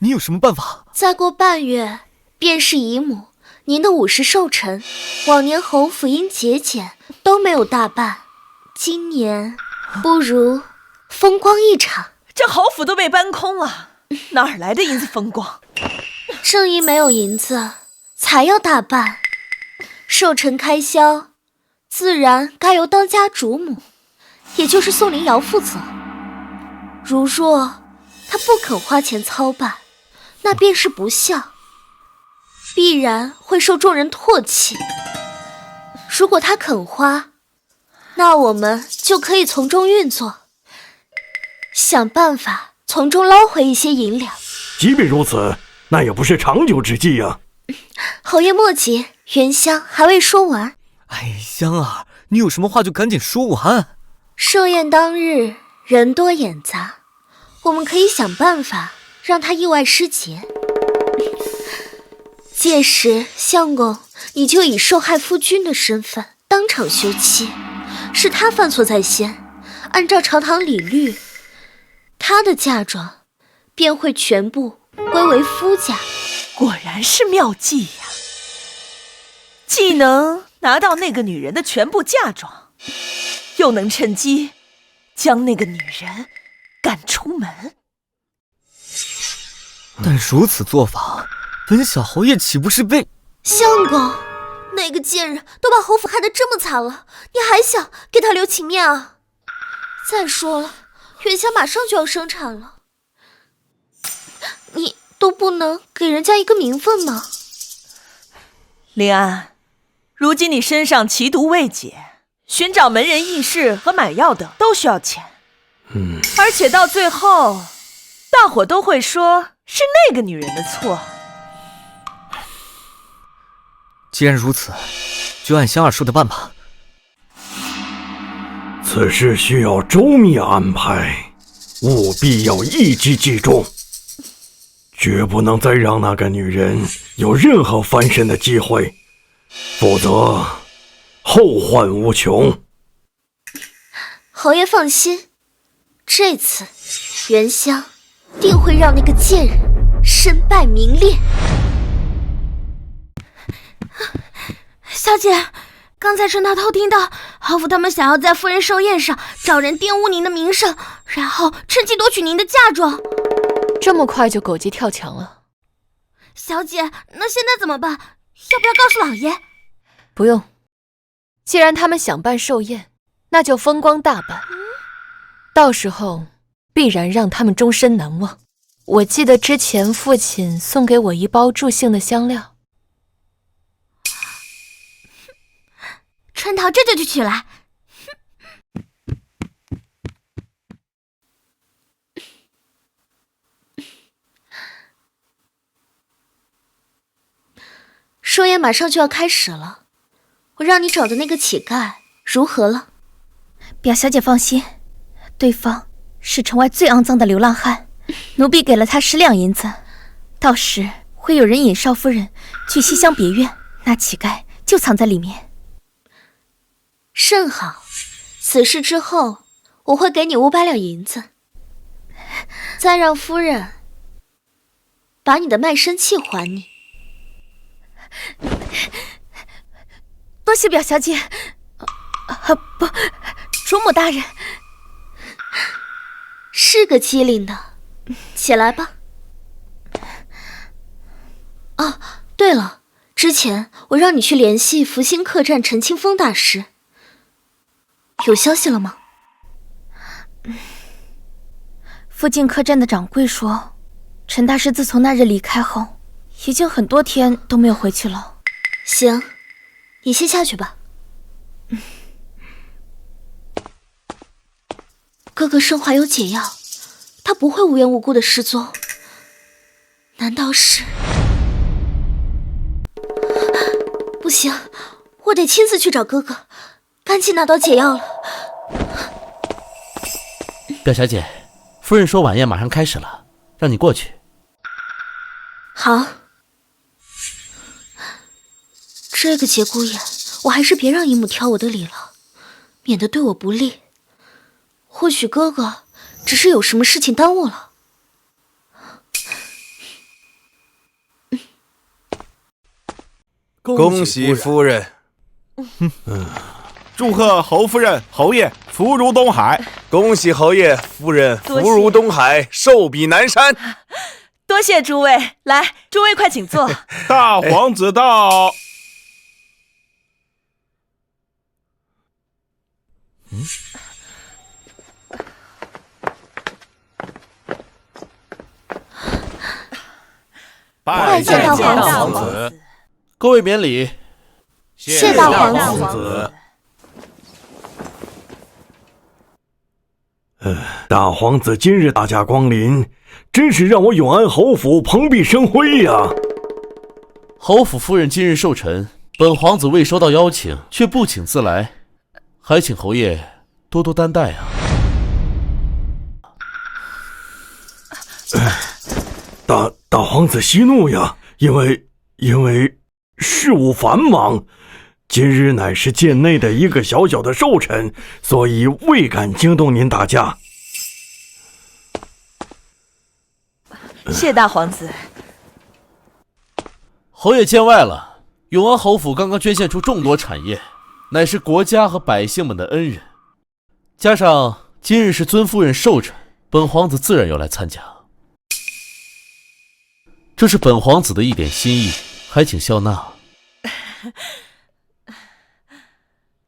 你有什么办法？再过半月便是姨母您的50寿辰，往年侯府因节俭都没有大办，今年不如风光一场。这侯府都被搬空了，哪儿来的银子风光？正因没有银子，才要大办。寿辰开销，自然该由当家主母，也就是宋灵瑶负责。如若她不肯花钱操办，那便是不孝，必然会受众人唾弃。如果她肯花，那我们就可以从中运作，想办法从中捞回一些银两。即便如此，那也不是长久之计啊。侯爷莫急，原香还未说完。哎，香儿，你有什么话就赶紧说完。寿宴当日人多眼杂，我们可以想办法让他意外失节。届时相公你就以受害夫君的身份当场休妻，是他犯错在先，按照朝堂礼律，他的嫁妆便会全部归为夫家。果然是妙计呀！既能拿到那个女人的全部嫁妆，又能趁机将那个女人赶出门。但如此做法，本小侯爷岂不是被……相公，那个贱人都把侯府害得这么惨了，你还想给他留情面啊？再说了，元香马上就要生产了，你都不能给人家一个名分吗？林安，如今你身上奇毒未解，寻找门人异士和买药等都需要钱。而且到最后，大伙都会说是那个女人的错。既然如此，就按香儿说的办吧。此事需要周密安排，务必要一击即中，绝不能再让那个女人有任何翻身的机会，否则后患无穷。侯爷放心，这次元香定会让那个贱人身败名裂。小姐，刚才陈涛偷听到侯府他们想要在夫人寿宴上找人玷污您的名声，然后趁机夺取您的嫁妆。这么快就狗急跳墙了？小姐，那现在怎么办？要不要告诉老爷？不用，既然他们想办寿宴，那就风光大办，到时候必然让他们终身难忘。我记得之前父亲送给我一包助兴的香料。春桃这就去取来。寿宴马上就要开始了，我让你找的那个乞丐如何了？表小姐放心，对方是城外最肮脏的流浪汉，奴婢给了他10两银子，到时会有人引少夫人去西厢别院，那乞丐就藏在里面。甚好，此事之后我会给你500两银子，再让夫人把你的卖身契还你。多谢表小姐。不，主母大人。是个机灵的，起来吧。哦，对了，之前我让你去联系福星客栈陈清风大师，有消息了吗？附近客栈的掌柜说，陈大师自从那日离开后，已经很多天都没有回去了。行，你先下去吧。哥哥身怀有解药，他不会无缘无故的失踪。难道是……不行，我得亲自去找哥哥，赶紧拿到解药了。表小姐，夫人说晚宴马上开始了，让你过去。好，这个节骨眼，我还是别让姨母挑我的理了，免得对我不利。或许哥哥只是有什么事情耽误了。恭喜夫人！祝贺侯夫人、侯爷福如东海！恭喜侯爷夫人福如东海，寿比南山！多谢诸位，来，诸位快请坐。大皇子到。拜见大皇子。各位免礼。谢大皇子。大皇子今日大驾光临，真是让我永安侯府蓬荜生辉呀！侯府夫人今日寿辰，本皇子未收到邀请，却不请自来，还请侯爷多多担待啊！大皇子息怒呀，因为事务繁忙，今日乃是贱内的一个小小的寿辰，所以未敢惊动您大驾。谢大皇子。侯爷见外了，永安侯府刚刚捐献出众多产业，乃是国家和百姓们的恩人，加上今日是尊夫人寿辰，本皇子自然要来参加。这是本皇子的一点心意，还请笑纳。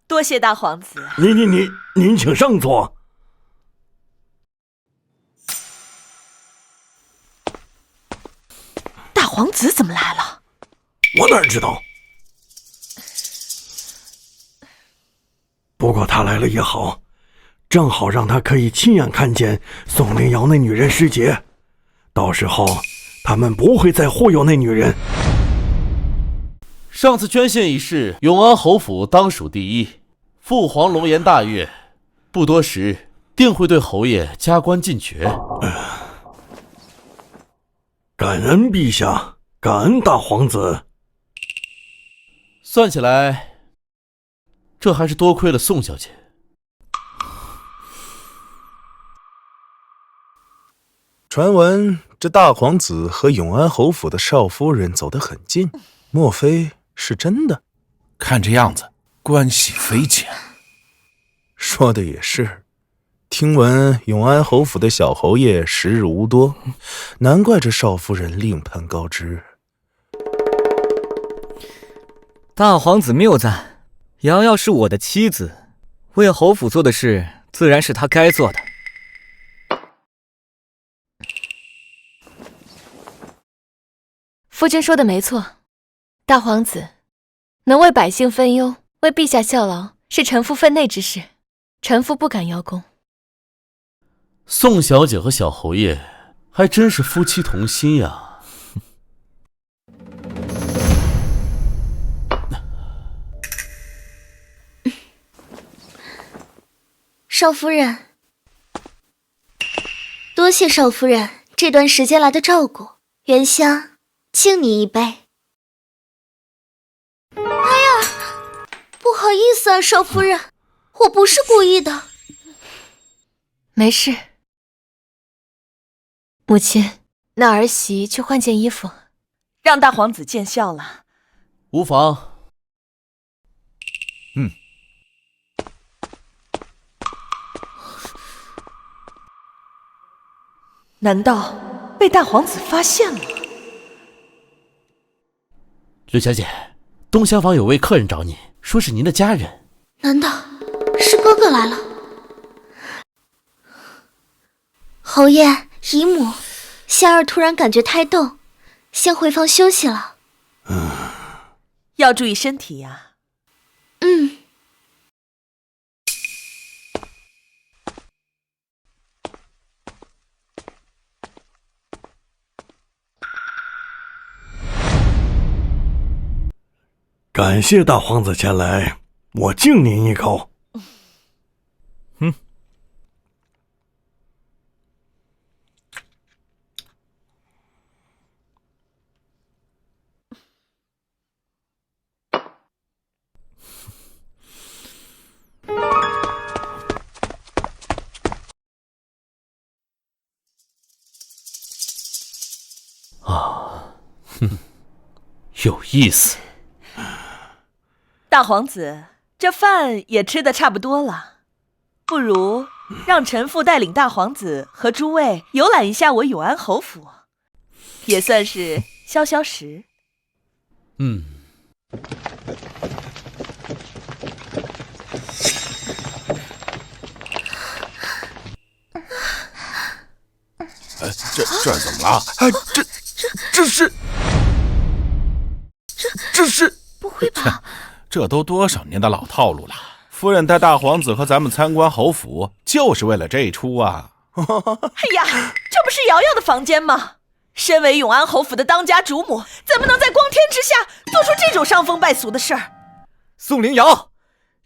多谢大皇子。您请上座。大皇子怎么来了？我哪知道？不过他来了也好，正好让他可以亲眼看见宋灵瑶那女人失节，到时候他们不会再忽悠那女人。上次捐献一事，永安侯府当属第一。父皇龙颜大悦，不多时定会对侯爷加官进爵。感恩陛下，感恩大皇子。算起来，这还是多亏了宋小姐。传闻这大皇子和永安侯府的少夫人走得很近，莫非是真的？看这样子，关系匪浅。说的也是，听闻永安侯府的小侯爷时日无多，难怪这少夫人另攀高枝。大皇子谬赞，瑶瑶是我的妻子，为侯府做的事，自然是她该做的。夫君说的没错，大皇子能为百姓分忧，为陛下效劳，是臣妇分内之事，臣妇不敢邀功。宋小姐和小侯爷还真是夫妻同心呀。少夫人，多谢少夫人这段时间来的照顾，元香敬你一杯。哎呀，不好意思啊，少夫人，我不是故意的。没事。母亲，那儿媳去换件衣服。让大皇子见笑了。无妨。难道被大皇子发现了？刘小姐，东厢房有位客人找你，说是您的家人。难道是哥哥来了？侯爷、姨母，仙儿突然感觉胎动，先回房休息了。要注意身体呀。感谢大皇子前来，我敬您一口。有意思。大皇子，这饭也吃得差不多了，不如让臣妇带领大皇子和诸位游览一下我永安侯府，也算是消消食。这怎么了？这是不会吧？这都多少年的老套路了。夫人带大皇子和咱们参观侯府，就是为了这一出啊！哎呀，这不是瑶瑶的房间吗？身为永安侯府的当家主母，怎么能在光天之下做出这种伤风败俗的事儿？宋灵瑶，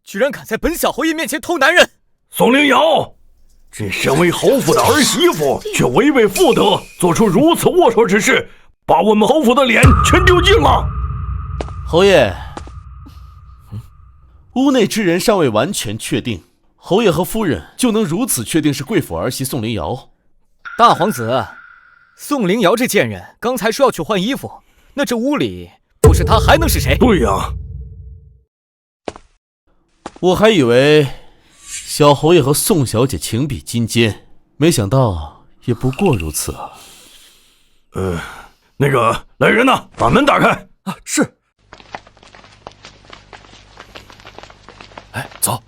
居然敢在本小侯爷面前偷男人！宋灵瑶，这身为侯府的儿媳妇，却违背妇德，做出如此龌龊之事，把我们侯府的脸全丢尽了。侯爷，屋内之人尚未完全确定，侯爷和夫人就能如此确定是贵府儿媳宋灵瑶？大皇子，宋灵瑶这贱人刚才说要去换衣服，那这屋里不是她还能是谁？对呀，我还以为小侯爷和宋小姐情比金坚，没想到也不过如此啊。那个来人呐，把门打开！啊，是。哎，走。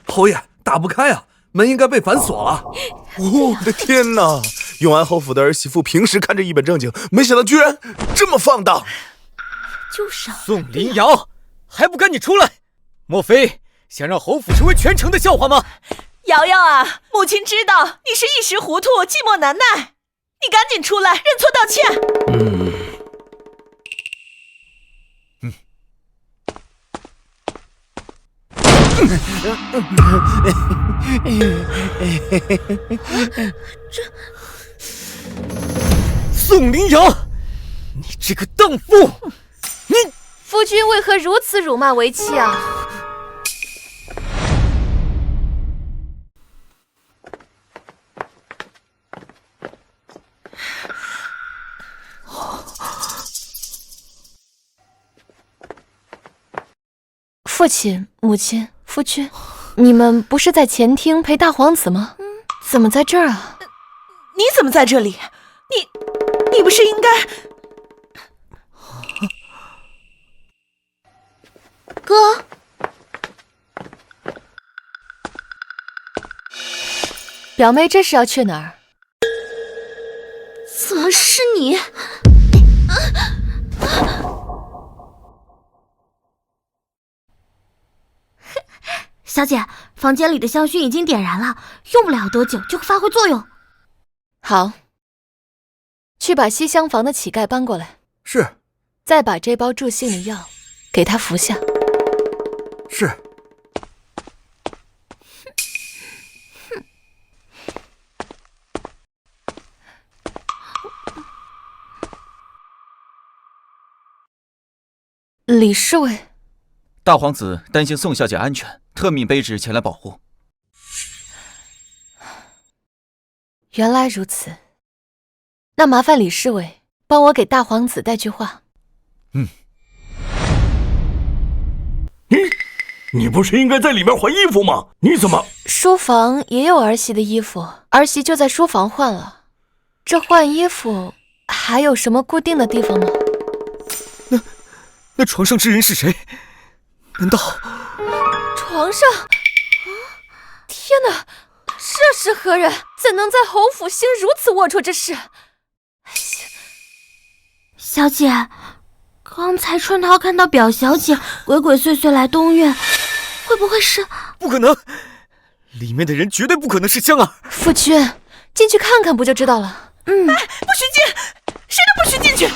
侯爷，打不开啊，门应该被反锁了。我的天哪！永安侯府的儿媳妇平时看着一本正经，没想到居然这么放荡。就是啊，宋林瑶，还不赶紧出来！莫非想让侯府成为全城的笑话吗？瑶瑶啊，母亲知道你是一时糊涂，寂寞难耐，你赶紧出来认错道歉。宋林瑶，你这个荡妇！你夫君为何如此辱骂为妻啊？父亲、母亲、夫君，你们不是在前厅陪大皇子吗？怎么在这儿啊？你怎么在这里？你不是应该……哥，表妹这是要去哪儿？怎么是你？小姐，房间里的香薰已经点燃了，用不了多久就会发挥作用。好，去把西厢房的乞丐搬过来。是。再把这包助兴的药给他服下。是。李侍卫，大皇子担心宋小姐安全，特命卑职前来保护。原来如此，那麻烦李侍卫帮我给大皇子带句话。你不是应该在里面换衣服吗？你怎么……书房也有儿媳的衣服，儿媳就在书房换了。这换衣服还有什么固定的地方吗？那床上之人是谁？难道床上？天哪，这是何人？怎能在侯府行如此龌龊之事？小姐，刚才春桃看到表小姐鬼鬼祟祟来东院，会不会是……不可能，里面的人绝对不可能是香儿。夫君，进去看看不就知道了。不许进，谁都不许进去。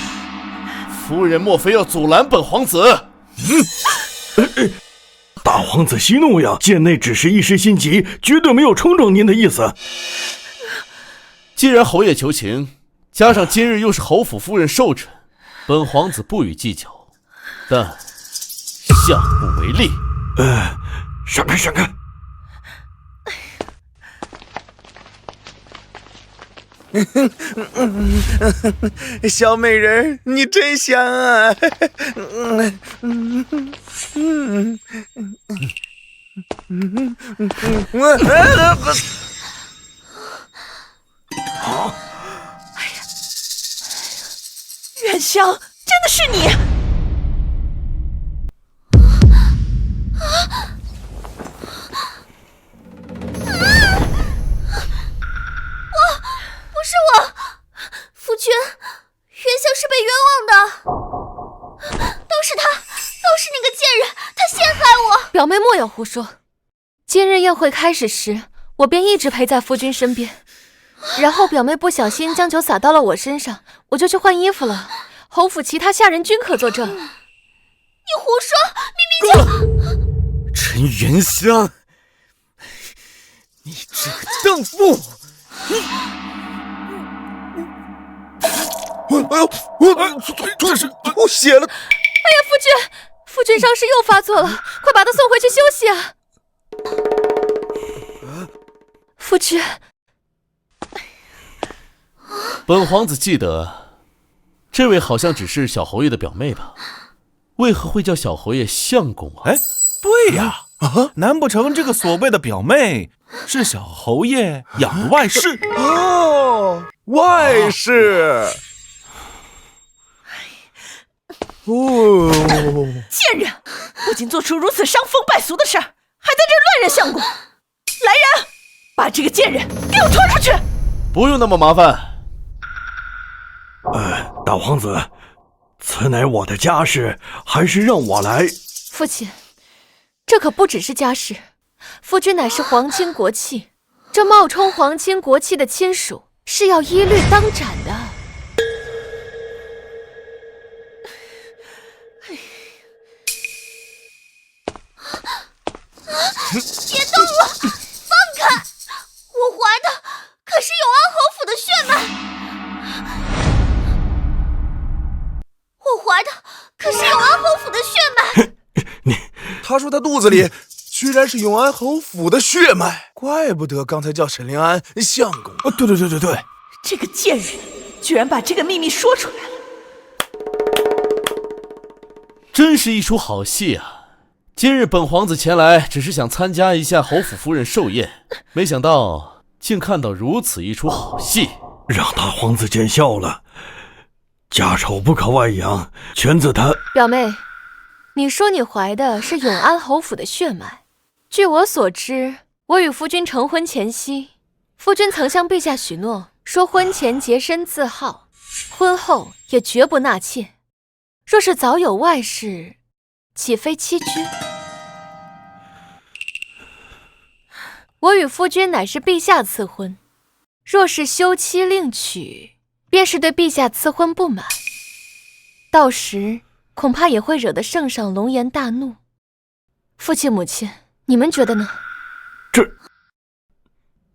夫人莫非要阻拦本皇子？大皇子息怒呀！贱内只是一时心急，绝对没有冲撞您的意思。既然侯爷求情，加上今日又是侯府夫人寿辰，本皇子不予计较，但下不为例。闪开，闪开！小美人，你真香啊！元香，真的是你！不是我，夫君，元香是被冤枉的，都是他，都是那个贱人，他陷害我。表妹莫要胡说，今日宴会开始时，我便一直陪在夫君身边，然后表妹不小心将酒洒到了我身上，我就去换衣服了。侯府其他下人均可作证。你胡说，明明就……陈元香，你这个荡妇！这是吐血了！哎呀，夫君伤势又发作了，快把他送回去休息啊！夫君，本皇子记得，这位好像只是小侯爷的表妹吧？为何会叫小侯爷相公啊？对呀，啊，难不成这个所谓的表妹是小侯爷养的外室？哦，外室。哦，贱人，不仅做出如此伤风败俗的事儿，还在这乱人相公。来人，把这个贱人给我拖出去！不用那么麻烦。大皇子，此乃我的家事，还是让我来？父亲，这可不只是家事，夫君乃是皇亲国戚，这冒充皇亲国戚的亲属是要一律当斩的。别动我，放开！我怀的可是永安侯府的血脉，我怀的可是永安侯府的血脉。他说他肚子里居然是永安侯府的血脉，怪不得刚才叫沈灵安相公。对，这个贱人居然把这个秘密说出来了，真是一出好戏啊！今日本皇子前来，只是想参加一下侯府夫人寿宴，没想到竟看到如此一出好戏，让大皇子见笑了。家丑不可外扬，全自他。表妹，你说你怀的是永安侯府的血脉，据我所知，我与夫君成婚前夕，夫君曾向陛下许诺，说婚前洁身自好，婚后也绝不纳妾。若是早有外室，岂非欺君？我与夫君乃是陛下赐婚，若是休妻另娶，便是对陛下赐婚不满，到时恐怕也会惹得圣上龙颜大怒。父亲母亲，你们觉得呢？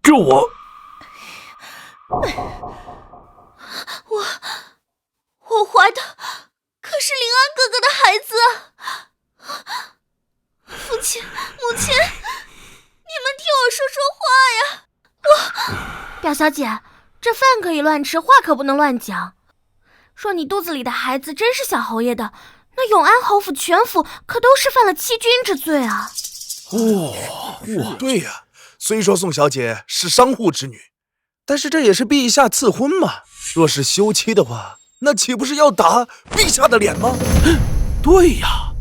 这我怀的可是灵安哥哥的孩子啊！父亲母亲，你们听我说说话呀！表小姐，这饭可以乱吃，话可不能乱讲。若你肚子里的孩子真是小侯爷的，那永安侯府全府可都是犯了欺君之罪啊！对呀，虽说宋小姐是商户之女，但是这也是陛下赐婚嘛。若是休妻的话，那岂不是要打陛下的脸吗？对呀，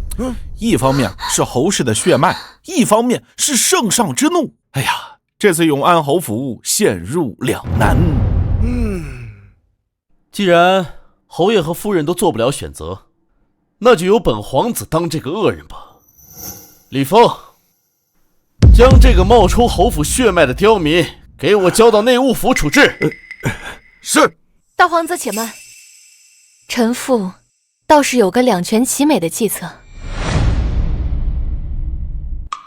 一方面是侯氏的血脉，一方面是圣上之怒。哎呀，这次永安侯府陷入两难。既然侯爷和夫人都做不了选择，那就由本皇子当这个恶人吧。李峰，将这个冒充侯府血脉的刁民给我交到内务府处置。是。大皇子且慢，臣妇倒是有个两全其美的计策。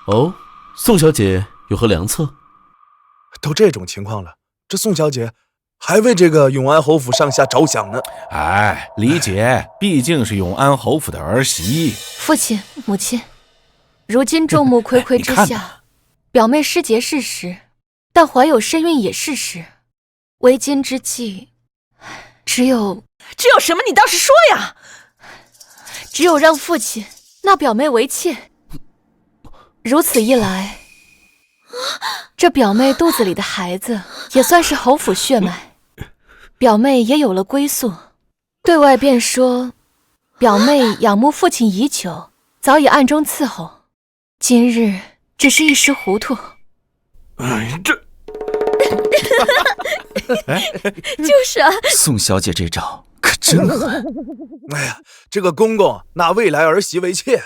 哦，宋小姐有何良策？都这种情况了，这宋小姐还为这个永安侯府上下着想呢。哎，李姐毕竟是永安侯府的儿媳。父亲母亲，如今众目睽睽之下，表妹失节是实，但怀有身孕也是实。为今之计，只有什么？你倒是说呀！只有让父亲纳表妹为妾。如此一来，这表妹肚子里的孩子也算是侯府血脉，表妹也有了归宿。对外便说，表妹仰慕父亲已久，早已暗中伺候，今日只是一时糊涂。就是啊，宋小姐这招可真狠。哎呀，这个公公纳未来儿媳为妾，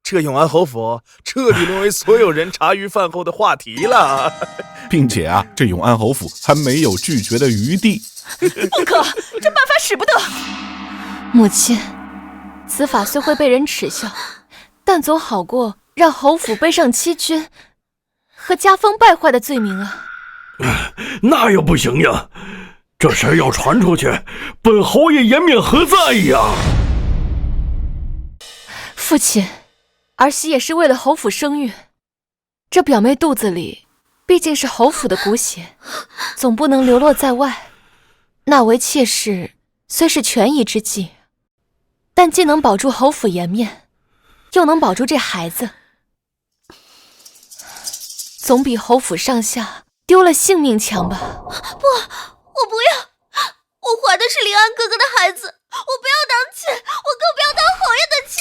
这永安侯府彻底沦为所有人茶余饭后的话题了。并且啊，这永安侯府还没有拒绝的余地。不可，这办法使不得。母亲，此法虽会被人耻笑，但总好过让侯府背上欺君和家风败坏的罪名啊。那又不行呀，这事儿要传出去，本侯爷颜面何在呀？父亲，儿媳也是为了侯府生育，这表妹肚子里毕竟是侯府的骨血，总不能流落在外。纳为妾室虽是权宜之计，但既能保住侯府颜面，又能保住这孩子。总比侯府上下丢了性命强吧？不，我不要，我怀的是林安哥哥的孩子，我不要当妾，我更不要当侯爷的妾。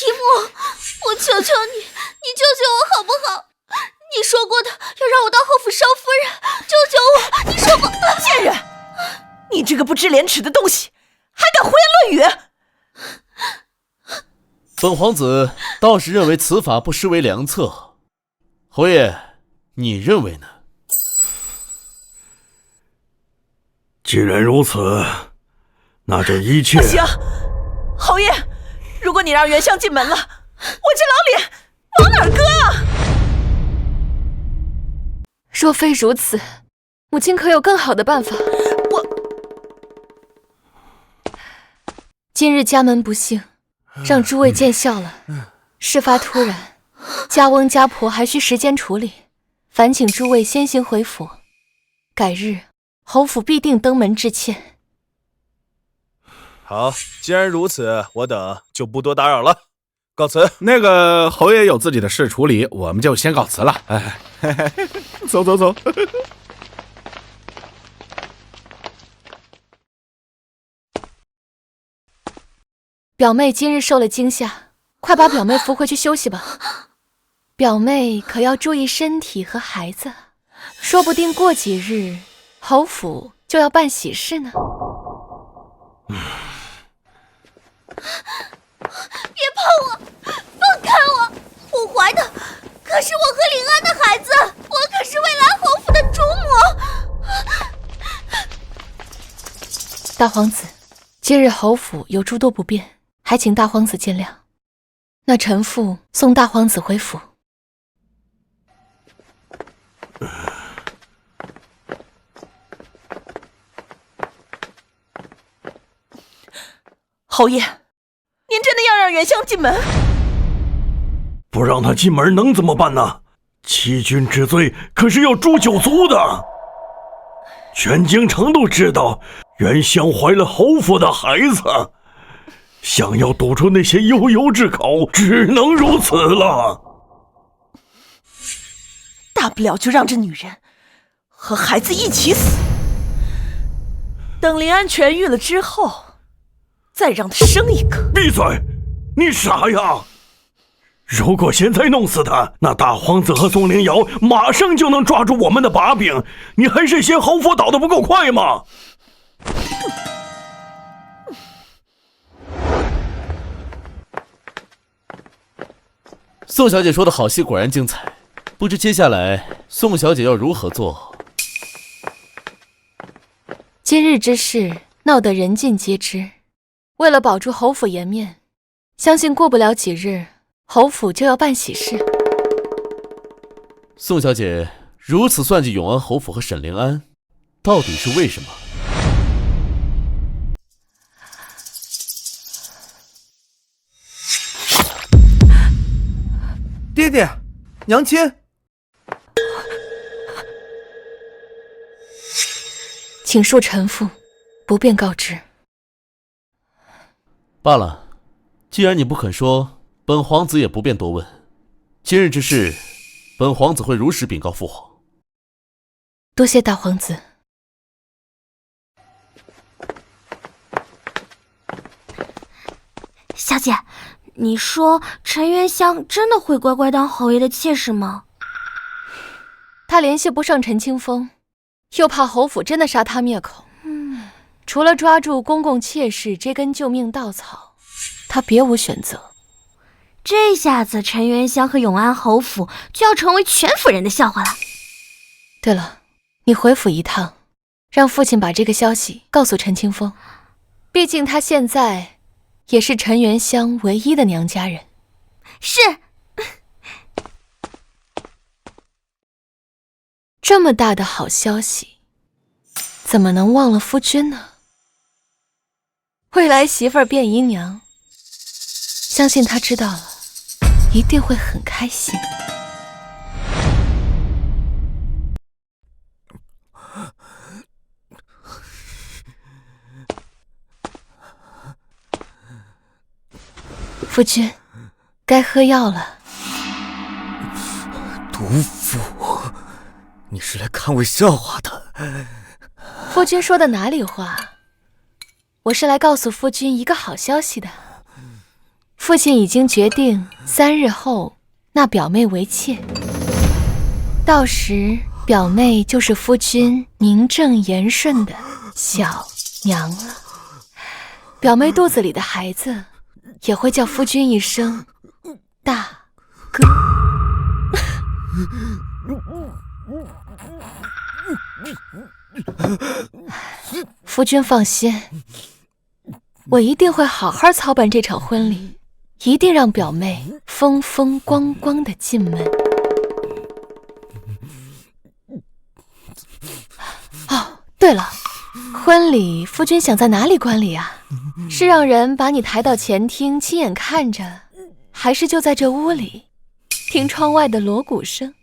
姨母，我求求你，你救救我好不好？你说过的要让我当侯府少夫人，救救我！你说过，贱人，你这个不知廉耻的东西，还敢胡言乱语！本皇子倒是认为此法不失为良策。侯爷，你认为呢？既然如此，那这一切……不行，侯爷，如果你让原香进门了，我这老脸往哪儿搁啊？若非如此，母亲可有更好的办法？今日家门不幸，让诸位见笑了。事发突然，家翁家婆还需时间处理，烦请诸位先行回府。改日，侯府必定登门致歉。好，既然如此，我等就不多打扰了，告辞。那个侯爷有自己的事处理，我们就先告辞了。哎，走走走。表妹今日受了惊吓，快把表妹扶回去休息吧。表妹可要注意身体和孩子，说不定过几日侯府就要办喜事呢。别碰我，放开我！我怀的可是我和林安的孩子，我可是未来侯府的主母。大皇子，今日侯府有诸多不便，还请大皇子见谅。那臣妇送大皇子回府。侯爷，您真的要让原香进门？不让他进门能怎么办呢？欺君之罪可是要诛九族的。全京城都知道原香怀了侯府的孩子，想要堵住那些悠悠之口，只能如此了。大不了就让这女人和孩子一起死，等林安痊愈了之后，再让他生一个。闭嘴！你傻呀！如果现在弄死他，那大皇子和宋灵瑶马上就能抓住我们的把柄，你还是嫌侯府倒得不够快吗？宋小姐说的好戏果然精彩，不知接下来宋小姐要如何做？今日之事闹得人尽皆知，为了保住侯府颜面，相信过不了几日，侯府就要办喜事。宋小姐如此算计永安侯府和沈灵安，到底是为什么？爹爹，娘亲，请恕臣妇不便告知。罢了，既然你不肯说，本皇子也不便多问。今日之事，本皇子会如实禀告父皇。多谢大皇子。小姐，你说陈元香真的会乖乖当侯爷的妾室吗？他联系不上陈清风，又怕侯府真的杀他灭口。除了抓住公共妾室这根救命稻草，他别无选择。这下子陈元香和永安侯府就要成为全府人的笑话了。对了，你回府一趟，让父亲把这个消息告诉陈清风，毕竟他现在也是陈元香唯一的娘家人。是。这么大的好消息，怎么能忘了夫君呢？未来媳妇儿变姨娘，相信他知道了，一定会很开心。夫君，该喝药了。父，你是来看我笑话的？夫君说的哪里话？我是来告诉夫君一个好消息的。父亲已经决定3日后纳表妹为妾，到时表妹就是夫君名正言顺的小娘了。表妹肚子里的孩子也会叫夫君一声大哥。夫君放心，我一定会好好操办这场婚礼，一定让表妹风风光光的进门。哦，对了，婚礼夫君想在哪里观礼啊？是让人把你抬到前厅亲眼看着，还是就在这屋里听窗外的锣鼓声？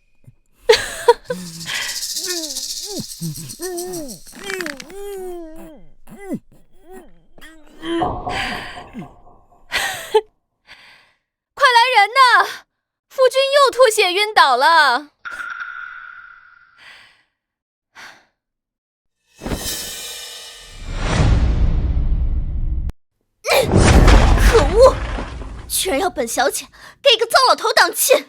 快来人呐！夫君又吐血晕倒了。可恶！居然要本小姐给一个糟老头挡气！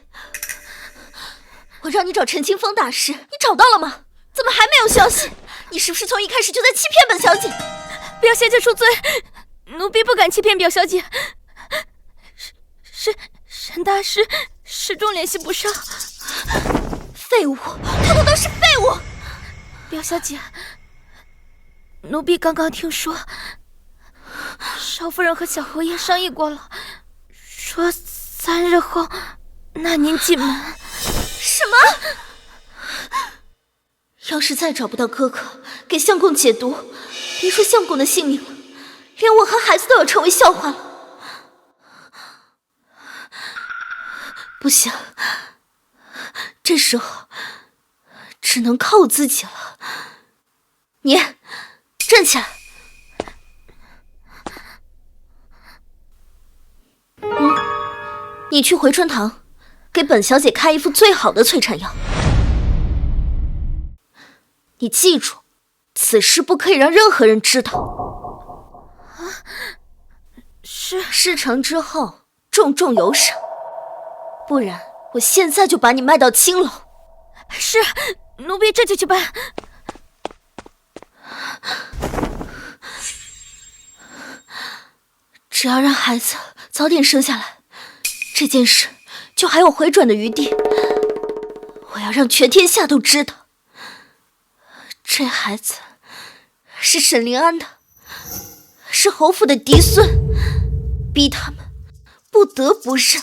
我让你找陈清风大师，你找到了吗？怎么还没有消息？你是不是从一开始就在欺骗本小姐？表小姐恕罪，奴婢不敢欺骗表小姐。沈大师始终联系不上。废物，他们都是废物！表小姐，奴婢刚刚听说，少夫人和小侯爷商议过了，说3日后纳您进门。什么？要是再找不到哥哥给相公解毒，别说相公的性命了，连我和孩子都要成为笑话了。不行，这时候只能靠我自己了。你站起来。你去回春堂给本小姐开一副最好的催产药。你记住，此事不可以让任何人知道。是。事成之后重重有赏，不然我现在就把你卖到青楼。是，奴婢这就去办。只要让孩子早点生下来，这件事就还有回转的余地。我要让全天下都知道，这孩子是沈临安的，是侯府的嫡孙，逼他们不得不认。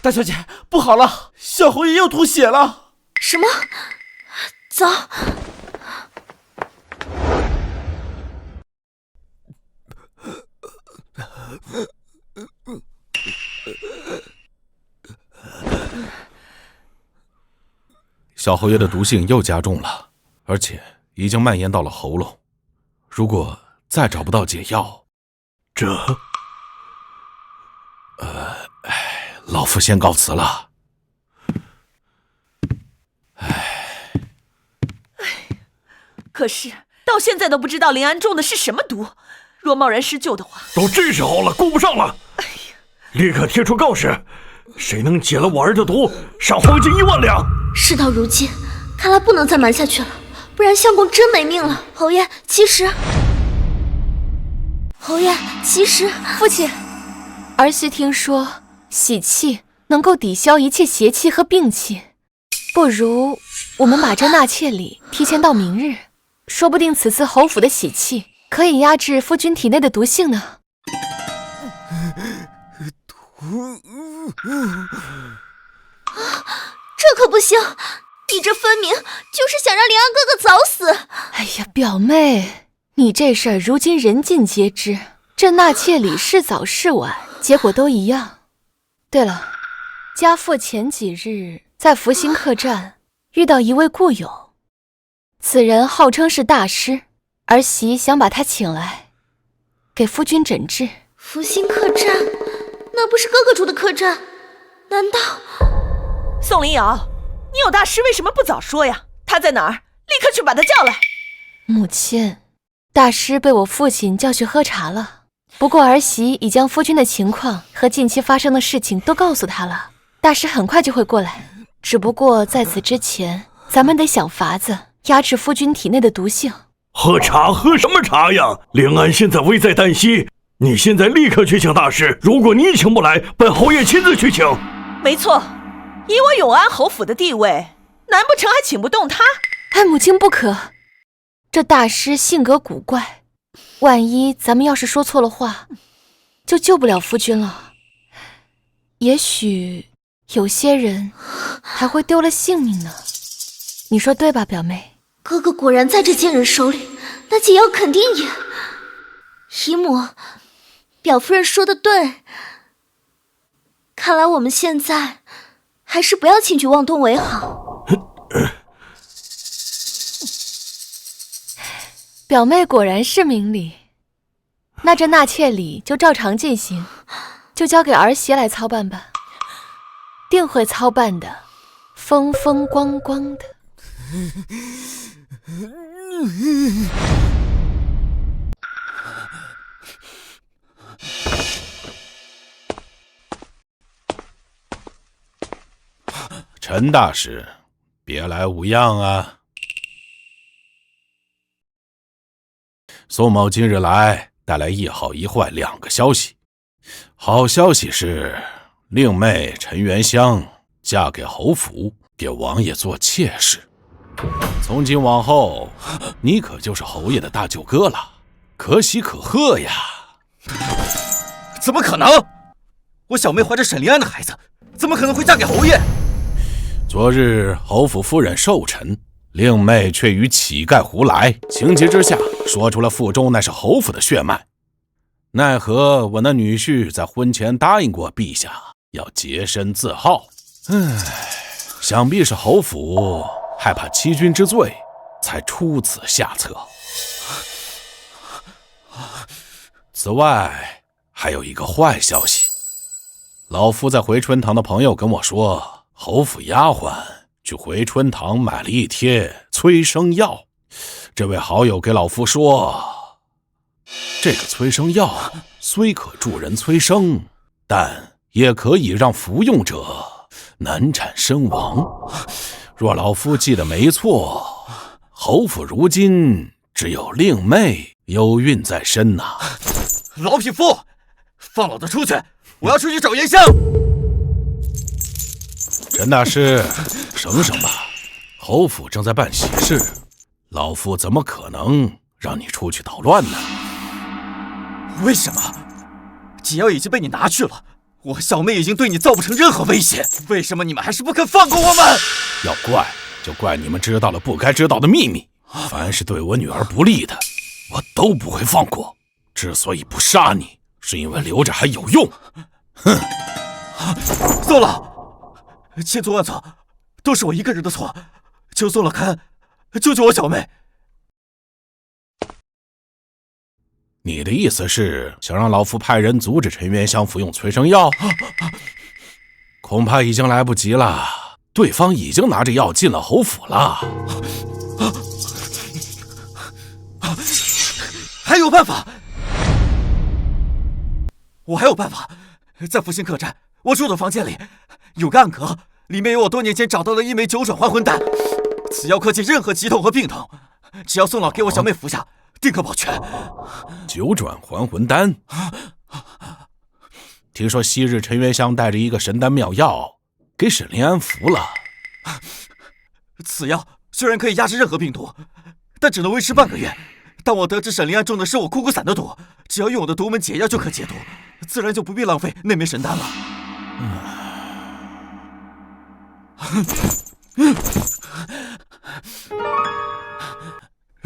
大小姐，不好了，小侯爷又吐血了！什么？走。小侯爷的毒性又加重了，而且已经蔓延到了喉咙。如果再找不到解药，老夫先告辞了。可是到现在都不知道临安中的是什么毒，若贸然施救的话，都这时候了，顾不上了。立刻贴出告示，谁能解了我儿的毒，赏黄金1万两。事到如今，看来不能再瞒下去了，不然相公真没命了。侯爷，其实父亲，儿媳听说喜气能够抵消一切邪气和病气，不如我们把这纳妾礼提前到明日，说不定此次侯府的喜气可以压制夫君体内的毒性呢。这可不行，你这分明就是想让临安哥哥早死。哎呀，表妹，你这事儿如今人尽皆知，这纳妾礼是早是晚，结果都一样。对了，家父前几日在福星客栈遇到一位故友，此人号称是大师，儿媳想把他请来给夫君诊治。福星客栈，那不是哥哥住的客栈？难道宋灵瑶，你有大师为什么不早说呀？他在哪儿？立刻去把他叫来。母亲，大师被我父亲叫去喝茶了。不过儿媳已将夫君的情况和近期发生的事情都告诉他了，大师很快就会过来。只不过在此之前，咱们得想法子压制夫君体内的毒性。喝茶喝什么茶呀？灵安现在危在旦夕，你现在立刻去请大师。如果你请不来，本侯爷亲自去请。没错，以我永安侯府的地位，难不成还请不动他？哎，母亲不可，这大师性格古怪，万一咱们要是说错了话，就救不了夫君了。也许有些人还会丢了性命呢。你说对吧，表妹？哥哥果然在这贱人手里，那解药肯定也……姨母，表夫人说的对，看来我们现在还是不要轻举妄动为好。表妹果然是明理，那这纳妾礼就照常进行，就交给儿媳来操办吧，定会操办的风风光光的。陈大师，别来无恙啊！宋某今日来，带来一好一坏两个消息。好消息是，令妹陈元香嫁给侯府，给王爷做妾室。从今往后，你可就是侯爷的大舅哥了，可喜可贺呀！怎么可能？我小妹怀着沈灵安的孩子，怎么可能会嫁给侯爷？昨日侯府夫人寿辰，令妹却与乞丐胡来，情急之下说出了腹中那是侯府的血脉。奈何我那女婿在婚前答应过陛下要洁身自好，想必是侯府害怕欺君之罪，才出此下策。此外，还有一个坏消息，老夫在回春堂的朋友跟我说，侯府丫鬟去回春堂买了一贴催生药。这位好友给老夫说，这个催生药虽可助人催生，但也可以让服用者难产身亡。若老夫记得没错，侯府如今只有令妹有孕在身呐。老匹夫，放老子出去！我要出去找元香。陈大师，省省吧，侯府正在办喜事，老夫怎么可能让你出去捣乱呢？为什么？解药已经被你拿去了，我小妹已经对你造不成任何威胁，为什么你们还是不肯放过我们？要怪就怪你们知道了不该知道的秘密，凡是对我女儿不利的，我都不会放过。之所以不杀你，是因为留着还有用。哼！宋老，千错万错，都是我一个人的错，求宋老看，救救我小妹。你的意思是想让老夫派人阻止陈元香服用催生药？恐怕已经来不及了，对方已经拿着药进了侯府了。还有办法？我还有办法，在福星客栈我住的房间里有个暗格，里面有我多年前找到的一枚9转还魂丹，此药可解任何疾痛和病痛，只要宋老给我小妹服下，定可保全。9转还魂丹？听说昔日陈元香带着一个神丹妙药给沈灵安服了。此药虽然可以压制任何病毒，但只能维持半个月。当我得知沈灵安中的是我枯骨散的毒，只要用我的独门解药就可解毒，自然就不必浪费那枚神丹了。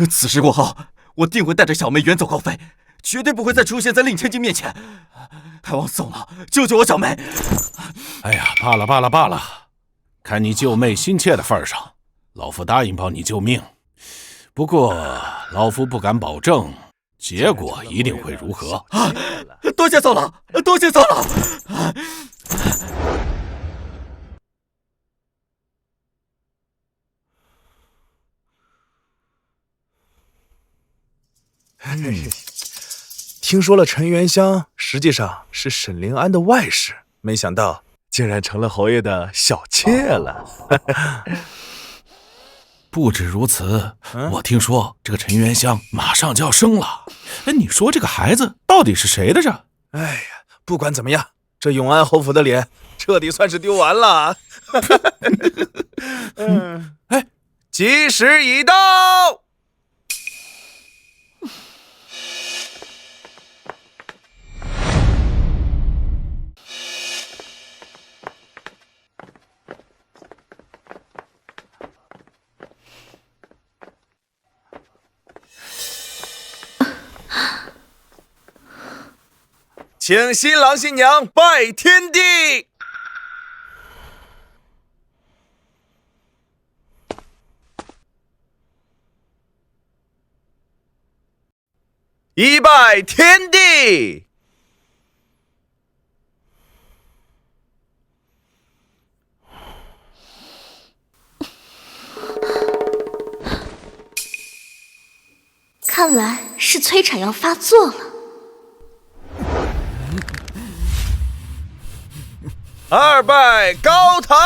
此事过后，我定会带着小妹远走高飞，绝对不会再出现在令千金面前。还望宋老救救我小妹。哎呀，罢了，看你救妹心切的份上，老夫答应帮你救命。不过老夫不敢保证结果一定会如何。多谢宋老，多谢宋老。听说了陈元香实际上是沈灵安的外甥，没想到竟然成了侯爷的小妾了。不止如此，我听说这个陈元香马上就要生了。你说这个孩子到底是谁的着？哎呀，不管怎么样，这永安侯府的脸彻底算是丢完了。哎，吉时已到。请新郎新娘拜天地。一拜天地。看来是催产要发作了。二拜高堂。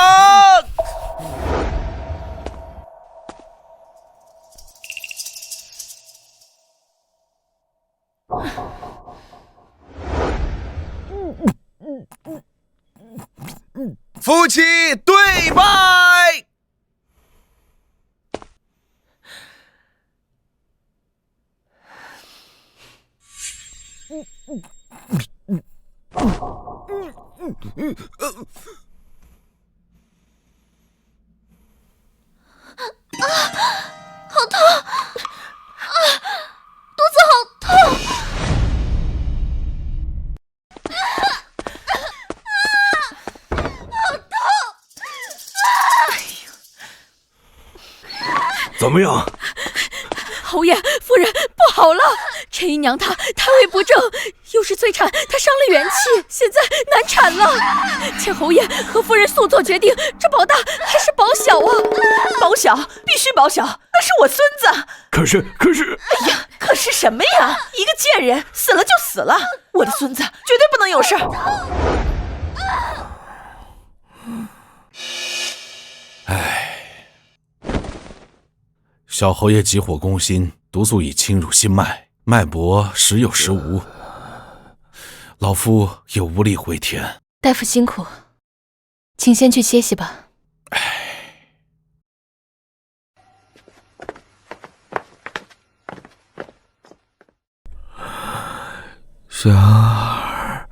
夫妻对拜。好痛！肚子好痛！好痛！怎么样？侯爷夫人，不好了！陈姨娘她胎位不正，又是催产，她伤了元气，现在难产了。请侯爷和夫人速做决定，这保大还是保小啊？保小，必须保小，那是我孙子。可是，哎呀，可是什么呀？一个贱人，死了就死了，我的孙子绝对不能有事。小侯爷急火攻心，毒素已侵入心脉，脉搏时有时无，老夫也无力回天。大夫辛苦，请先去歇息吧。香儿，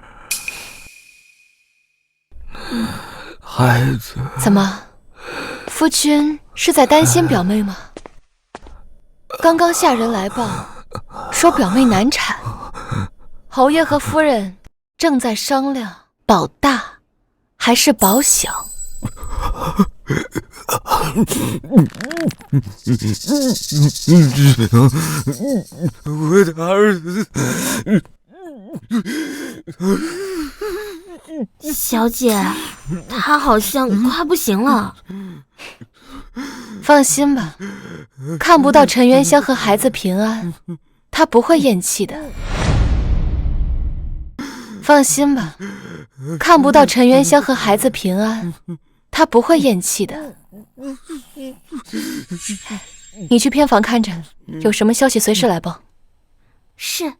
孩子，怎么，夫君是在担心表妹吗？刚刚下人来报，说表妹难产，侯爷和夫人正在商量保大还是保小。我的儿子，小姐，她好像快不行了。放心吧，看不到陈元香和孩子平安，她不会咽气的。放心吧，看不到陈元香和孩子平安，她不会咽气的。你去偏房看着，有什么消息随时来报。是。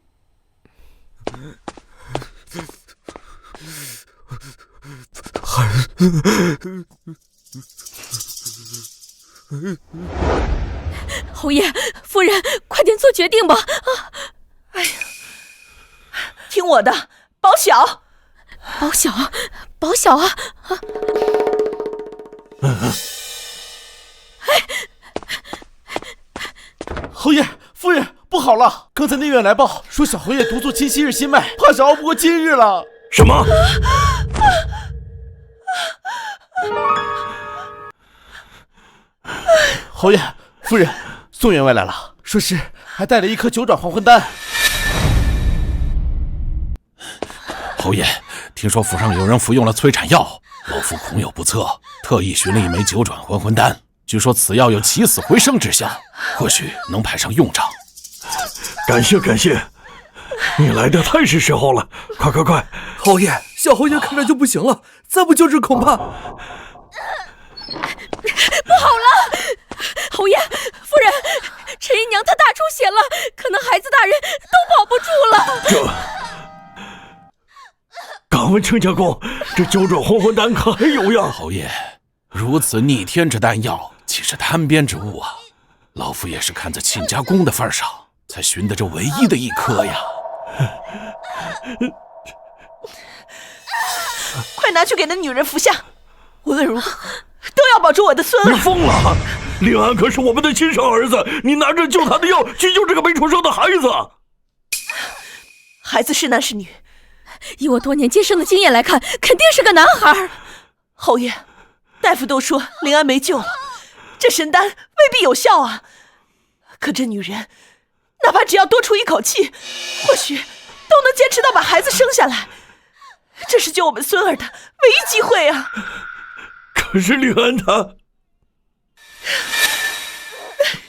侯爷夫人，快点做决定吧！啊，哎呀，听我的，保小，保小，保小啊！侯爷夫人，不好了！刚才内院来报说小侯爷独坐今夕日心脉，怕是熬不过今日了。什么？侯爷夫人，宋员外来了，说是还带了一颗9转还魂丹。侯爷，听说府上有人服用了催产药，老夫恐有不测，特意寻了一枚9转还魂丹，据说此药有起死回生之效，或许能派上用场。感谢感谢，你来的太是时候了，快快快！侯爷，小侯爷看着就不行了，再不救治恐怕……不好了，侯爷夫人，陈姨娘她大出血了，可能孩子大人都保不住了。敢问陈家公，这九转还魂丹可还有呀？侯爷，如此逆天之丹药，岂是贪边之物啊？老夫也是看在亲家公的份上，才寻得这唯一的一颗呀。快拿去给那女人服下，无论如何都要保住我的孙儿。你疯了！令安可是我们的亲生儿子，你拿着救他的药去救这个没出生的孩子。孩子是男是女？以我多年接生的经验来看，肯定是个男孩。侯爷，大夫都说令安没救了，这神丹未必有效啊。可这女人，哪怕只要多出一口气，或许都能坚持到把孩子生下来。这是救我们孙儿的唯一机会啊！可是令安他，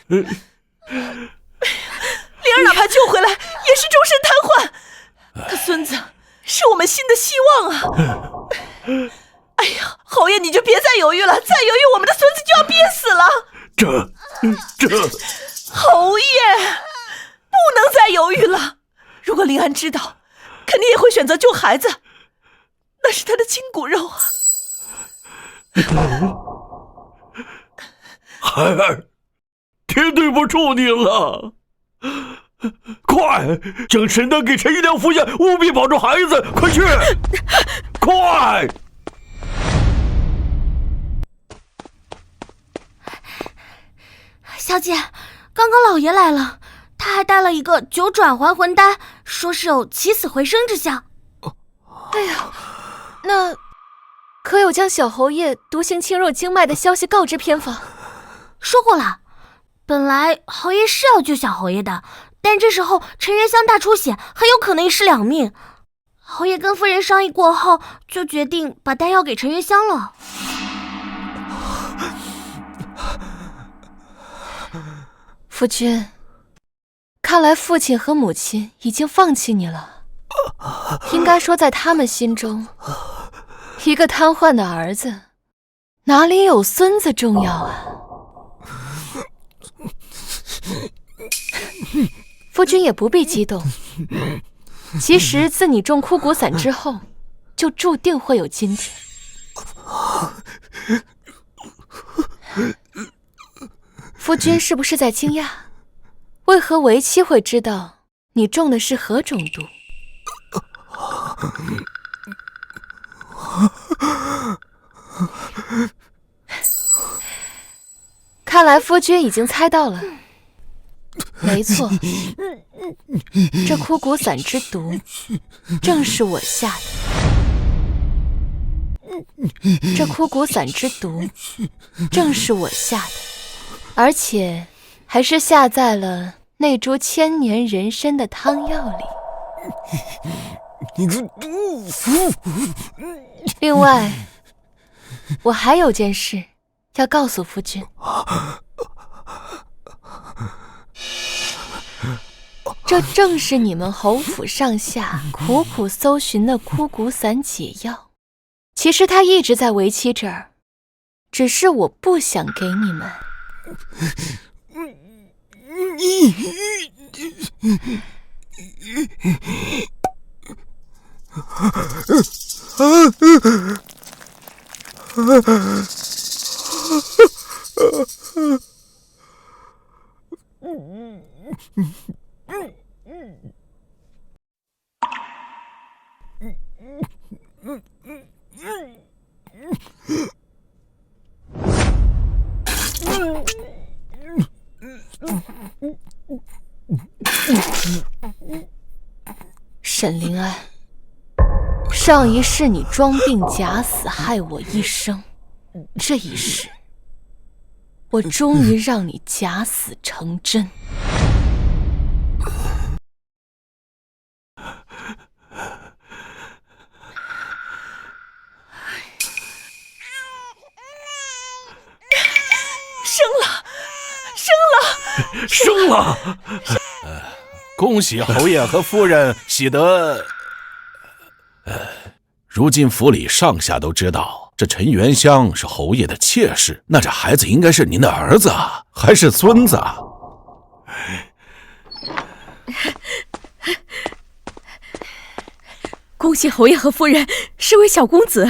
灵儿哪怕救回来，也是终身瘫痪。可孙子是我们新的希望啊！哎呀，侯爷你就别再犹豫了，再犹豫我们的孙子就要憋死了。侯爷不能再犹豫了。如果灵安知道，肯定也会选择救孩子，那是他的亲骨肉啊。孩儿，爹对不住你了。快将神丹给陈姨娘服下，务必保住孩子！快去，快！小姐，刚刚老爷来了，他还带了一个九转还魂丹，说是有起死回生之效。哎呀，那可有将小侯爷独行侵入经脉的消息告知偏房？说过了，本来侯爷是要救小侯爷的，但这时候陈元香大出血，很有可能一尸两命。侯爷跟夫人商议过后，就决定把丹药给陈元香了。夫君，看来父亲和母亲已经放弃你了。应该说，在他们心中，一个瘫痪的儿子，哪里有孙子重要啊？夫君也不必激动。其实自你中枯骨散之后，就注定会有今天。夫君是不是在惊讶？为何为妻会知道你中的是何种毒？看来夫君已经猜到了。没错，这枯骨散之毒正是我下的。这枯骨散之毒正是我下的，而且还是下在了那株千年人参的汤药里。另外，我还有件事要告诉夫君。这正是你们侯府上下苦苦搜寻的枯骨散解药。其实它一直在为妻这儿，只是我不想给你们。沈灵安，上一世你装病假死，害我一生，这一世，我终于让你假死成真。生了！恭喜侯爷和夫人喜得。如今府里上下都知道，这陈元香是侯爷的妾室，那这孩子应该是您的儿子啊，还是孙子啊？恭喜侯爷和夫人是位小公子，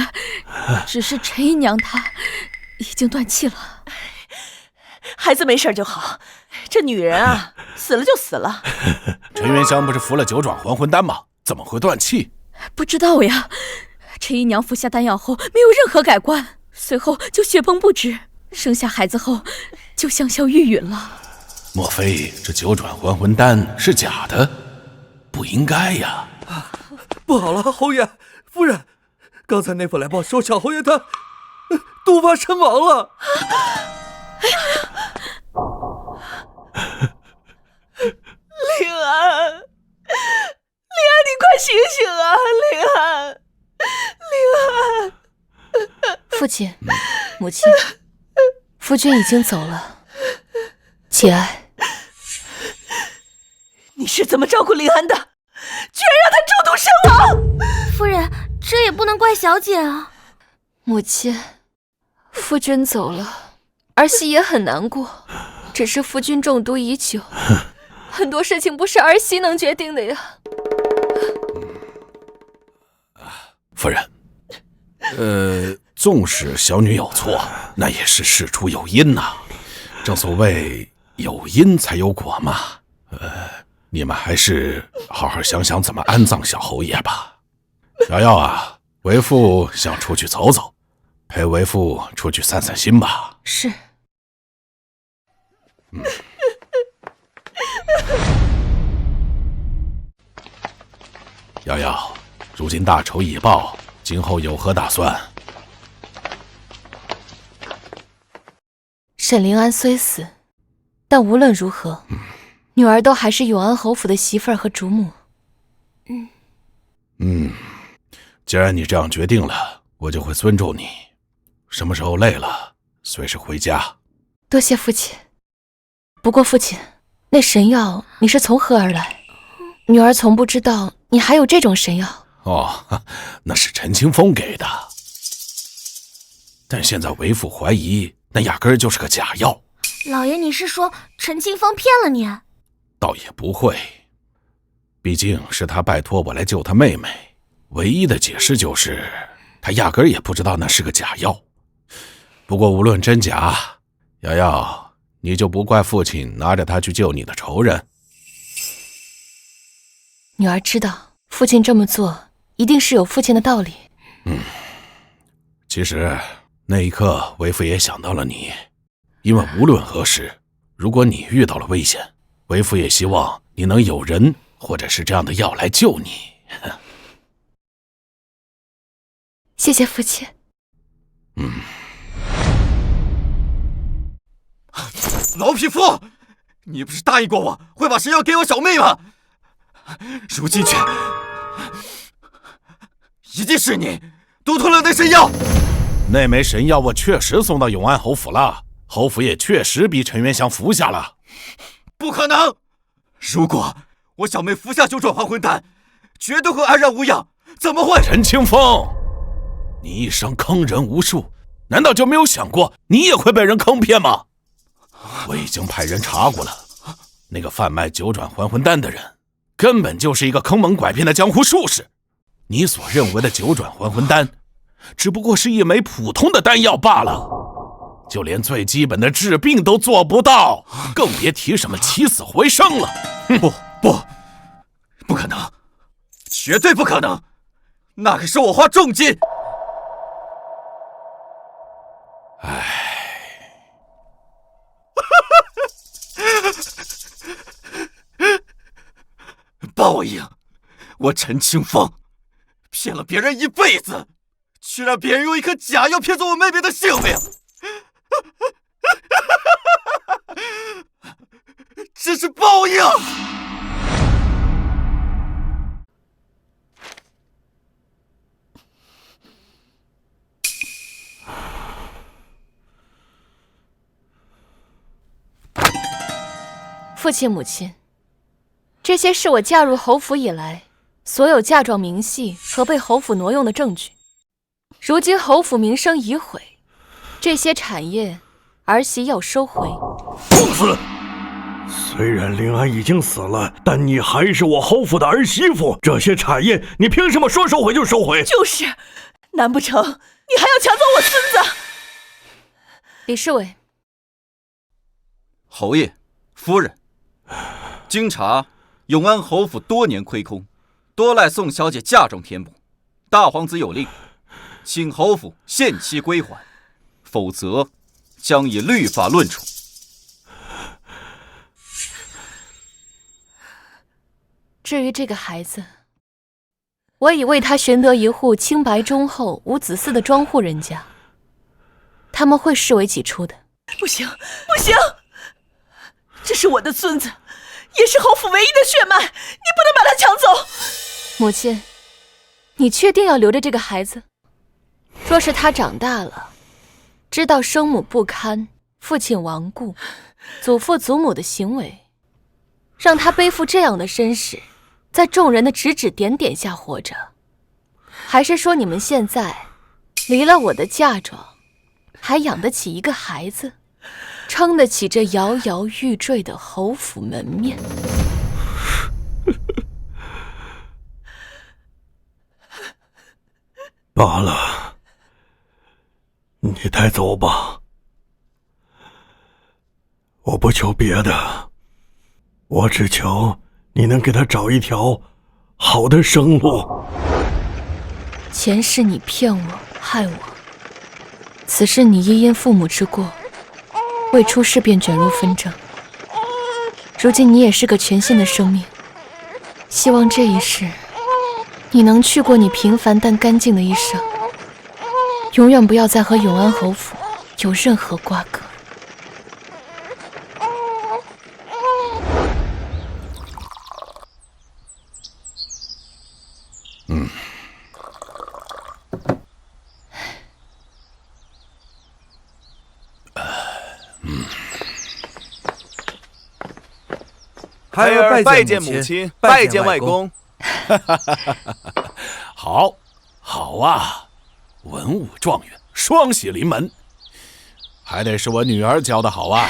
只是陈姨娘她已经断气了。孩子没事就好，这女人啊，死了就死了。陈元香不是服了九转还魂丹吗？怎么会断气？不知道呀。陈姨娘服下丹药后没有任何改观，随后就血崩不止，生下孩子后就香消玉殒了。莫非这九转还魂丹是假的？不应该呀！不好了，侯爷夫人，刚才那份来报说小侯爷他毒发身亡了。灵安，你快醒醒啊！灵安。父亲，母亲，夫君已经走了。节哀。你是怎么照顾灵安的？居然让她中毒身亡！夫人，这也不能怪小姐啊。母亲，夫君走了，儿媳也很难过。只是夫君中毒已久，很多事情不是儿媳能决定的呀。夫人，纵使小女有错，那也是事出有因呐。正所谓有因才有果嘛。你们还是好好想想怎么安葬小侯爷吧。瑶瑶啊，为父想出去走走，陪为父出去散散心吧。是。瑶瑶，如今大仇已报，今后有何打算？沈灵安虽死，但无论如何，女儿都还是永安侯府的媳妇儿和主母。既然你这样决定了，我就会尊重你。什么时候累了，随时回家。多谢父亲。不过父亲，那神药你是从何而来？女儿从不知道你还有这种神药。哦，那是陈清风给的。但现在为父怀疑，那压根儿就是个假药。老爷，你是说陈清风骗了你？倒也不会，毕竟是他拜托我来救他妹妹，唯一的解释就是他压根儿也不知道那是个假药。不过无论真假，瑶瑶，你就不怪父亲拿着他去救你的仇人。女儿知道父亲这么做一定是有父亲的道理。其实那一刻为父也想到了你，因为无论何时，如果你遇到了危险，为父也希望你能有人或者是这样的药来救你。谢谢父亲。老匹夫，你不是答应过我会把神药给我小妹吗？如今却一定是你独吞了那神药。那枚神药我确实送到永安侯府了，侯府也确实逼陈元香服下了。不可能！如果我小妹服下九转还魂丹，绝对会安然无恙。怎么会？陈清风，你一生坑人无数，难道就没有想过你也会被人坑骗吗？我已经派人查过了，那个贩卖九转还魂丹的人根本就是一个坑蒙拐骗的江湖术士。你所认为的九转还魂丹，只不过是一枚普通的丹药罢了，就连最基本的治病都做不到，更别提什么起死回生了。不可能，绝对不可能！那可是我花重金。报应！我陈清风骗了别人一辈子，却让别人用一颗假药骗走我妹妹的性命，这是报应！父亲母亲，这些是我嫁入侯府以来所有嫁妆明细和被侯府挪用的证据。如今侯府名声已毁，这些产业儿媳要收回。公子，虽然灵安已经死了，但你还是我侯府的儿媳妇，这些产业你凭什么说收回就收回？就是，难不成你还要抢走我孙子？李侍卫，侯爷、夫人，经查，永安侯府多年亏空，多赖宋小姐嫁妆填补。大皇子有令，请侯府限期归还，否则将以律法论处。至于这个孩子，我已为他寻得一户清白忠厚、无子嗣的庄户人家，他们会视为己出的。不行，不行！这是我的孙子，也是侯府唯一的血脉，你不能把他抢走。母亲，你确定要留着这个孩子？若是他长大了，知道生母不堪，父亲亡故，祖父祖母的行为，让他背负这样的身世，在众人的指指点点下活着，还是说你们现在离了我的嫁妆，还养得起一个孩子，撑得起这摇摇欲坠的侯府门面？罢了，你带走吧。我不求别的，我只求你能给他找一条好的生路。前世你骗我害我，此事你亦因父母之过，未出世便卷入纷争，如今你也是个全新的生命，希望这一世你能去过你平凡但干净的一生，永远不要再和永安侯府有任何瓜葛。孩儿拜见母亲，拜见外公。好，好啊，文武状元，双喜临门，还得是我女儿教的好啊。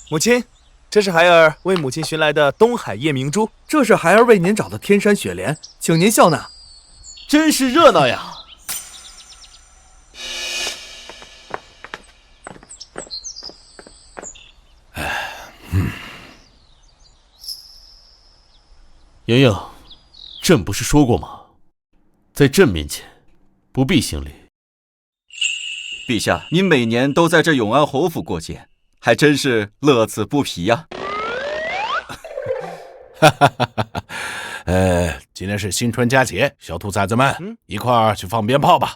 母亲，这是孩儿为母亲寻来的东海夜明珠，这是孩儿为您找的天山雪莲，请您笑纳。真是热闹呀！莹莹，朕不是说过吗？在朕面前，不必行礼。陛下，您每年都在这永安侯府过节，还真是乐此不疲呀。今天是新春佳节，小兔崽子们，一块儿去放鞭炮吧。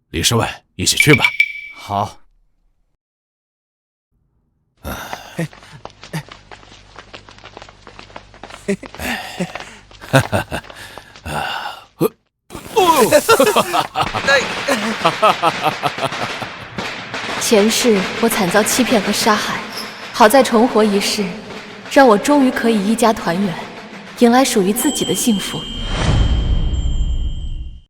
李侍卫，一起去吧。好。前世我惨遭欺骗和杀害，好在重活一世，让我终于可以一家团圆，迎来属于自己的幸福。